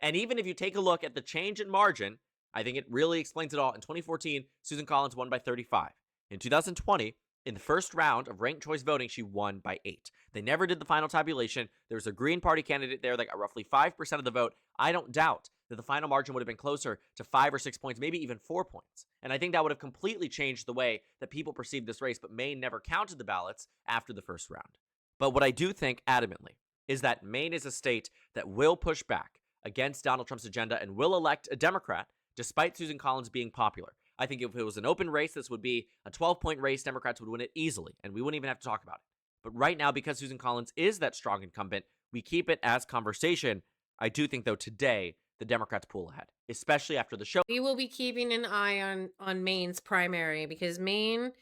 And even if you take a look at the change in margin, I think it really explains it all. In 2014, Susan Collins won by 35. In 2020, in the first round of ranked choice voting, she won by 8. They never did the final tabulation. There was a Green Party candidate there that got roughly 5% of the vote. I don't doubt that the final margin would have been closer to 5 or 6 points, maybe even 4 points. And I think that would have completely changed the way that people perceived this race, but Maine never counted the ballots after the first round. But what I do think adamantly is that Maine is a state that will push back against Donald Trump's agenda and will elect a Democrat, despite Susan Collins being popular. I think if it was an open race, this would be a 12-point race. Democrats would win it easily, and we wouldn't even have to talk about it. But right now, because Susan Collins is that strong incumbent, we keep it as conversation. I do think, though, today, the Democrats pull ahead, especially after the show. We will be keeping an eye on Maine's primary, because Maine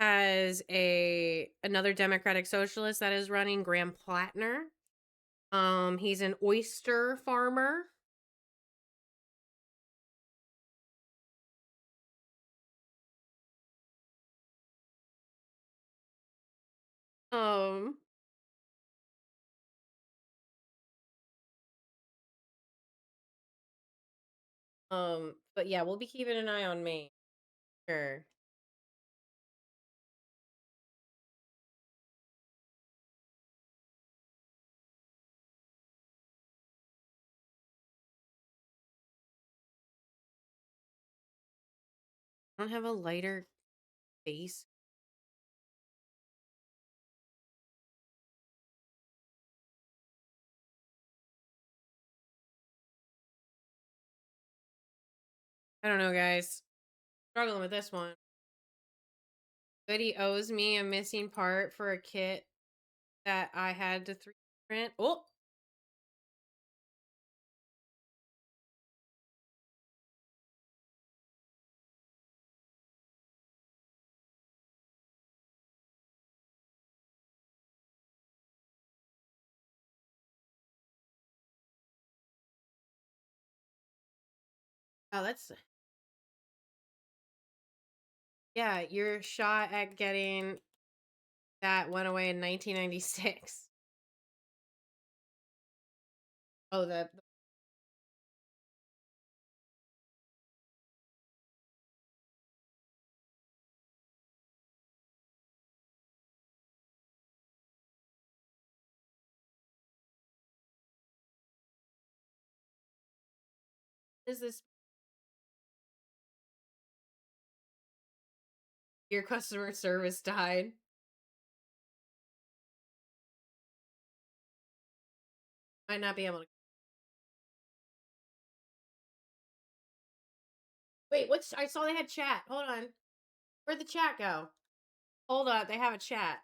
has another Democratic socialist that is running, Graham Plattner. He's an oyster farmer. But yeah, we'll be keeping an eye on Maine. Sure. I don't have a lighter base. I don't know, guys. Struggling with this one. Goody owes me a missing part for a kit that I had to 3D print. Oh! Oh, that's... Yeah, your shot at getting that went away in 1996. Oh, the... Is this... Your customer service died. Might not be able to... Wait, what's... I saw they had chat. Hold on. Where'd the chat go? Hold up, they have a chat.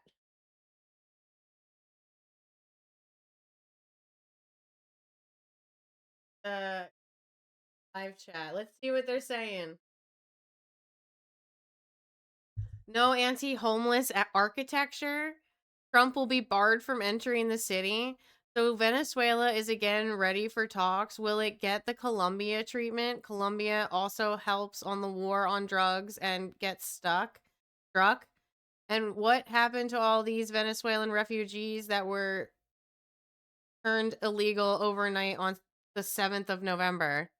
Live chat. Let's see what they're saying. No anti-homeless architecture. Trump will be barred from entering the city. So Venezuela is again ready for talks. Will it get the Colombia treatment? Colombia also helps on the war on drugs and gets struck. And what happened to all these Venezuelan refugees that were turned illegal overnight on the 7th of November?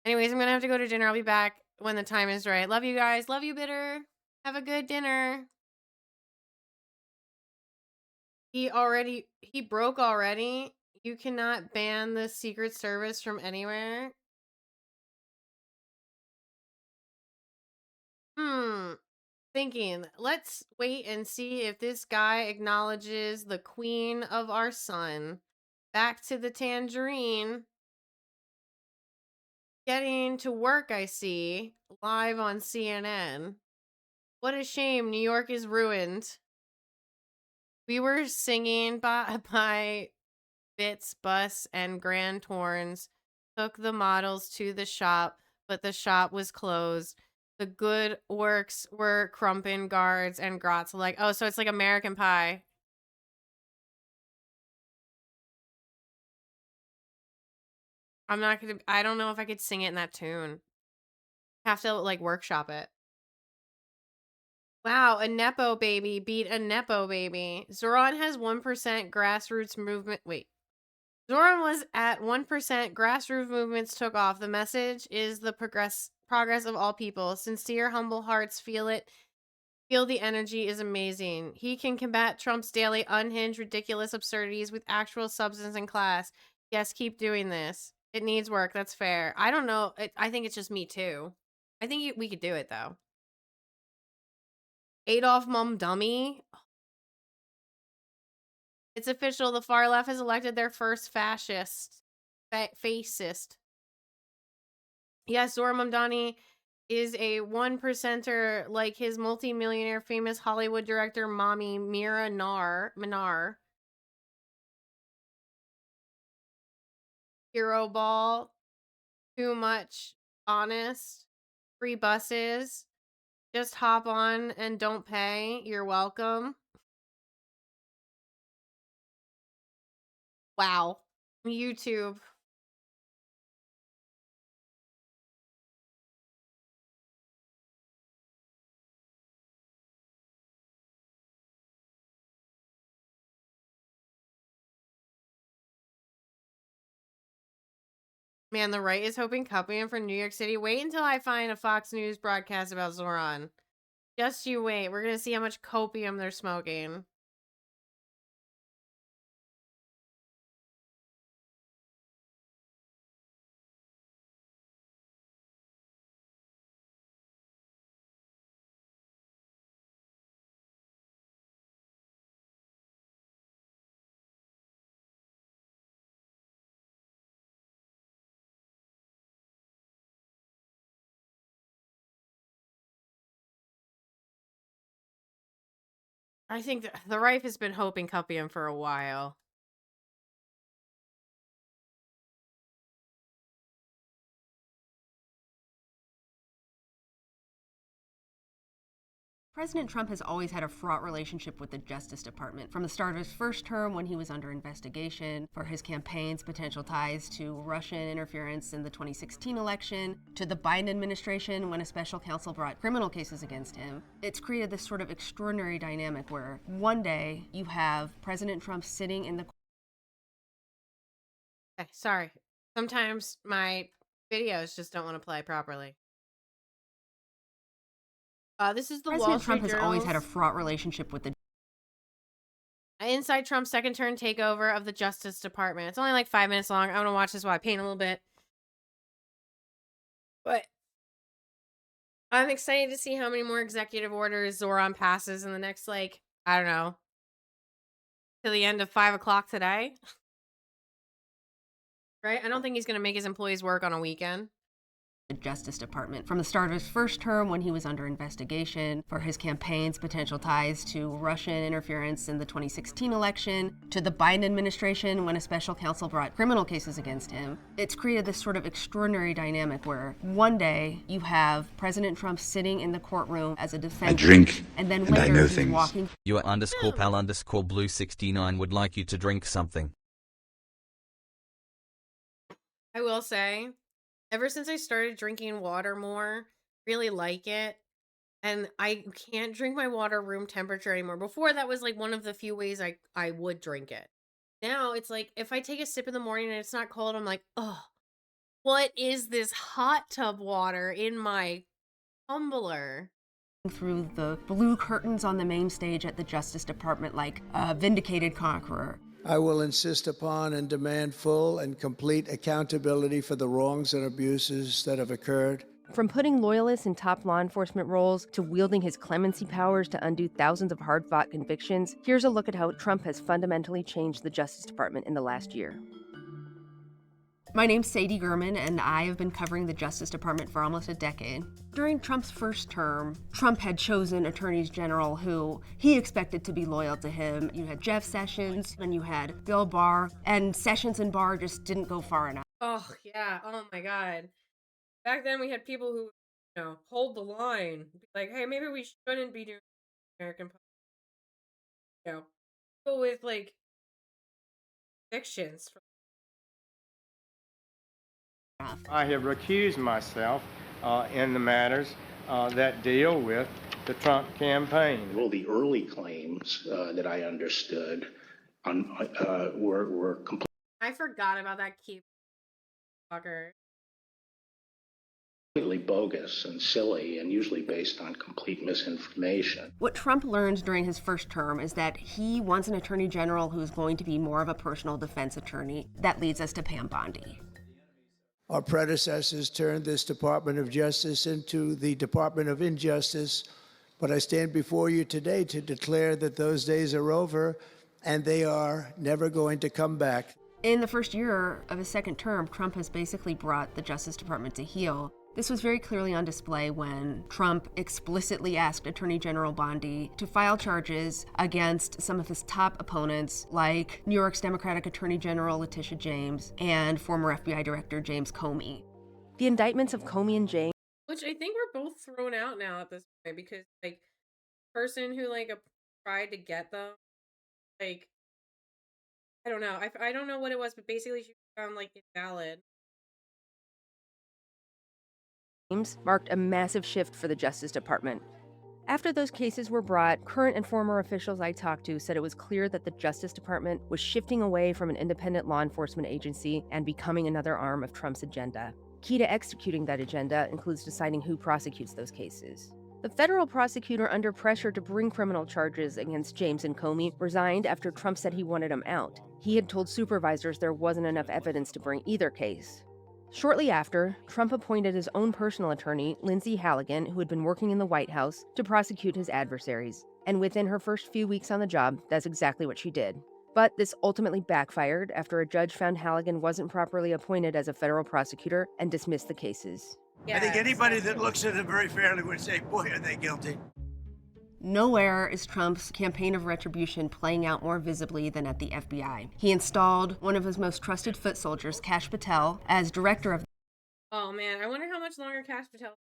Anyways, I'm going to have to go to dinner. I'll be back when the time is right. Love you guys. Love you, Bitter. Have a good dinner. He broke already. You cannot ban the Secret Service from anywhere. Thinking, let's wait and see if this guy acknowledges the queen of our sun. Back to the tangerine. Getting to work, I see. Live on CNN. What a shame. New York is ruined. We were singing by Bits, Bus, and Grand Torrens. Took the models to the shop, but the shop was closed. The good works were Crumpin guards and Grots. Like, oh, so it's like American Pie. I don't know if I could sing it in that tune. Have to, like, workshop it. Wow, a Nepo baby beat a Nepo baby. Zohran has 1% grassroots movement. Wait. Zohran was at 1%. Grassroots movements took off. The message is the progress of all people. Sincere, humble hearts feel it. Feel the energy is amazing. He can combat Trump's daily unhinged, ridiculous absurdities with actual substance and class. Yes, keep doing this. It needs work. That's fair. I don't know. I think it's just me too. I think we could do it though. Adolf Mum Dummy. It's official. The far left has elected their first fascist. Fascist. Yes, Zohran Mamdani is a 1%er like his multi-millionaire famous Hollywood director mommy Mira Minar. Hero Ball. Too much. Honest. Free buses. Just hop on and don't pay. You're welcome. Wow. YouTube. Man, the right is hoping copium for New York City. Wait until I find a Fox News broadcast about Zohran. Just you wait. We're going to see how much copium they're smoking. I think the right has been hoping copium for a while. President Trump has always had a fraught relationship with the Justice Department. From the start of his first term, when he was under investigation for his campaign's potential ties to Russian interference in the 2016 election, to the Biden administration when a special counsel brought criminal cases against him, it's created this sort of extraordinary dynamic where one day you have President Trump sitting in the... Okay, sorry. Sometimes my videos just don't want to play properly. This is the Wall President Street Trump has always had a fraught relationship with the... Inside Trump's second turn takeover of the Justice Department. It's only like 5 minutes long. I want to watch this while I paint a little bit. But I'm excited to see how many more executive orders Zohran passes in the next, like, I don't know, to the end of 5 o'clock today. Right? I don't think he's going to make his employees work on a weekend. The Justice Department. From the start of his first term, when he was under investigation for his campaign's potential ties to Russian interference in the 2016 election, to the Biden administration when a special counsel brought criminal cases against him, it's created this sort of extraordinary dynamic where one day you have President Trump sitting in the courtroom as a defendant. I drink, and then and I later know he's things. walking... Your _pal_blue69 would like you to drink something. I will say, ever since I started drinking water more, really like it. And I can't drink my water room temperature anymore. Before, that was like one of the few ways I would drink it. Now it's like, if I take a sip in the morning and it's not cold, I'm like, oh, what is this hot tub water in my tumbler? Through the blue curtains on the main stage at the Justice Department like a vindicated conqueror. I will insist upon and demand full and complete accountability for the wrongs and abuses that have occurred. From putting loyalists in top law enforcement roles to wielding his clemency powers to undo thousands of hard-fought convictions, here's a look at how Trump has fundamentally changed the Justice Department in the last year. My name's Sadie Gurman, and I have been covering the Justice Department for almost a decade. During Trump's first term, Trump had chosen attorneys general who he expected to be loyal to him. You had Jeff Sessions, and you had Bill Barr, and Sessions and Barr just didn't go far enough. Oh, yeah. Oh, my God. Back then, we had people who, hold the line. Like, hey, maybe we shouldn't be doing American Pie. Go with, like, fictions. I have recused myself in the matters that deal with the Trump campaign. Well, the early claims that I understood were completely. I forgot about that key fucker. Completely bogus and silly and usually based on complete misinformation. What Trump learned during his first term is that he wants an attorney general who's going to be more of a personal defense attorney. That leads us to Pam Bondi. Our predecessors turned this Department of Justice into the Department of Injustice, but I stand before you today to declare that those days are over and they are never going to come back. In the first year of his second term, Trump has basically brought the Justice Department to heel. This was very clearly on display when Trump explicitly asked Attorney General Bondi to file charges against some of his top opponents, like New York's Democratic Attorney General Letitia James and former FBI Director James Comey. The indictments of Comey and James, which I think we're both thrown out now at this point because, like, the person who like tried to get them, like, I don't know, I don't know what it was, but basically she found like invalid. marked a massive shift for the Justice Department. After those cases were brought, current and former officials I talked to said it was clear that the Justice Department was shifting away from an independent law enforcement agency and becoming another arm of Trump's agenda. Key to executing that agenda includes deciding who prosecutes those cases. The federal prosecutor under pressure to bring criminal charges against James and Comey resigned after Trump said he wanted him out. He had told supervisors there wasn't enough evidence to bring either case. Shortly after, Trump appointed his own personal attorney, Lindsay Halligan, who had been working in the White House, to prosecute his adversaries. And within her first few weeks on the job, that's exactly what she did. But this ultimately backfired after a judge found Halligan wasn't properly appointed as a federal prosecutor and dismissed the cases. I think anybody that looks at it very fairly would say, boy, are they guilty. Nowhere is Trump's campaign of retribution playing out more visibly than at the FBI. He installed one of his most trusted foot soldiers, Kash Patel, as director of. Oh man, I wonder how much longer Kash Patel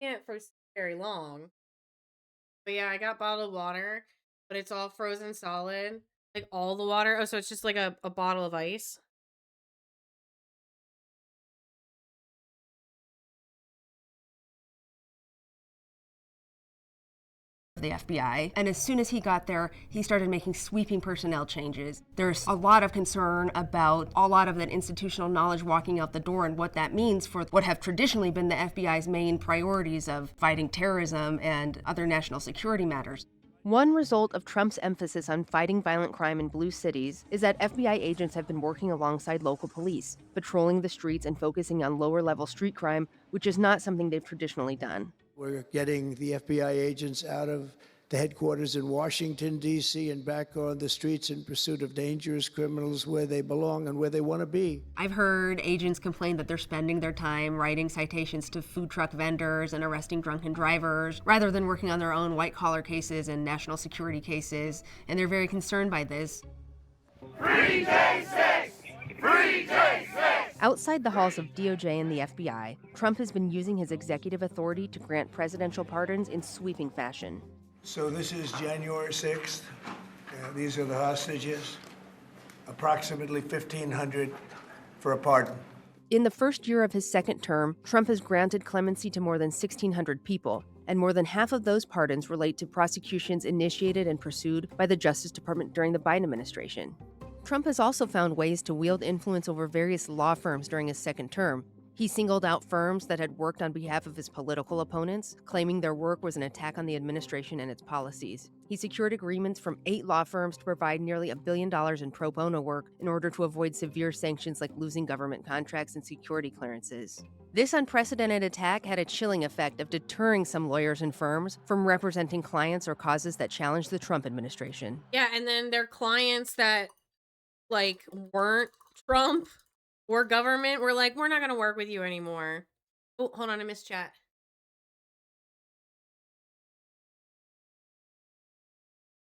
can't for very long. But yeah, I got bottled water, but it's all frozen solid, like all the water. Oh, so it's just like a bottle of ice. The FBI, and as soon as he got there, he started making sweeping personnel changes. There's a lot of concern about a lot of that institutional knowledge walking out the door and what that means for what have traditionally been the FBI's main priorities of fighting terrorism and other national security matters. One result of Trump's emphasis on fighting violent crime in blue cities is that FBI agents have been working alongside local police, patrolling the streets and focusing on lower-level street crime, which is not something they've traditionally done. We're getting the FBI agents out of the headquarters in Washington, D.C., and back on the streets in pursuit of dangerous criminals where they belong and where they want to be. I've heard agents complain that they're spending their time writing citations to food truck vendors and arresting drunken drivers rather than working on their own white-collar cases and national security cases, and they're very concerned by this. Free J6! Free J6! Outside the halls of DOJ and the FBI, Trump has been using his executive authority to grant presidential pardons in sweeping fashion. So this is January 6th. These are the hostages. Approximately 1,500 for a pardon. In the first year of his second term, Trump has granted clemency to more than 1,600 people, and more than half of those pardons relate to prosecutions initiated and pursued by the Justice Department during the Biden administration. Trump has also found ways to wield influence over various law firms during his second term. He singled out firms that had worked on behalf of his political opponents, claiming their work was an attack on the administration and its policies. He secured agreements from 8 law firms to provide nearly $1 billion in pro bono work in order to avoid severe sanctions like losing government contracts and security clearances. This unprecedented attack had a chilling effect of deterring some lawyers and firms from representing clients or causes that challenged the Trump administration. Yeah, and then their clients that like weren't Trump or government were like, we're not gonna work with you anymore. Oh, hold on, I missed chat.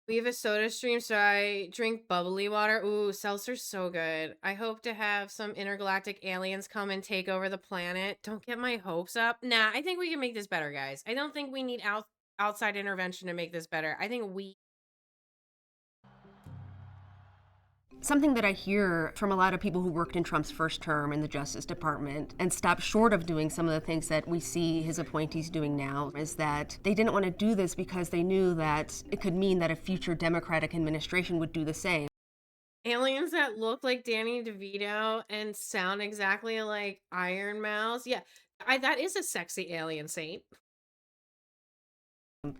We have a soda stream, so I drink bubbly water. Ooh, seltzer's so good. I hope to have some intergalactic aliens come and take over the planet. Don't get my hopes up. Nah, I think we can make this better, guys. I don't think we need outside intervention to make this better. I think we Something that I hear from a lot of people who worked in Trump's first term in the Justice Department and stopped short of doing some of the things that we see his appointees doing now is that they didn't want to do this because they knew that it could mean that a future Democratic administration would do the same. Aliens that look like Danny DeVito and sound exactly like Iron Mouse. Yeah, that is a sexy alien saint.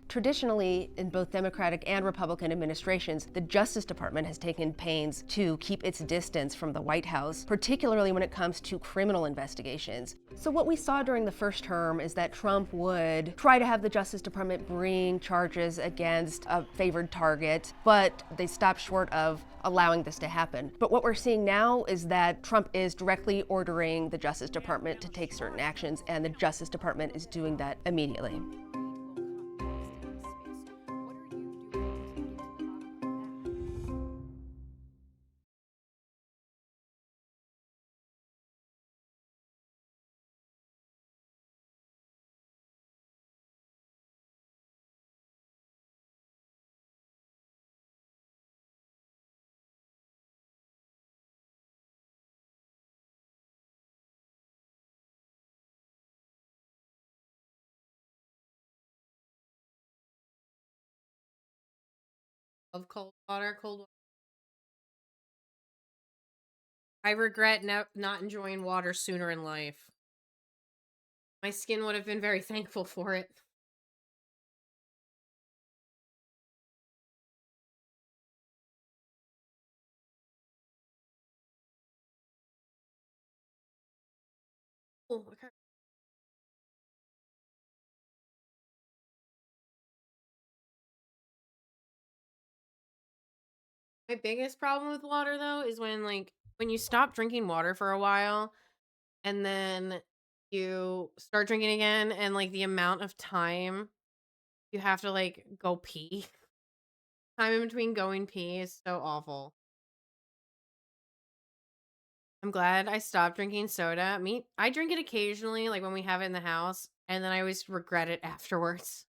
Traditionally, in both Democratic and Republican administrations, the Justice Department has taken pains to keep its distance from the White House, particularly when it comes to criminal investigations. So what we saw during the first term is that Trump would try to have the Justice Department bring charges against a favored target, but they stopped short of allowing this to happen. But what we're seeing now is that Trump is directly ordering the Justice Department to take certain actions, and the Justice Department is doing that immediately. Of cold water, I regret not enjoying water sooner in life. My skin would have been very thankful for it. Oh, okay. My biggest problem with water though is when you stop drinking water for a while and then you start drinking again and the amount of time you have to go pee. Time in between going pee is so awful. I'm glad I stopped drinking soda. I drink it occasionally, like when we have it in the house, and then I always regret it afterwards.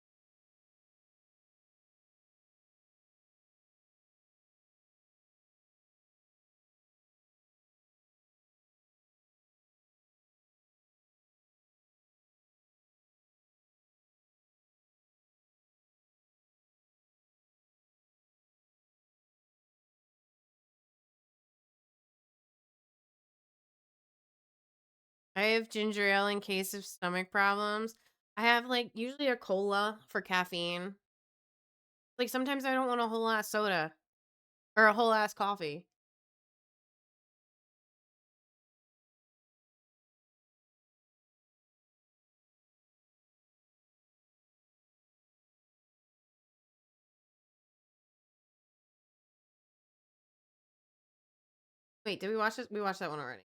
I have ginger ale in case of stomach problems. I have usually a cola for caffeine. Sometimes I don't want a whole ass soda or a whole ass coffee. Wait, did we watch this? We watched that one already.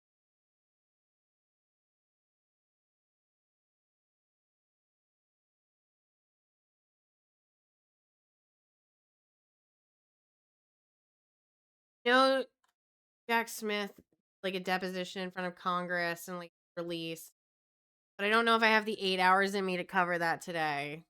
You know, Jack Smith, a deposition in front of Congress and release. But I don't know if I have the 8 hours in me to cover that today.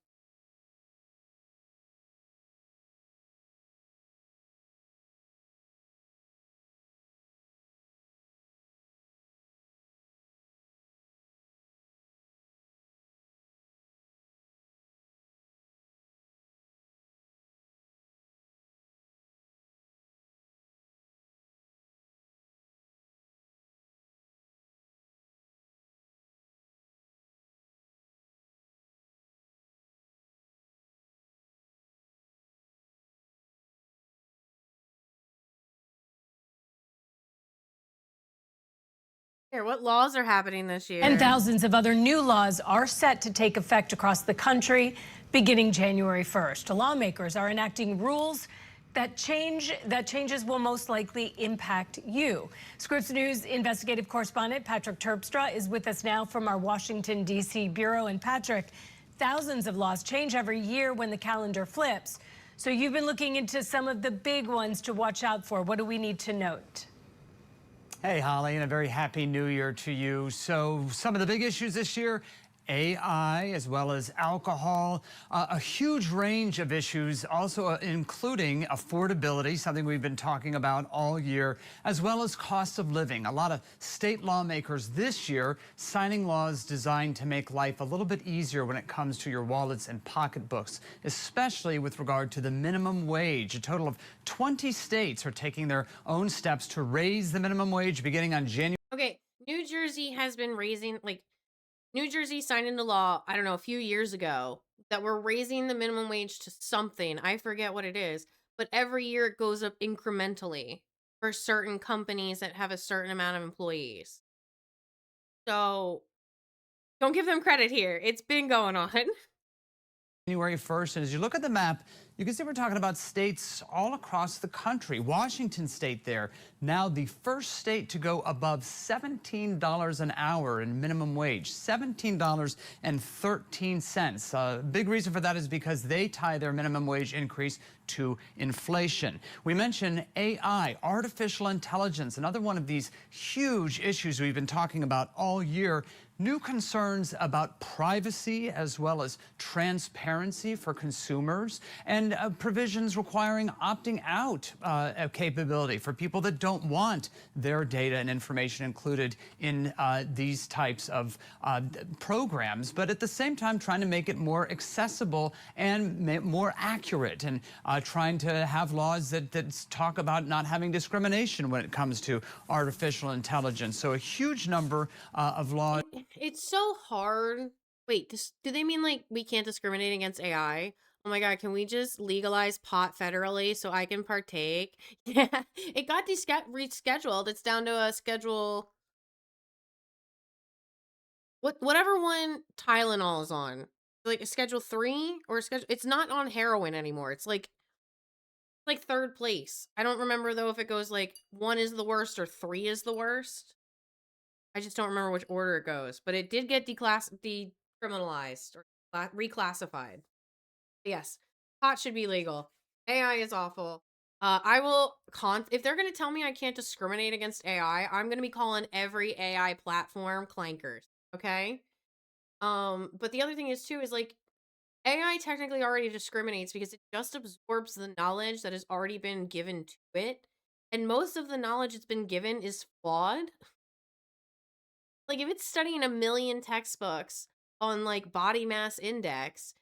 Here, what laws are happening this year? And thousands of other new laws are set to take effect across the country beginning January 1st. Lawmakers are enacting rules that changes will most likely impact you. Scripps News investigative correspondent Patrick Terpstra is with us now from our Washington, D.C. bureau. And Patrick, thousands of laws change every year when the calendar flips. So you've been looking into some of the big ones to watch out for. What do we need to note? Hey, Holly, and a very happy new year to you. So some of the big issues this year, AI, as well as alcohol, a huge range of issues, also including affordability, something we've been talking about all year, as well as cost of living. A lot of state lawmakers this year signing laws designed to make life a little bit easier when it comes to your wallets and pocketbooks, especially with regard to the minimum wage. A total of 20 states are taking their own steps to raise the minimum wage beginning on January. Okay, New Jersey has been raising, like, New Jersey signed into law, I don't know, a few years ago, that we're raising the minimum wage to something. I forget what it is, but every year it goes up incrementally for certain companies that have a certain amount of employees. So don't give them credit here. It's been going on. January 1st, and as you look at the map, you can see we're talking about states all across the country. Washington State there, now the first state to go above $17 an hour in minimum wage, $17.13. A big reason for that is because they tie their minimum wage increase to inflation. We mentioned AI, artificial intelligence, another one of these huge issues we've been talking about all year. New concerns about privacy as well as transparency for consumers, and provisions requiring opting out capability for people that don't want their data and information included in these types of programs, but at the same time trying to make it more accessible and more accurate, and trying to have laws that talk about not having discrimination when it comes to artificial intelligence. So a huge number of laws. It's so hard. Wait, do they mean like we can't discriminate against AI? Oh my God, can we just legalize pot federally so I can partake? Yeah, it got rescheduled. It's down to a schedule. Whatever one Tylenol is on. Like a schedule 3 or schedule. It's not on heroin anymore. It's like third place. I don't remember though if it goes like 1 is the worst or 3 is the worst. I just don't remember which order it goes, but it did get decriminalized or reclassified. Yes, pot should be legal. AI is awful. I will if they're going to tell me I can't discriminate against AI, I'm going to be calling every AI platform clankers. Okay. But the other thing is too, is like AI technically already discriminates because it just absorbs the knowledge that has already been given to it. And most of the knowledge it's been given is flawed. Like, if it's studying a million textbooks on, like, body mass index,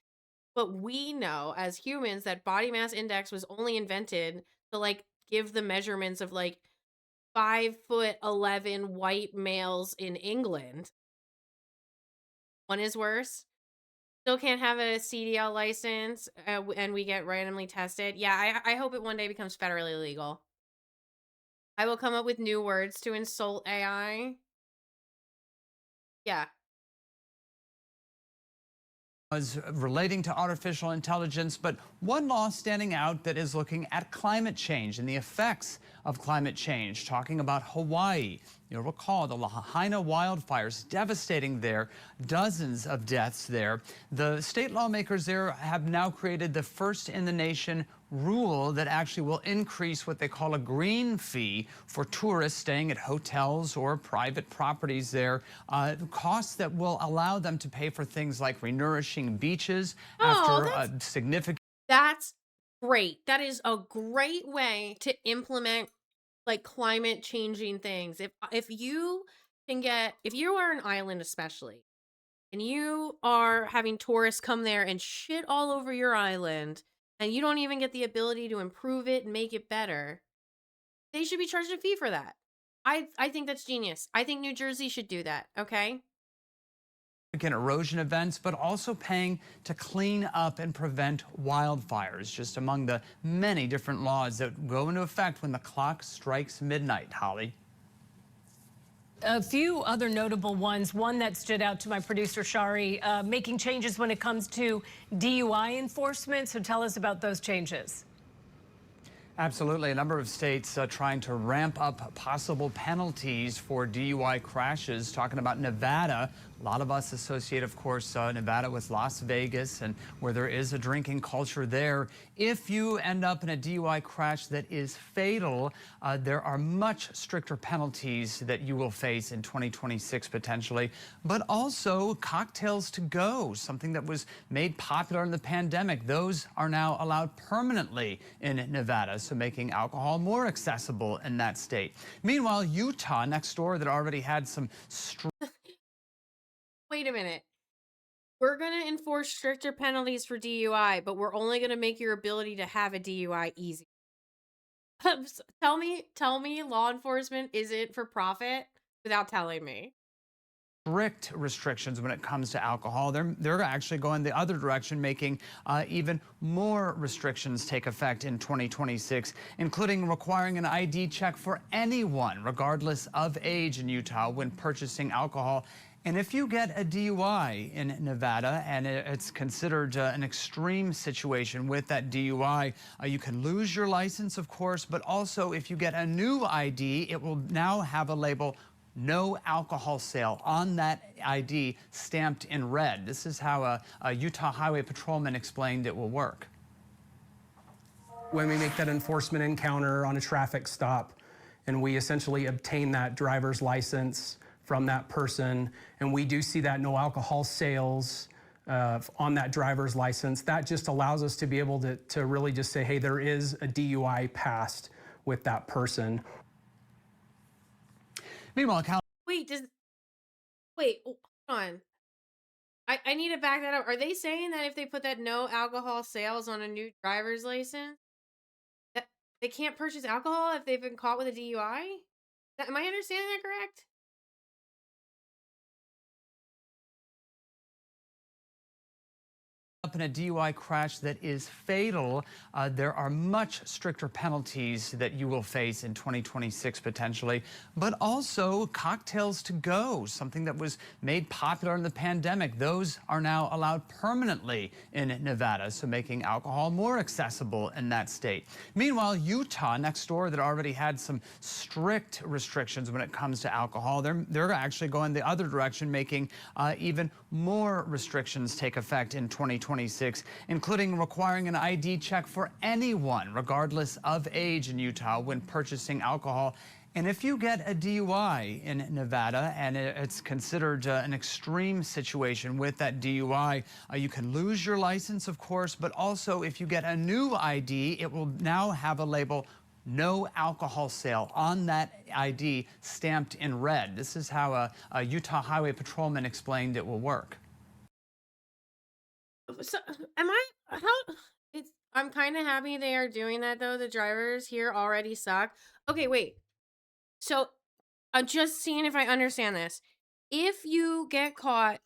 but we know as humans that body mass index was only invented to, like, give the measurements of, like, 5'11" white males in England. One is worse. Still can't have a CDL license, and we get randomly tested. Yeah, I hope it one day becomes federally legal. I will come up with new words to insult AI. Yeah. Relating to artificial intelligence, but one law standing out that is looking at climate change and the effects of climate change, talking about Hawaii. You'll recall the Lahaina wildfires devastating there, dozens of deaths there. The state lawmakers there have now created the first in the nation rule that actually will increase what they call a green fee for tourists staying at hotels or private properties there, costs that will allow them to pay for things like renourishing beaches after a significant. That's great. That is a great way to implement like climate changing things. If you are an island especially, and you are having tourists come there and shit all over your island, and you don't even get the ability to improve it and make it better, they should be charged a fee for that. I think that's genius. I think New Jersey should do that, okay? Erosion events, but also paying to clean up and prevent wildfires, just among the many different laws that go into effect when the clock strikes midnight. Holly. A few other notable ones. One that stood out to my producer, Shari, making changes when it comes to DUI enforcement. So tell us about those changes. Absolutely. A number of states trying to ramp up possible penalties for DUI crashes. Talking about Nevada A lot of us associate, of course, Nevada with Las Vegas, and where there is a drinking culture there. If you end up in a DUI crash that is fatal, there are much stricter penalties that you will face in 2026 potentially, but also cocktails to go, something that was made popular in the pandemic. Those are now allowed permanently in Nevada, so making alcohol more accessible in that state. Meanwhile, Utah, next door, that already had some Wait a minute. We're going to enforce stricter penalties for DUI, but we're only going to make your ability to have a DUI easy. Tell me law enforcement isn't for profit without telling me. strict restrictions when it comes to alcohol. They're actually going the other direction, making even more restrictions take effect in 2026, including requiring an ID check for anyone, regardless of age in Utah, when purchasing alcohol. And if you get a DUI in Nevada, and it's considered an extreme situation with that DUI, you can lose your license, of course, but also if you get a new ID, it will now have a label, no alcohol sale, on that ID stamped in red. This is how a Utah Highway Patrolman explained it will work. When we make that enforcement encounter on a traffic stop and we essentially obtain that driver's license from that person, and we do see that no alcohol sales on that driver's license, that just allows us to be able to really just say, hey, there is a DUI passed with that person. Meanwhile, wait, hold on. I need to back that up. Are they saying that if they put that no alcohol sales on a new driver's license, that they can't purchase alcohol if they've been caught with a DUI? Am I understanding that correct? Up in a DUI crash that is fatal, there are much stricter penalties that you will face in 2026 potentially, but also cocktails to go, something that was made popular in the pandemic. Those are now allowed permanently in Nevada, so making alcohol more accessible in that state. Meanwhile, Utah, next door, that already had some strict restrictions when it comes to alcohol, they're actually going the other direction, making even more restrictions take effect in 2026, including requiring an ID check for anyone, regardless of age in Utah, when purchasing alcohol. And if you get a DUI in Nevada, and it's considered an extreme situation with that DUI, you can lose your license, of course, but also if you get a new ID, it will now have a label, no alcohol sale, on that ID stamped in red. This is how a Utah Highway Patrolman explained it will work. So, I'm kind of happy they are doing that, though. The drivers here already suck. Okay, wait. So, I'm just seeing if I understand this. If you get caught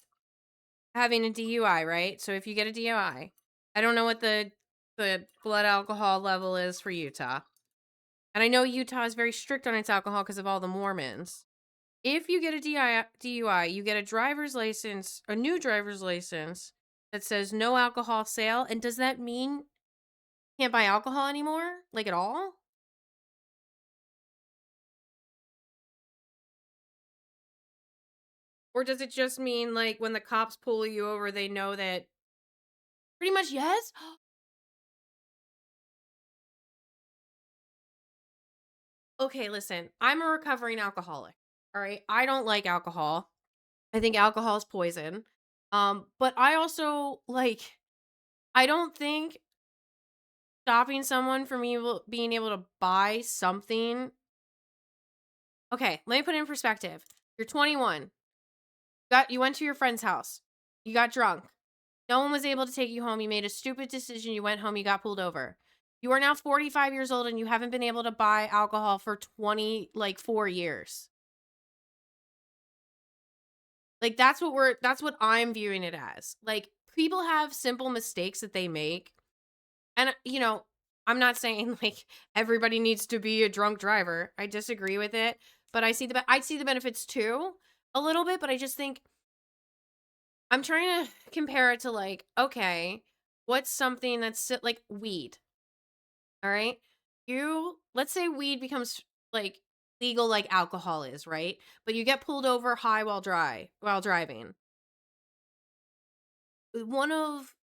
having a DUI, right? So, if you get a DUI, I don't know what the blood alcohol level is for Utah. And I know Utah is very strict on its alcohol because of all the Mormons. If you get a DUI, you get a driver's license, a new driver's license, that says no alcohol sale. And does that mean you can't buy alcohol anymore? Like at all? Or does it just mean like when the cops pull you over, they know that pretty much yes? Okay, listen, I'm a recovering alcoholic. All right. I don't like alcohol. I think alcohol is poison. But I also I don't think stopping someone from being able to buy something. Okay, let me put it in perspective. You're 21. You went to your friend's house. You got drunk. No one was able to take you home. You made a stupid decision. You went home. You got pulled over. You are now 45 years old and you haven't been able to buy alcohol for 4 years. Like that's what I'm viewing it as. Like people have simple mistakes that they make. And I'm not saying like everybody needs to be a drunk driver. I disagree with it, but I see the benefits too a little bit, but I just think I'm trying to compare it to like, okay, what's something that's like weed? All right? Let's say weed becomes like legal like alcohol is, right? But you get pulled over high while driving. one of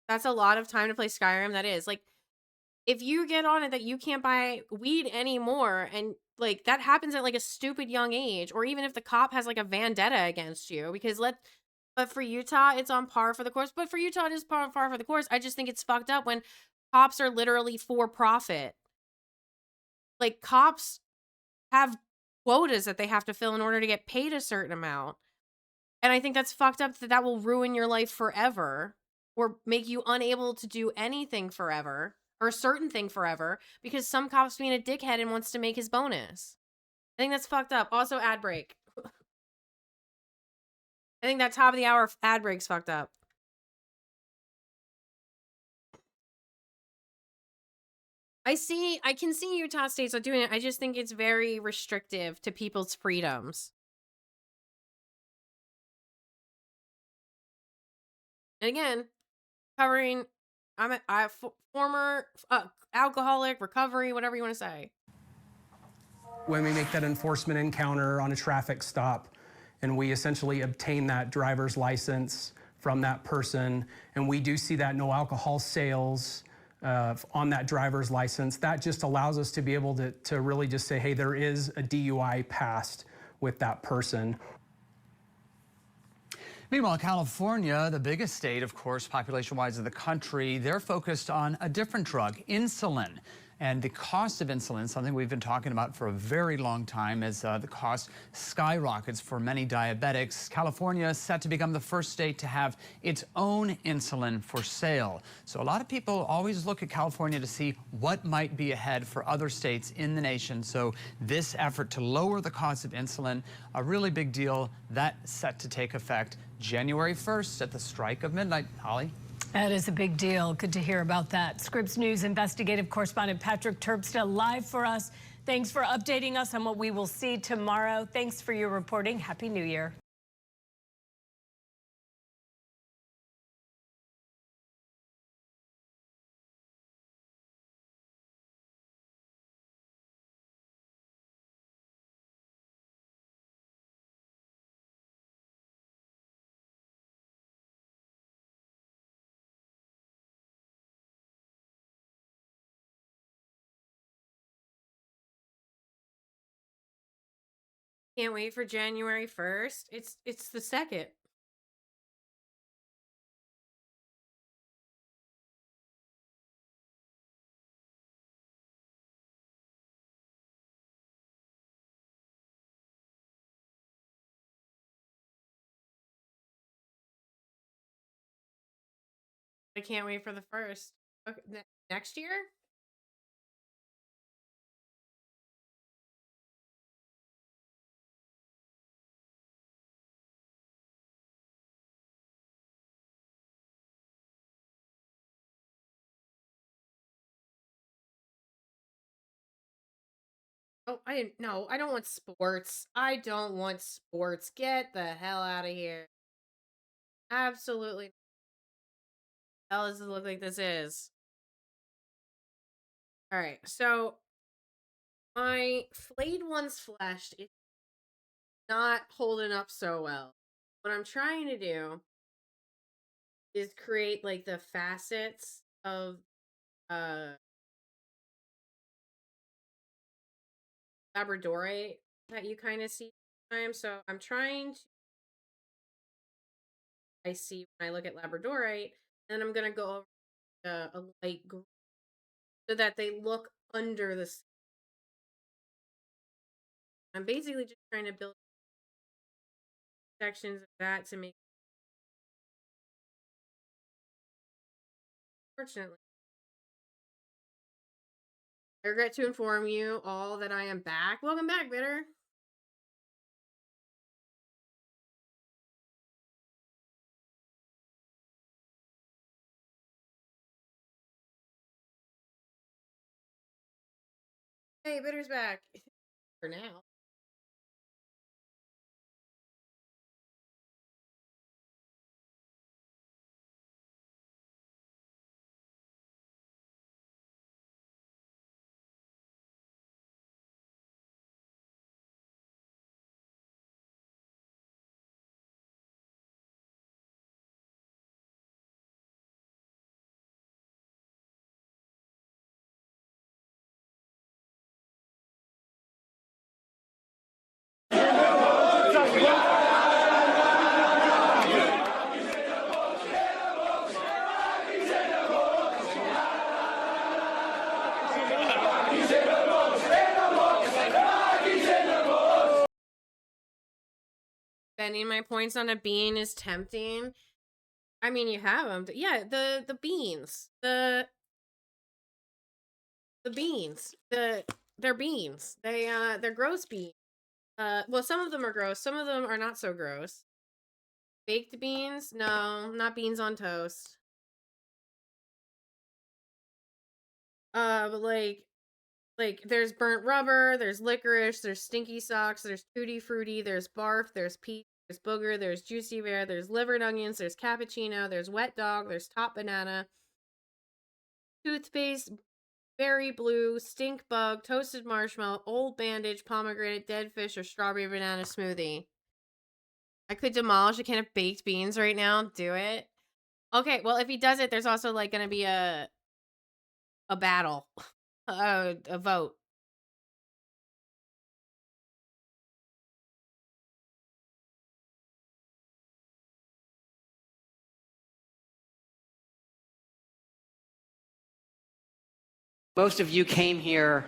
that's a lot of time to play Skyrim. That is like if you get on it that you can't buy weed anymore, and like that happens at like a stupid young age, or even if the cop has like a vendetta against you, because but for Utah it's on par for the course. But for Utah it is par for the course. I just think it's fucked up when cops are literally for profit. Like cops have quotas that they have to fill in order to get paid a certain amount. And I think that's fucked up that will ruin your life forever or make you unable to do anything forever or a certain thing forever because some cop's being a dickhead and wants to make his bonus. I think that's fucked up. Also, ad break. I think that top of the hour ad break's fucked up. I can see Utah states are doing it. I just think it's very restrictive to people's freedoms. And again, covering, I'm a former alcoholic, recovery, whatever you want to say. When we make that enforcement encounter on a traffic stop and we essentially obtain that driver's license from that person, and we do see that no alcohol sales on that driver's license, that just allows us to be able to really just say, hey, there is a DUI passed with that person. Meanwhile, California, the biggest state, of course, population-wise in the country, they're focused on a different drug, insulin. And the cost of insulin, something we've been talking about for a very long time, as the cost skyrockets for many diabetics. California is set to become the first state to have its own insulin for sale. So a lot of people always look at California to see what might be ahead for other states in the nation. So this effort to lower the cost of insulin, a really big deal, that's set to take effect January 1st at the strike of midnight. Holly? That is a big deal. Good to hear about that. Scripps News investigative correspondent Patrick Terpstra live for us. Thanks for updating us on what we will see tomorrow. Thanks for your reporting. Happy New Year. Can't wait for January 1st. It's the 2nd. I can't wait for the 1st. Okay, next year? Oh, no, I don't want sports. I don't want sports. Get the hell out of here. Absolutely. Hell does it look like this is? All right, so my flayed one's flesh is not holding up so well. What I'm trying to do is create like the facets of labradorite that you kind of see sometimes. So I'm trying to I see when I look at labradorite, and I'm gonna go over a light green so that they look under the skin. I'm basically just trying to build sections of that to make. Fortunately, I regret to inform you all that I am back. Welcome back, Bitter. Hey, Bitter's back. For now. spending my points on a bean is tempting. I mean, you have them. Yeah, the beans. The beans. They're beans. They're gross beans. Well, some of them are gross. Some of them are not so gross. Baked beans? No, not beans on toast. But like there's burnt rubber, there's licorice, there's stinky socks, there's tutti frutti, there's barf, there's peach, there's booger, there's juicy bear, there's livered onions, there's cappuccino, there's wet dog, there's top banana, toothpaste, berry blue, stink bug, toasted marshmallow, old bandage, pomegranate, dead fish, or strawberry banana smoothie. I could demolish a can of baked beans right now. Do it. Okay, well, if he does it, there's also like gonna be a battle, a vote. Most of you came here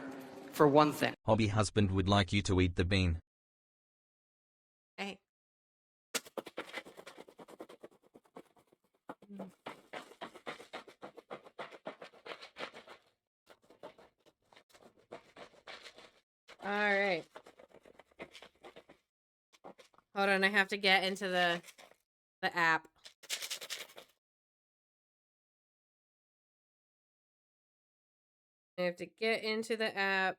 for one thing. Hobby husband would like you to eat the bean. Hey. All right. Hold on, I have to get into the app. I have to get into the app.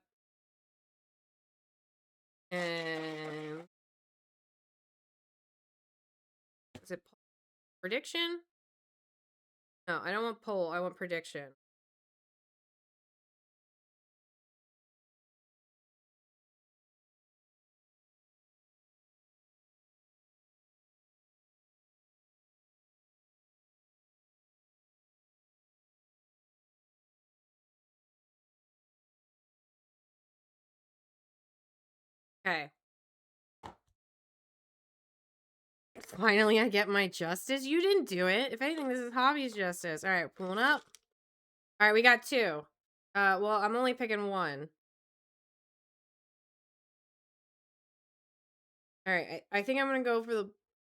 And is it prediction? No, I don't want poll. I want prediction. Okay. Finally, I get my justice. You didn't do it. If anything, this is Hobby's justice. All right, pulling up. All right, we got 2. Well, I'm only picking 1. All right, I think I'm gonna go for the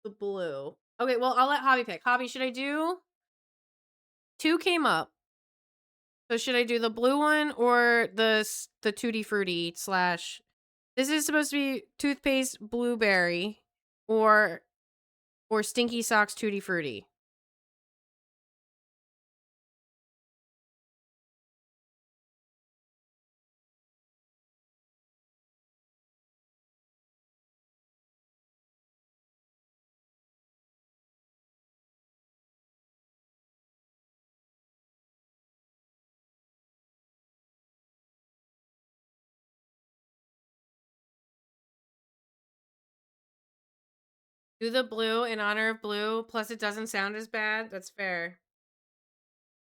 blue. Okay, well, I'll let Hobby pick. Hobby, should I do? 2 came up. So should I do the blue one or the tutti frutti slash? This is supposed to be toothpaste blueberry or stinky socks tutti frutti. Do the blue in honor of blue, plus it doesn't sound as bad. That's fair.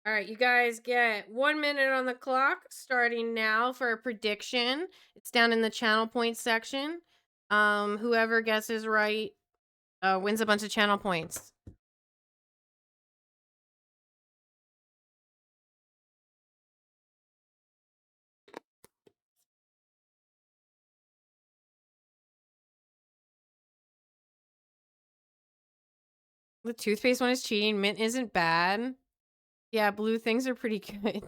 All right, you guys get 1 minute on the clock starting now for a prediction. It's down in the channel points section. Whoever guesses right wins a bunch of channel points. The toothpaste one is cheating. Mint isn't bad. Yeah, blue things are pretty good.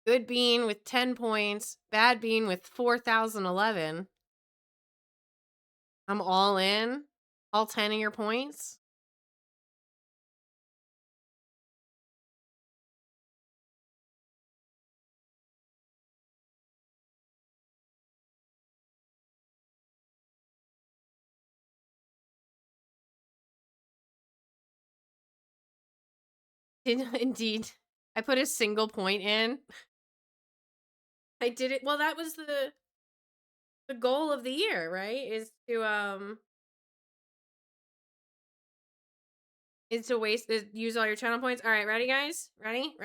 Good bean with 10 points. Bad bean with 4,011. I'm all in. All 10 of your points. Indeed. I put a single point in. I did it. Well, that was the goal of the year, right? Is to use all your channel points. All right, ready guys? Ready?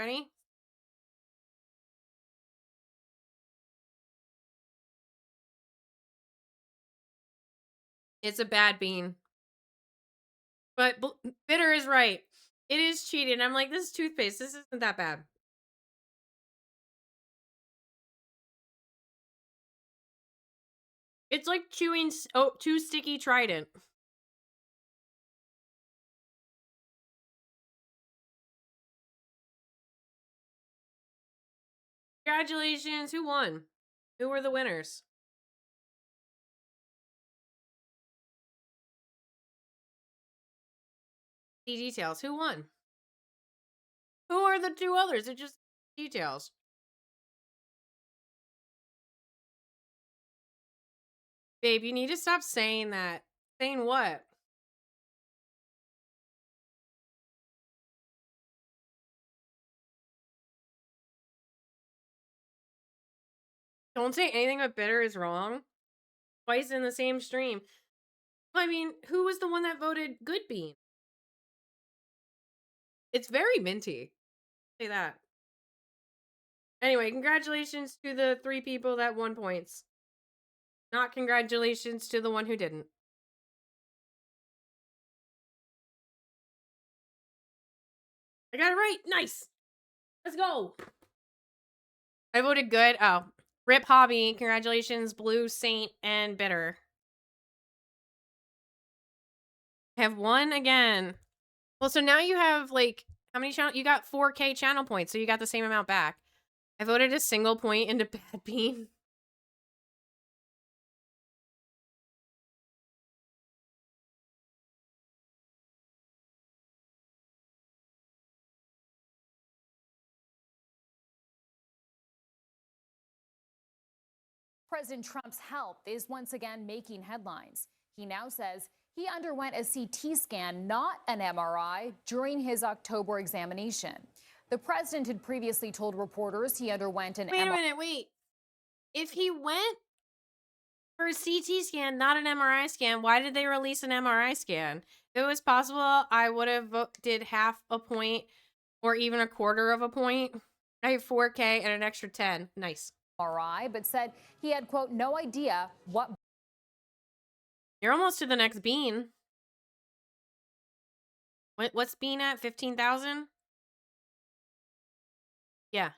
It's a bad bean. But bitter is right. It is cheating. I'm like, this is toothpaste. This isn't that bad. It's like chewing too sticky Trident. Congratulations. Who won? Who were the winners? The details. Who won? Who are the two others? It's just details. Babe, you need to stop saying that. Saying what? Don't say anything but bitter is wrong. Twice in the same stream. I mean, who was the one that voted good bean? It's very minty. Say that. Anyway, congratulations to the 3 people that won points. Not congratulations to the one who didn't. I got it right. Nice. Let's go. I voted good. Oh. Rip Hobby. Congratulations, Blue, Saint, and Bitter. Have won again. Well, so now you have, like, how many channel? You got 4K channel points, so you got the same amount back. I voted a single point into Bad Bean. President Trump's health is once again making headlines. He now says he underwent a CT scan, not an MRI, during his October examination. The president had previously told reporters he underwent an MRI. Wait a minute, wait. If he went for a CT scan, not an MRI scan, why did they release an MRI scan? If it was possible, I would have did half a point or even a quarter of a point. I have 4K and an extra 10. Nice. MRI, but said he had, quote, no idea what. You're almost to the next bean. What's bean at? 15,000? Yeah.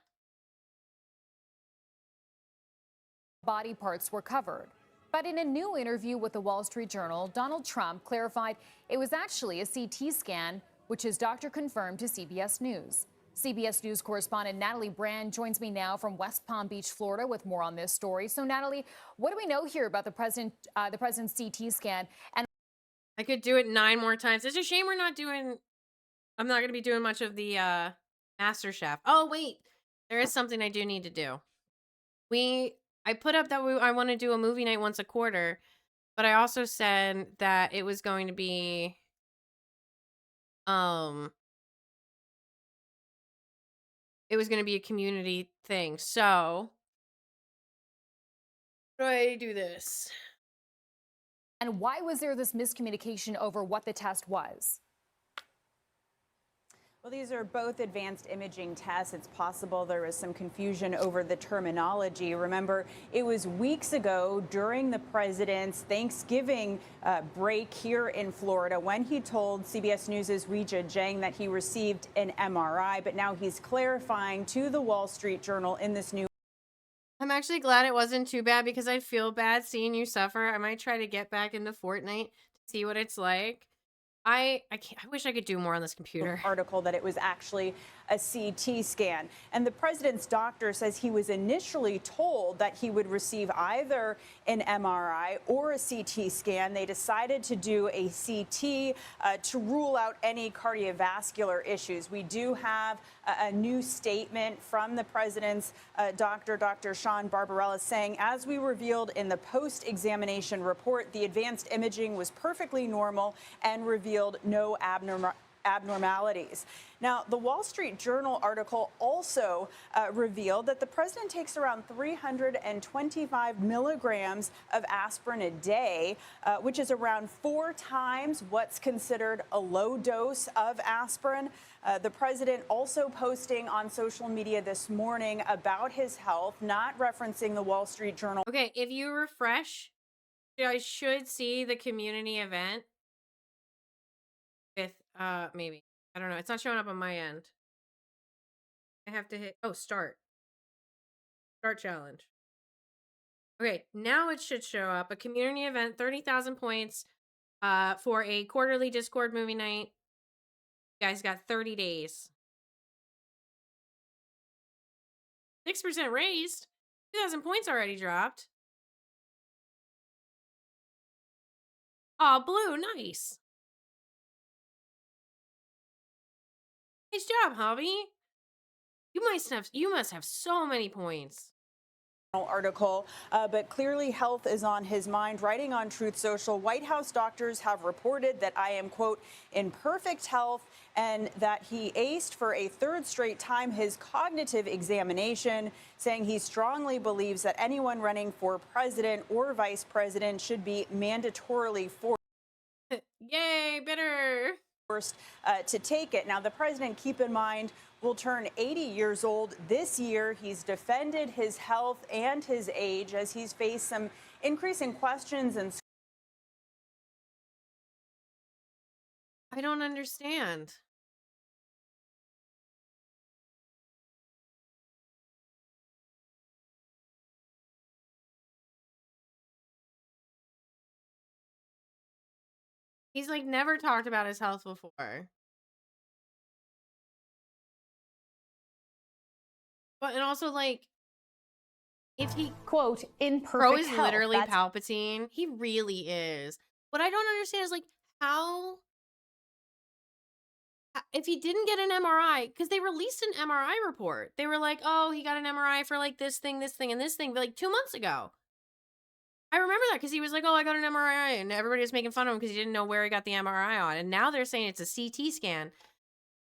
Body parts were covered. But in a new interview with the Wall Street Journal, Donald Trump clarified it was actually a CT scan, which his doctor confirmed to CBS News. CBS News correspondent Natalie Brand joins me now from West Palm Beach, Florida, with more on this story. So, Natalie, what do we know here about the president's CT scan? And I could do it 9 more times. It's a shame we're not doing. I'm not going to be doing much of the Master Chef. Oh wait, there is something I do need to do. I put up that I want to do a movie night once a quarter, but I also said that it was going to be it was going to be a community thing. So, how do I do this? And why was there this miscommunication over what the test was? Well, these are both advanced imaging tests. It's possible there was some confusion over the terminology. Remember, it was weeks ago during the president's Thanksgiving break here in Florida when he told CBS News' Weijia Jiang that he received an MRI, but now he's clarifying to the Wall Street Journal in this new. I'm actually glad it wasn't too bad because I feel bad seeing you suffer. I might try to get back into Fortnite to see what it's like. I wish I could do more on this computer. Article that it was actually a CT scan. And the president's doctor says he was initially told that he would receive either an MRI or a CT scan. They decided to do a CT to rule out any cardiovascular issues. We do have a new statement from the president's doctor, Dr. Sean Barbarella, saying, as we revealed in the post-examination report, the advanced imaging was perfectly normal and revealed no abnormalities. Now, the Wall Street Journal article also revealed that the president takes around 325 milligrams of aspirin a day, which is around 4 times what's considered a low dose of aspirin. The president also posting on social media this morning about his health, not referencing the Wall Street Journal. Okay, if you refresh, I should see the community event with maybe. I don't know. It's not showing up on my end. I have to hit start. Start challenge. Okay, now it should show up. A community event, 30,000 points for a quarterly Discord movie night. You guys got 30 days. 6% raised. 2,000 points already dropped. Oh, Blue, nice. Nice job, hubby. You must have so many points. Article, but clearly health is on his mind. Writing on Truth Social, White House doctors have reported that I am, quote, in perfect health, and that he aced for a third straight time his cognitive examination, saying he strongly believes that anyone running for president or vice president should be mandatorily forced. Yay, bitter. To take it. Now, the president, keep in mind, will turn 80 years old this year. He's defended his health and his age as he's faced some increasing questions and. I don't understand. He's like never talked about his health before. But and also like if he quote in perfect Pro is health, literally Palpatine. He really is. What I don't understand is like how if he didn't get an MRI, because they released an MRI report. They were like, oh, he got an MRI for like this thing, and this thing, like 2 months ago. I remember that because he was like, oh, I got an MRI, and everybody was making fun of him because he didn't know where he got the MRI on. And now they're saying it's a CT scan.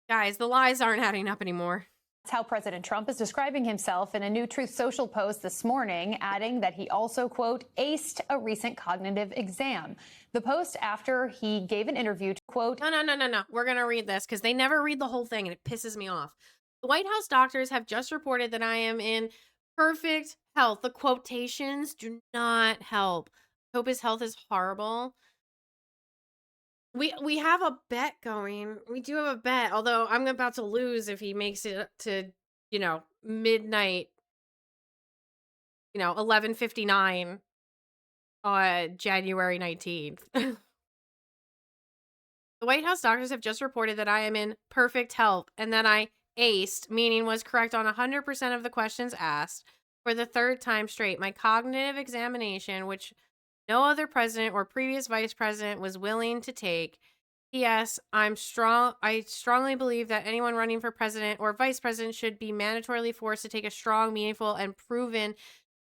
Guys, the lies aren't adding up anymore. That's how President Trump is describing himself in a new Truth Social post this morning, adding that he also, quote, aced a recent cognitive exam. The post after he gave an interview to, quote, No. We're going to read this because they never read the whole thing and it pisses me off. The White House doctors have just reported that I am in perfect health. The quotations do not help. Hope his health is horrible. We have a bet going. We do have a bet, although I'm about to lose if he makes it to, midnight, 11:59 on January 19th. The White House doctors have just reported that I am in perfect health and that I aced, meaning was correct on 100% of the questions asked for the third time straight. My cognitive examination, which no other president or previous vice president was willing to take. P.S. I strongly believe that anyone running for president or vice president should be mandatorily forced to take a strong, meaningful, and proven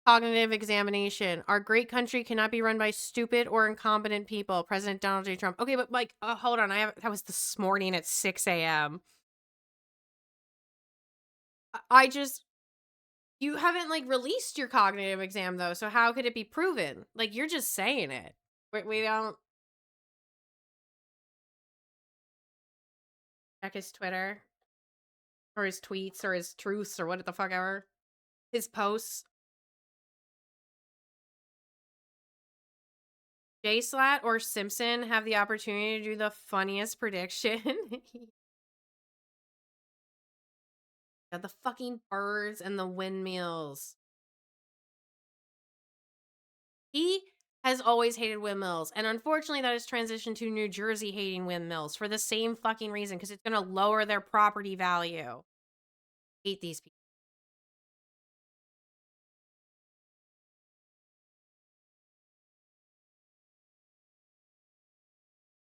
cognitive examination. Our great country cannot be run by stupid or incompetent people. President Donald J. Trump. Okay, but like, hold on. That was this morning at 6 a.m. You haven't like released your cognitive exam though, so how could it be proven? Like you're just saying it. We don't check his Twitter or his tweets or his truths or what the fuck ever. His posts. J-Slat or Simpson have the opportunity to do the funniest prediction. The fucking birds and the windmills. He has always hated windmills, and unfortunately that has transitioned to New Jersey hating windmills for the same fucking reason, because it's going to lower their property value. Hate these people.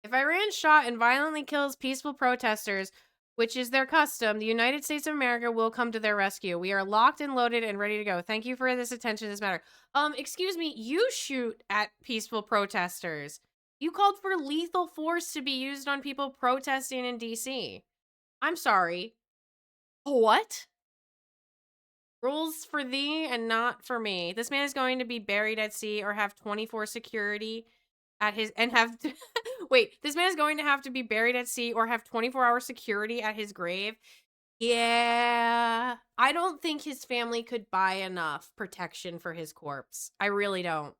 If Iran shot and violently kills peaceful protesters, which is their custom, the United States of America will come to their rescue. We are locked and loaded and ready to go. Thank you for this attention to this matter. Excuse me, you shoot at peaceful protesters. You called for lethal force to be used on people protesting in DC. I'm sorry. What? Rules for thee and not for me. This man is going to be buried at sea or have 24 security at his and have wait, this man is going to have to be buried at sea or have 24-hour security at his grave. Yeah. I don't think his family could buy enough protection for his corpse. I really don't.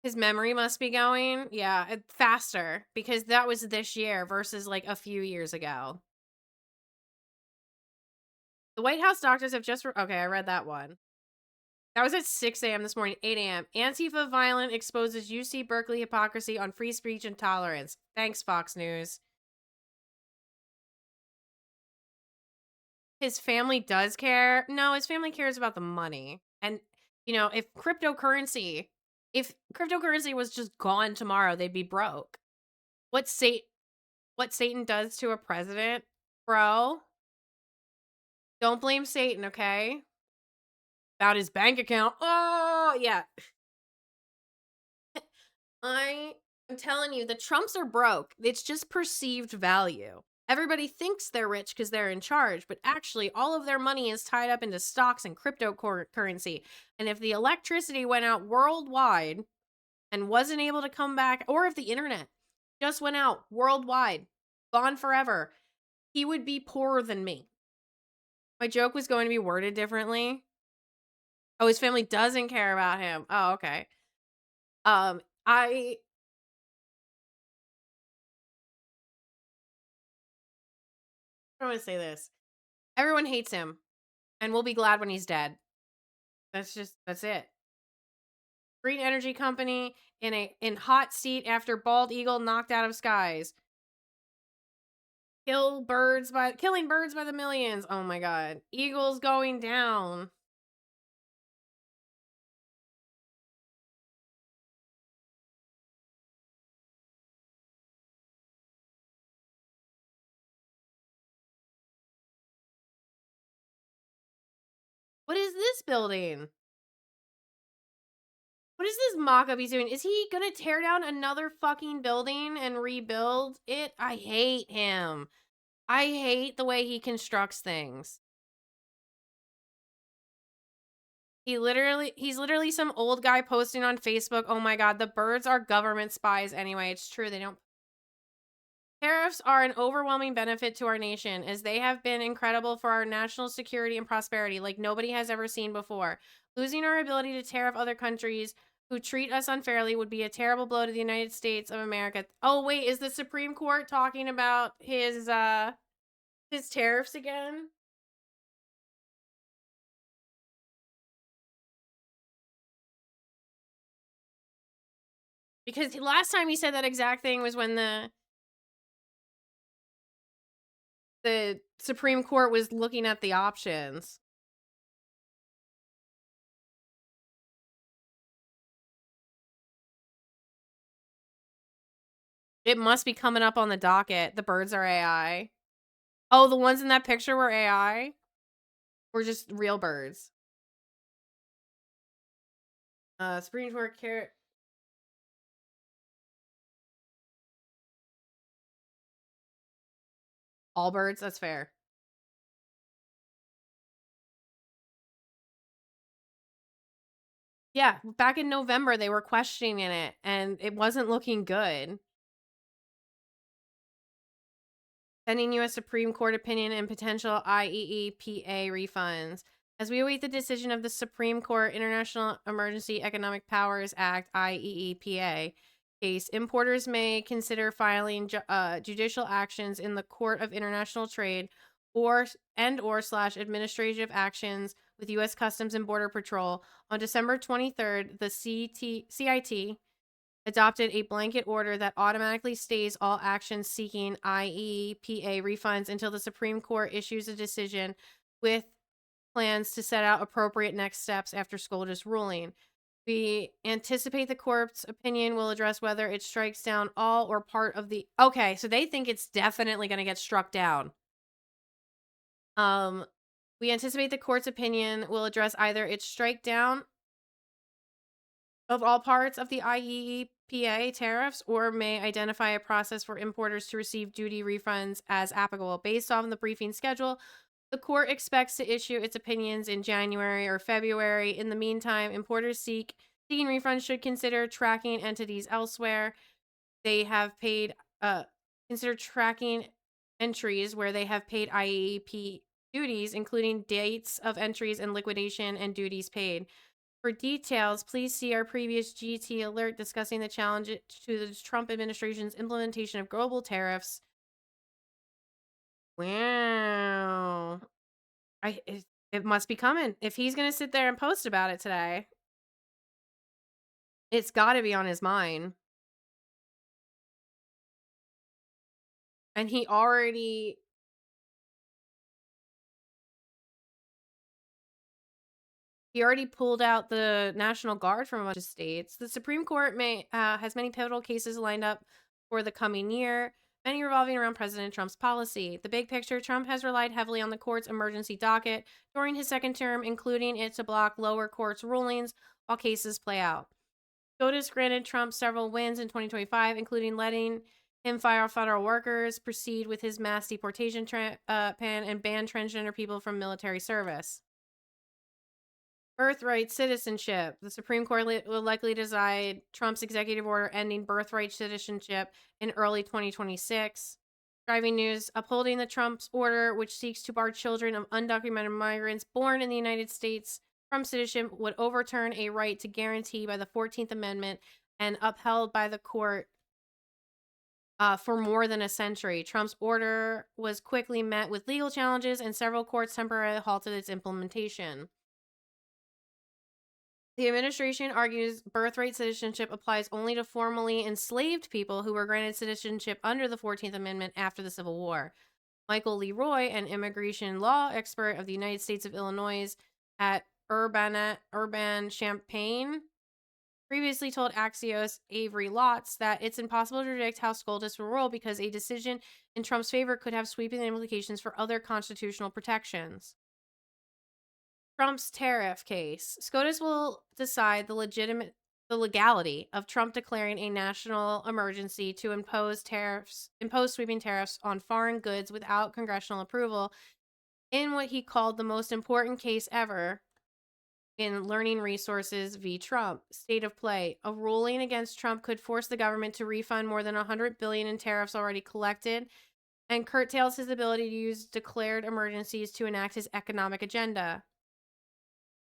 His memory must be going. Yeah, faster because that was this year versus like a few years ago. The White House doctors have just okay, I read that one. That was at 6 a.m. this morning, 8 a.m. Antifa violent exposes UC Berkeley hypocrisy on free speech and tolerance. Thanks, Fox News. His family does care. No, his family cares about the money. And, you know, if cryptocurrency was just gone tomorrow, they'd be broke. What Satan does to a president, bro? Don't blame Satan, okay? About his bank account. Oh, yeah. I'm telling you, the Trumps are broke. It's just perceived value. Everybody thinks they're rich because they're in charge, but actually all of their money is tied up into stocks and cryptocurrency. And if the electricity went out worldwide and wasn't able to come back, or if the internet just went out worldwide, gone forever, he would be poorer than me. My joke was going to be worded differently. Oh, his family doesn't care about him. Oh, okay. I want to say this. Everyone hates him, and we'll be glad when he's dead. That's it. Green energy company in hot seat after bald eagle knocked out of skies. Killing birds by the millions. Oh my god. Eagles going down. What is this building? What is this mock-up he's doing? Is he gonna tear down another fucking building and rebuild it? I hate him. I hate the way he constructs things. He's literally some old guy posting on Facebook, oh my god, the birds are government spies anyway. It's true, they don't. Tariffs are an overwhelming benefit to our nation, as they have been incredible for our national security and prosperity like nobody has ever seen before. Losing our ability to tariff other countries who treat us unfairly would be a terrible blow to the United States of America. Oh wait, is the Supreme Court talking about his tariffs again? Because last time he said that exact thing was when the Supreme Court was looking at the options. It must be coming up on the docket. The birds are AI. Oh, the ones in that picture were AI? Or just real birds? Supreme Court care. All birds? That's fair. Yeah, back in November, they were questioning it, and it wasn't looking good. Pending U.S. Supreme Court opinion and potential IEEPA refunds. As we await the decision of the Supreme Court International Emergency Economic Powers Act, IEEPA, case, importers may consider filing judicial actions in the Court of International Trade or administrative actions with U.S. Customs and Border Patrol. On December 23rd, the CIT adopted a blanket order that automatically stays all actions seeking IEPA refunds until the Supreme Court issues a decision, with plans to set out appropriate next steps after Skolda's ruling. We anticipate the court's opinion will address whether it strikes down all or part of the... Okay, so they think it's definitely going to get struck down. We anticipate the court's opinion will address either its strike down of all parts of the IEEPA tariffs, or may identify a process for importers to receive duty refunds as applicable. Based on the briefing schedule, the court expects to issue its opinions in January or February. In the meantime, importers seeking refunds should consider tracking entities elsewhere. They have paid, consider tracking entries where they have paid IEEP duties, including dates of entries and liquidation and duties paid. For details, please see our previous GT alert discussing the challenge to the Trump administration's implementation of global tariffs. Wow. It must be coming. If he's going to sit there and post about it today, it's got to be on his mind. And he already pulled out the National Guard from a bunch of states. The Supreme Court has many pivotal cases lined up for the coming year, many revolving around President Trump's policy. The big picture, Trump has relied heavily on the court's emergency docket during his second term, including it to block lower courts' rulings while cases play out. SCOTUS granted Trump several wins in 2025, including letting him fire federal workers, proceed with his mass deportation plan, and ban transgender people from military service. Birthright citizenship. The Supreme Court will likely decide Trump's executive order ending birthright citizenship in early 2026. Driving news, upholding the Trump's order, which seeks to bar children of undocumented migrants born in the United States from citizenship, would overturn a right to guarantee by the 14th Amendment and upheld by the court for more than a century. Trump's order was quickly met with legal challenges, and several courts temporarily halted its implementation. The administration argues birthright citizenship applies only to formerly enslaved people who were granted citizenship under the 14th Amendment after the Civil War. Michael Leroy, an immigration law expert of the United States of Illinois at Urbana-Champaign, previously told Axios' Avery Lotz that it's impossible to predict how SCOTUS will rule because a decision in Trump's favor could have sweeping implications for other constitutional protections. Trump's tariff case. SCOTUS will decide the legality of Trump declaring a national emergency to impose sweeping tariffs on foreign goods without congressional approval in what he called the most important case ever in Learning Resources v. Trump. State of play. A ruling against Trump could force the government to refund more than $100 billion in tariffs already collected and curtails his ability to use declared emergencies to enact his economic agenda.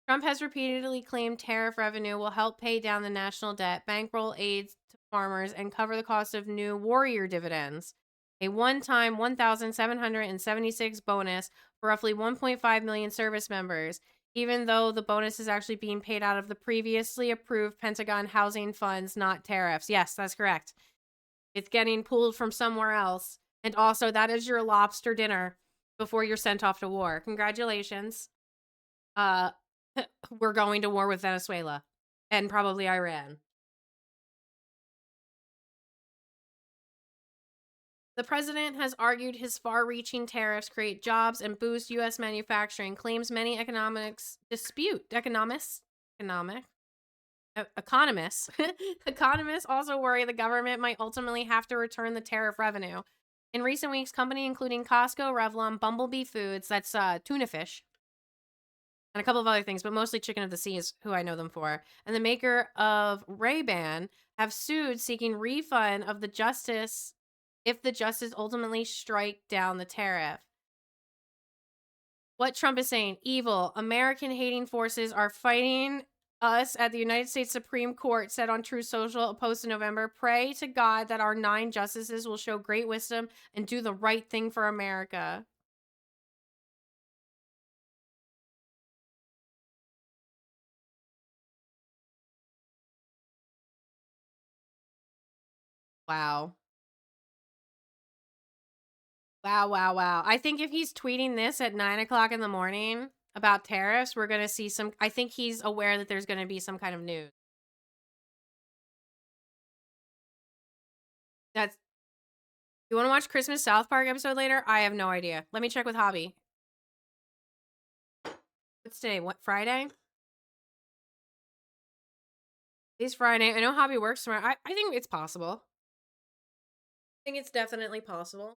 Trump has repeatedly claimed tariff revenue will help pay down the national debt, bankroll aid to farmers, and cover the cost of new warrior dividends, a one-time 1,776 bonus for roughly 1.5 million service members, even though the bonus is actually being paid out of the previously approved Pentagon housing funds, not tariffs. Yes, that's correct. It's getting pulled from somewhere else. And also, that is your lobster dinner before you're sent off to war. Congratulations. We're going to war with Venezuela and probably Iran. The president has argued his far-reaching tariffs create jobs and boost U.S. manufacturing, claims many economists also worry the government might ultimately have to return the tariff revenue. In recent weeks, companies including Costco, Revlon, Bumblebee Foods, that's tuna fish, and a couple of other things, but mostly Chicken of the Sea is who I know them for, and the maker of Ray-Ban have sued seeking refund of the justice if the justice ultimately strike down the tariff. What Trump is saying, evil, American-hating forces are fighting us at the United States Supreme Court, said on Truth Social, a post in November. Pray to God that our 9 justices will show great wisdom and do the right thing for America. Wow. Wow. I think if he's tweeting this at 9 o'clock in the morning about tariffs, we're going to see some. I think he's aware that there's going to be some kind of news. You want to watch Christmas South Park episode later? I have no idea. Let me check with Hobby. What's today? What, Friday? It's Friday. I know Hobby works tomorrow. I think it's possible. I think it's definitely possible.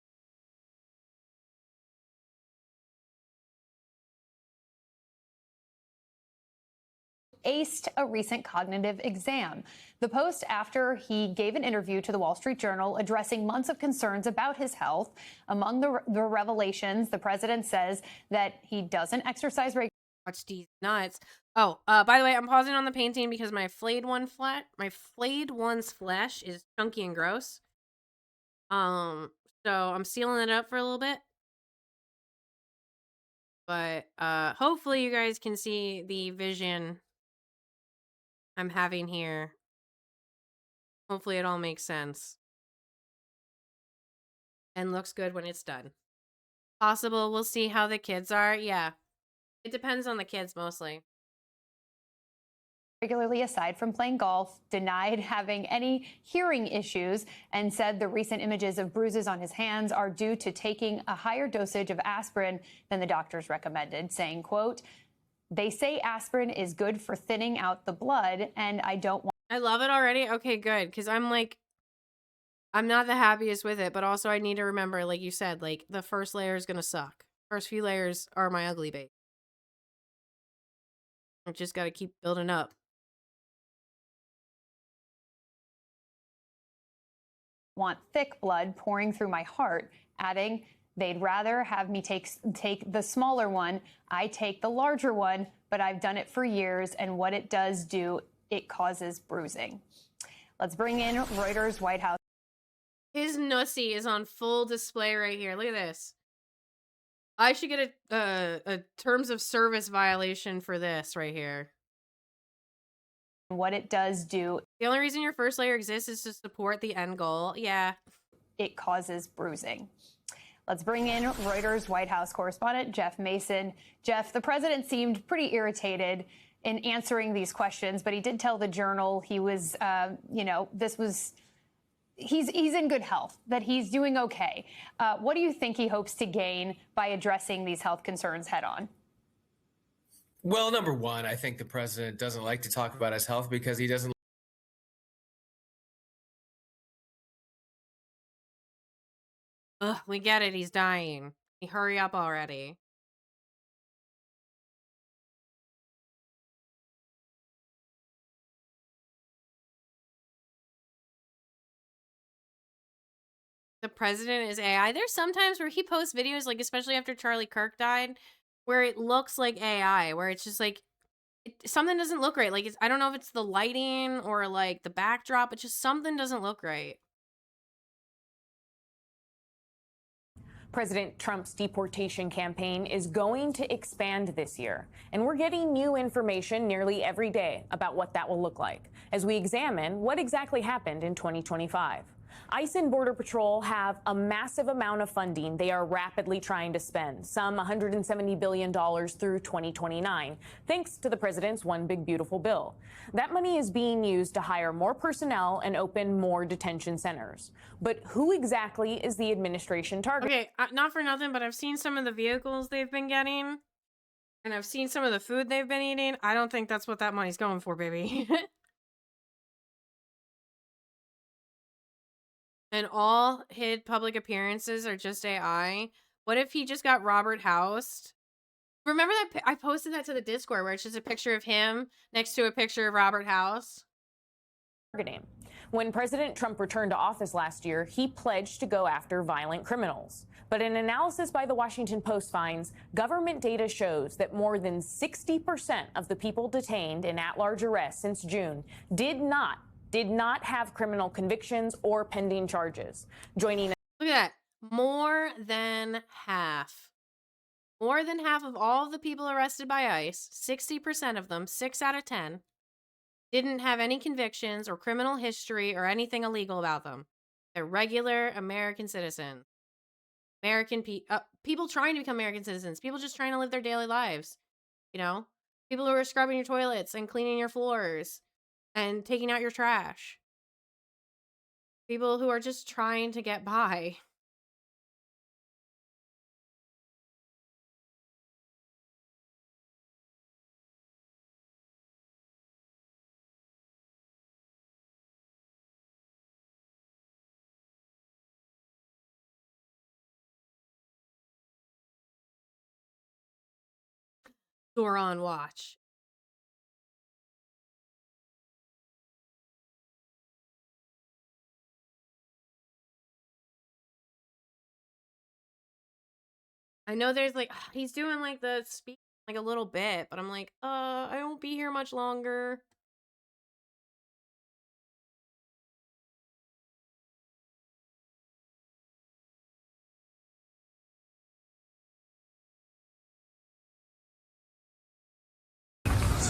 Aced a recent cognitive exam. The Post after he gave an interview to the Wall Street Journal addressing months of concerns about his health. Among the revelations, the president says that he doesn't exercise regularly. Watch these nuts. Oh, by the way, I'm pausing on the painting because my flayed one's flesh is chunky and gross. So I'm sealing it up for a little bit. But hopefully you guys can see the vision I'm having here. Hopefully it all makes sense and looks good when it's done. Possible we'll see how the kids are. Yeah. It depends on the kids mostly. Regularly, aside from playing golf, denied having any hearing issues and said the recent images of bruises on his hands are due to taking a higher dosage of aspirin than the doctors recommended, saying, quote, "They say aspirin is good for thinning out the blood, and I don't want..." I love it already. Okay, good. Because I'm like, I'm not the happiest with it, but also I need to remember, like you said, like the first layer is going to suck. First few layers are my ugly bait. I just got to keep building up. Want thick blood pouring through my heart, adding, "They'd rather have me take the smaller one. I take the larger one, but I've done it for years, and what it does do, it causes bruising." Let's bring in Reuters White House. His nussy is on full display right here. Look at this. I should get a terms of service violation for this right here. What it does do. The only reason your first layer exists is to support the end goal. Yeah. It causes bruising. Let's bring in Reuters White House correspondent Jeff Mason. Jeff, the president seemed pretty irritated in answering these questions, but he did tell the Journal he was, he's in good health, that he's doing okay. What do you think he hopes to gain by addressing these health concerns head on? Well, number one, I think the president doesn't like to talk about his health because he doesn't. Ugh, we get it. He's dying. Hurry up already. The president is AI. There's sometimes where he posts videos, like especially after Charlie Kirk died, where it looks like AI, where it's just like something doesn't look right. Like I don't know if it's the lighting or like the backdrop, but just something doesn't look right. President Trump's deportation campaign is going to expand this year, and we're getting new information nearly every day about what that will look like as we examine what exactly happened in 2025. ICE and Border Patrol have a massive amount of funding they are rapidly trying to spend, some $170 billion through 2029, thanks to the president's One Big Beautiful Bill. That money is being used to hire more personnel and open more detention centers. But who exactly is the administration targeting? Okay, not for nothing, but I've seen some of the vehicles they've been getting, and I've seen some of the food they've been eating. I don't think that's what that money's going for, baby. And all his public appearances are just AI. What if he just got Robert Housed? Remember that I posted that to the Discord where it's just a picture of him next to a picture of Robert House? When President Trump returned to office last year, he pledged to go after violent criminals. But an analysis by the Washington Post finds government data shows that more than 60% of the people detained in at-large arrests since June did not have criminal convictions or pending charges. Look at that. More than half. More than half of all of the people arrested by ICE, 60% of them, 6 out of 10, didn't have any convictions or criminal history or anything illegal about them. They're regular American citizens. People trying to become American citizens. People just trying to live their daily lives. You know? People who are scrubbing your toilets and cleaning your floors and taking out your trash. People who are just trying to get by. Zohran watch. I know there's like, he's doing like the speak like a little bit, but I'm like, I won't be here much longer.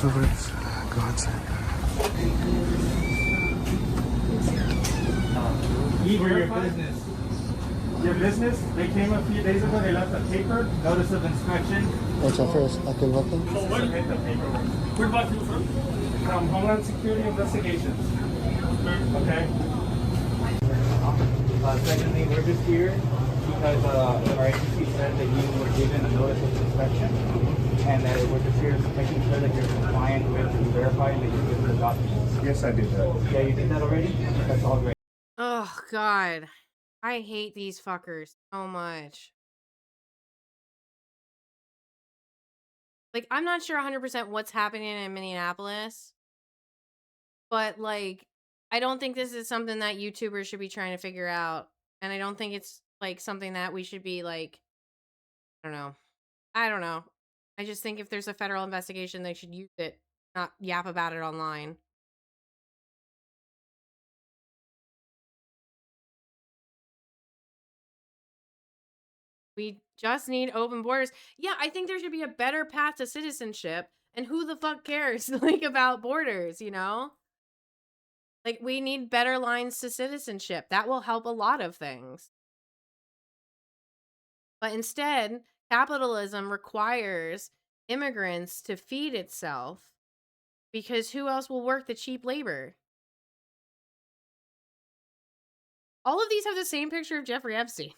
most of it's godsend. For your business. Your business, they came a few days ago, they left a paper, notice of inspection. What's that first? I can look them? Submit the paperwork. Where about you from? From Homeland Security Investigations. Okay. Secondly, we're just here because our agency said that you were given a notice of inspection and that we're just here making sure that you're compliant with and verifying that you're given the documents. Yes, I did that. Yeah, you did that already? That's all great. Oh, God. I hate these fuckers so much. Like, I'm not sure 100% what's happening in Minneapolis, but, like, I don't think this is something that YouTubers should be trying to figure out. And I don't think it's, like, something that we should be, like, I don't know. I don't know. I just think if there's a federal investigation, they should use it, not yap about it online. We just need open borders. Yeah, I think there should be a better path to citizenship. And who the fuck cares, like, about borders, you know? Like, we need better lines to citizenship. That will help a lot of things. But instead, capitalism requires immigrants to feed itself because who else will work the cheap labor? All of these have the same picture of Jeffrey Epstein.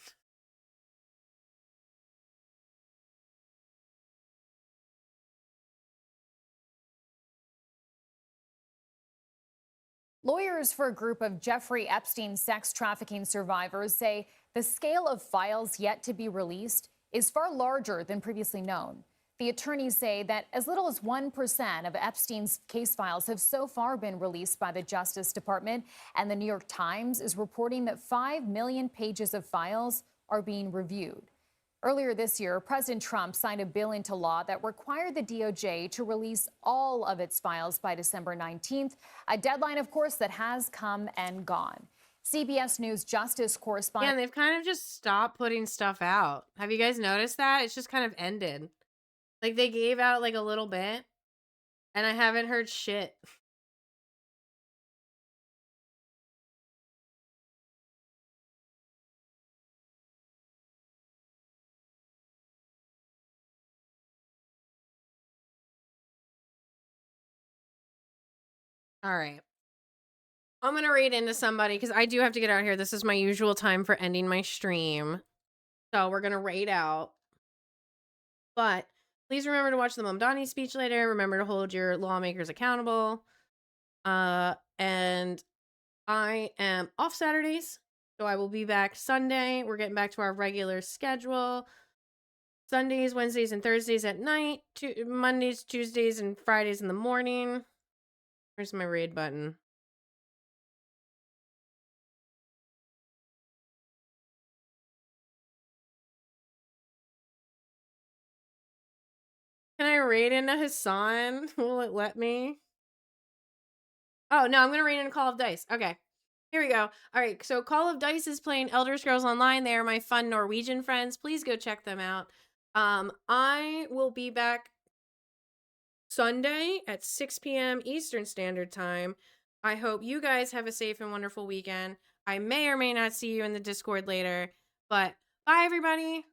Lawyers for a group of Jeffrey Epstein sex trafficking survivors say the scale of files yet to be released is far larger than previously known. The attorneys say that as little as 1% of Epstein's case files have so far been released by the Justice Department, and the New York Times is reporting that 5 million pages of files are being reviewed. Earlier this year, President Trump signed a bill into law that required the DOJ to release all of its files by December 19th, a deadline, of course, that has come and gone. CBS News Justice correspondent... Yeah, and they've kind of just stopped putting stuff out. Have you guys noticed that? It's just kind of ended. Like, they gave out, like, a little bit, and I haven't heard shit. All right. I'm going to read into somebody because I do have to get out here. This is my usual time for ending my stream. So we're going to raid out. But please remember to watch the Mamdani speech later. Remember to hold your lawmakers accountable. And I am off Saturdays, so I will be back Sunday. We're getting back to our regular schedule. Sundays, Wednesdays, and Thursdays at night. Mondays, Tuesdays, and Fridays in the morning. Where's my raid button? Can I raid into Hassan? Will it let me? Oh, no, I'm going to raid into Call of Dice. Okay. Here we go. All right, so Call of Dice is playing Elder Scrolls Online. They are my fun Norwegian friends. Please go check them out. I will be back Sunday at 6 p.m. Eastern Standard Time. I hope you guys have a safe and wonderful weekend. I may or may not see you in the Discord later, but bye, everybody.